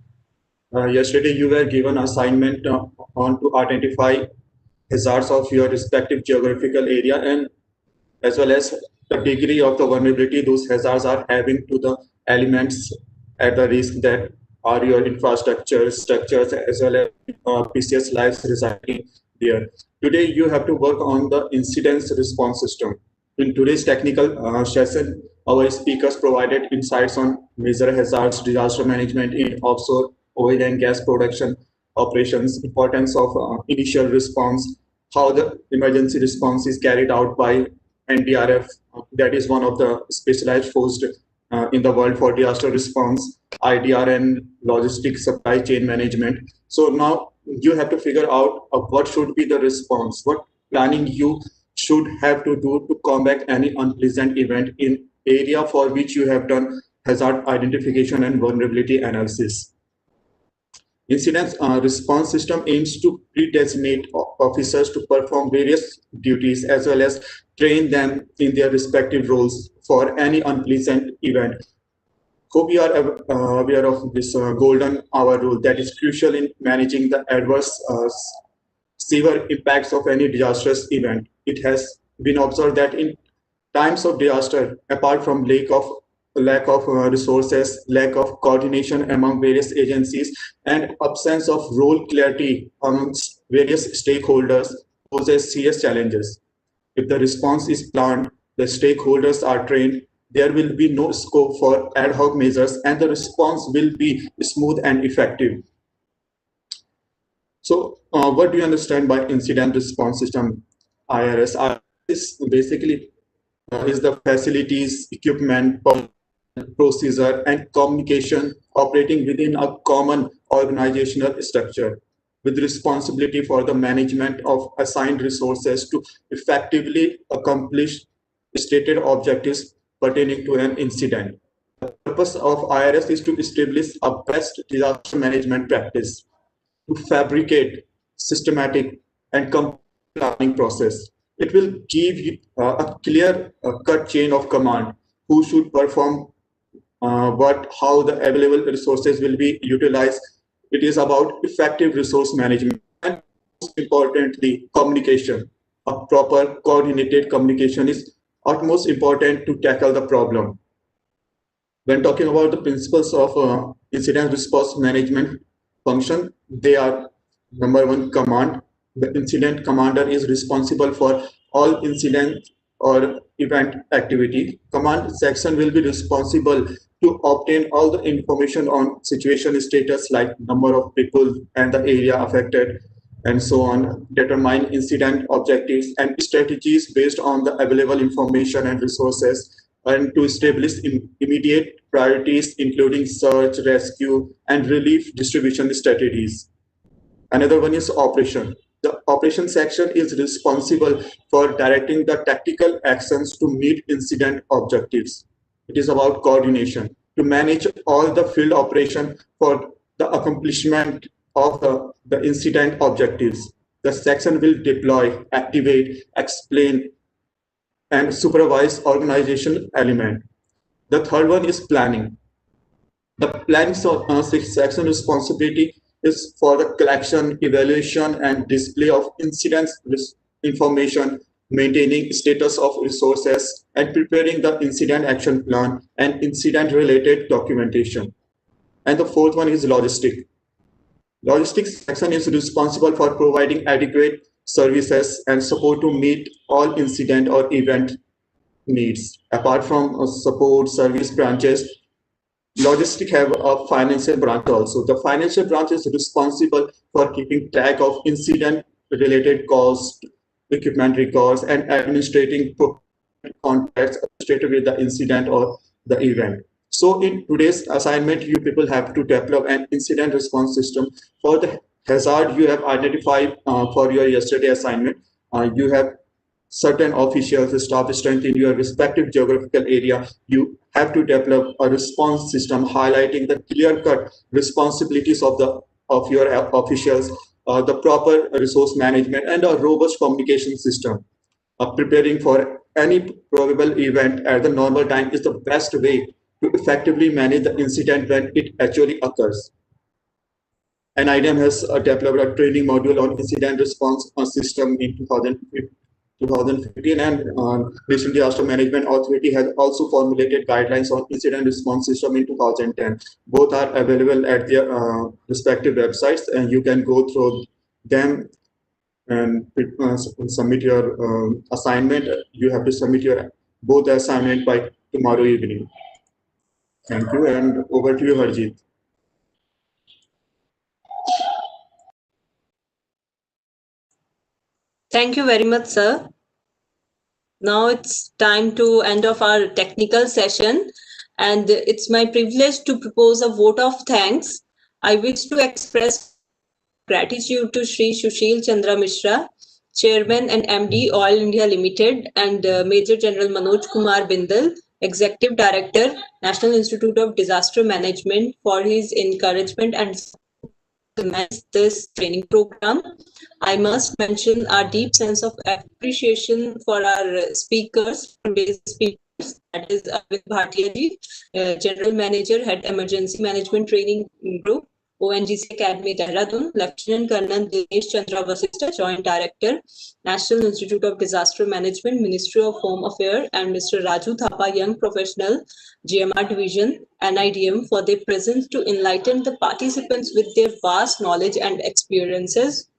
Yesterday, you were given assignment on to identify hazards of your respective geographical area, and as well as the degree of the vulnerability those hazards are having to the elements at the risk that are your infrastructure, structures, as well as precious lives residing there. Today, you have to work on the incident response system. In today's technical session, our speakers provided insights on major hazards, disaster management in offshore oil and gas production operations, importance of initial response, how the emergency response is carried out by NDRF, that is one of the specialized forces in the world for disaster response, IDRN, logistics, supply chain management. So now you have to figure out what should be the response, what planning you should have to do to combat any unpleasant event in area for which you have done hazard identification and vulnerability analysis. Incident response system aims to pre-designate officers to perform various duties as well as train them in their respective roles for any unpleasant event. Hope you are aware of this golden hour rule that is crucial in managing the adverse severe impacts of any disastrous event. It has been observed that in times of disaster, apart from lack of resources, lack of coordination among various agencies, and absence of role clarity amongst various stakeholders poses serious challenges. If the response is planned, the stakeholders are trained, there will be no scope for ad hoc measures, and the response will be smooth and effective. So, what do you understand by incident response system, IRS? IRS is basically is the facilities, equipment, procedure, and communication operating within a common organizational structure with responsibility for the management of assigned resources to effectively accomplish stated objectives pertaining to an incident. The purpose of IRS is to establish a best disaster management practice, to fabricate systematic and complete planning process. It will give you a clear cut chain of command, who should perform what, how the available resources will be utilized. It is about effective resource management and most importantly, communication. A proper coordinated communication is utmost important to tackle the problem. When talking about the principles of incident response management function, they are: number one, command. The incident commander is responsible for all incident or event activity. Command section will be responsible to obtain all the information on situation status like number of people and the area affected and so on, determine incident objectives and strategies based on the available information and resources, and to establish immediate priorities including search, rescue, and relief distribution strategies. Another one is operation. The operation section is responsible for directing the tactical actions to meet incident objectives. It is about coordination to manage all the field operation for the accomplishment of the incident objectives. The section will deploy, activate, explain, and supervise organizational element. The third one is planning. The planning section responsibility is for the collection, evaluation, and display of incidents information, maintaining status of resources, and preparing the incident action plan and incident-related documentation. And the fourth one is logistic. Logistics section is responsible for providing adequate services and support to meet all incident or event needs. Apart from support service branches, logistics have a financial branch also. The financial branch is responsible for keeping track of incident-related costs, equipment records, and administrating contracts associated with the incident or the event. So in today's assignment, you people have to develop an incident response system for the hazard you have identified for your yesterday assignment. You have certain officials, staff strength in your respective geographical area. You have to develop a response system highlighting the clear-cut responsibilities of your officials, the proper resource management, and a robust communication system. Preparing for any probable event at the normal time is the best way to effectively manage the incident when it actually occurs. NIDM has developed a training module on incident response system in 2015, and National Disaster Management Authority has also formulated guidelines on incident response system in 2010. Both are available at their respective websites, and you can go through them and submit your assignment. You have to submit your both assignment by tomorrow evening. Thank you, and over to you, Harjeet. Thank you very much, sir. Now it's time to end of our technical session, and it's my privilege to propose a vote of thanks. I wish to express gratitude to Shri Sushil Chandra Mishra, Chairman and MD Oil India Limited, and Major General Manoj Kumar Bindal, Executive Director, National Institute of Disaster Management, for his encouragement and commence this training program. I must mention our deep sense of appreciation for our speakers, today's speakers, that is Arvind Bhatia ji, General Manager, Head Emergency Management Training Group, ONGC Academy, Dehradun, Lieutenant Colonel Dinesh Chandra Vasista, Joint Director, National Institute of Disaster Management, Ministry of Home Affairs, and Mr. Raju Thapa, Young Professional, GMR Division, NIDM, for their presence to enlighten the participants with their vast knowledge and experiences.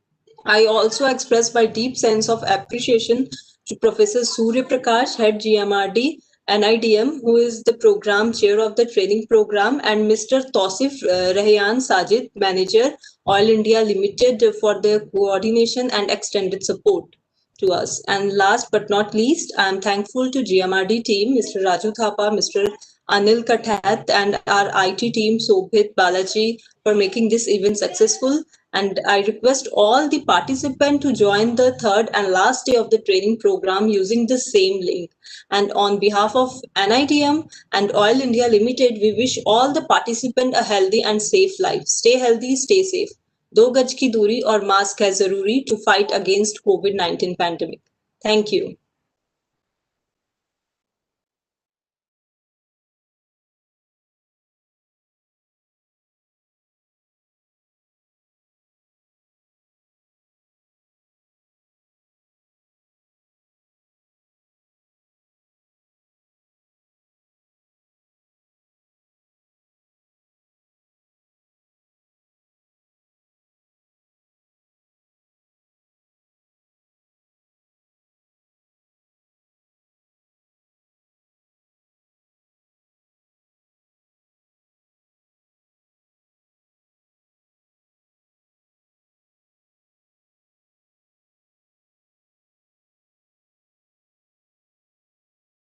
I also express my deep sense of appreciation to Professor Surya Prakash, Head GMRD, NIDM, who is the program chair of the training program, and Mr. Tausif Rehan Sajid, Manager, Oil India Limited, for their coordination and extended support to us. And last but not least, I am thankful to GMRD team, Mr. Raju Thapa, Mr. Anil Kathat, and our IT team, Sobhit Balaji, for making this event successful. And I request all the participants to join the third and last day of the training program using the same link. And on behalf of NIDM and Oil India Limited, we wish all the participants a healthy and safe life. Stay healthy, stay safe. 2 गज की दूरी और mask है जरूरी to fight against COVID-19 pandemic. Thank you.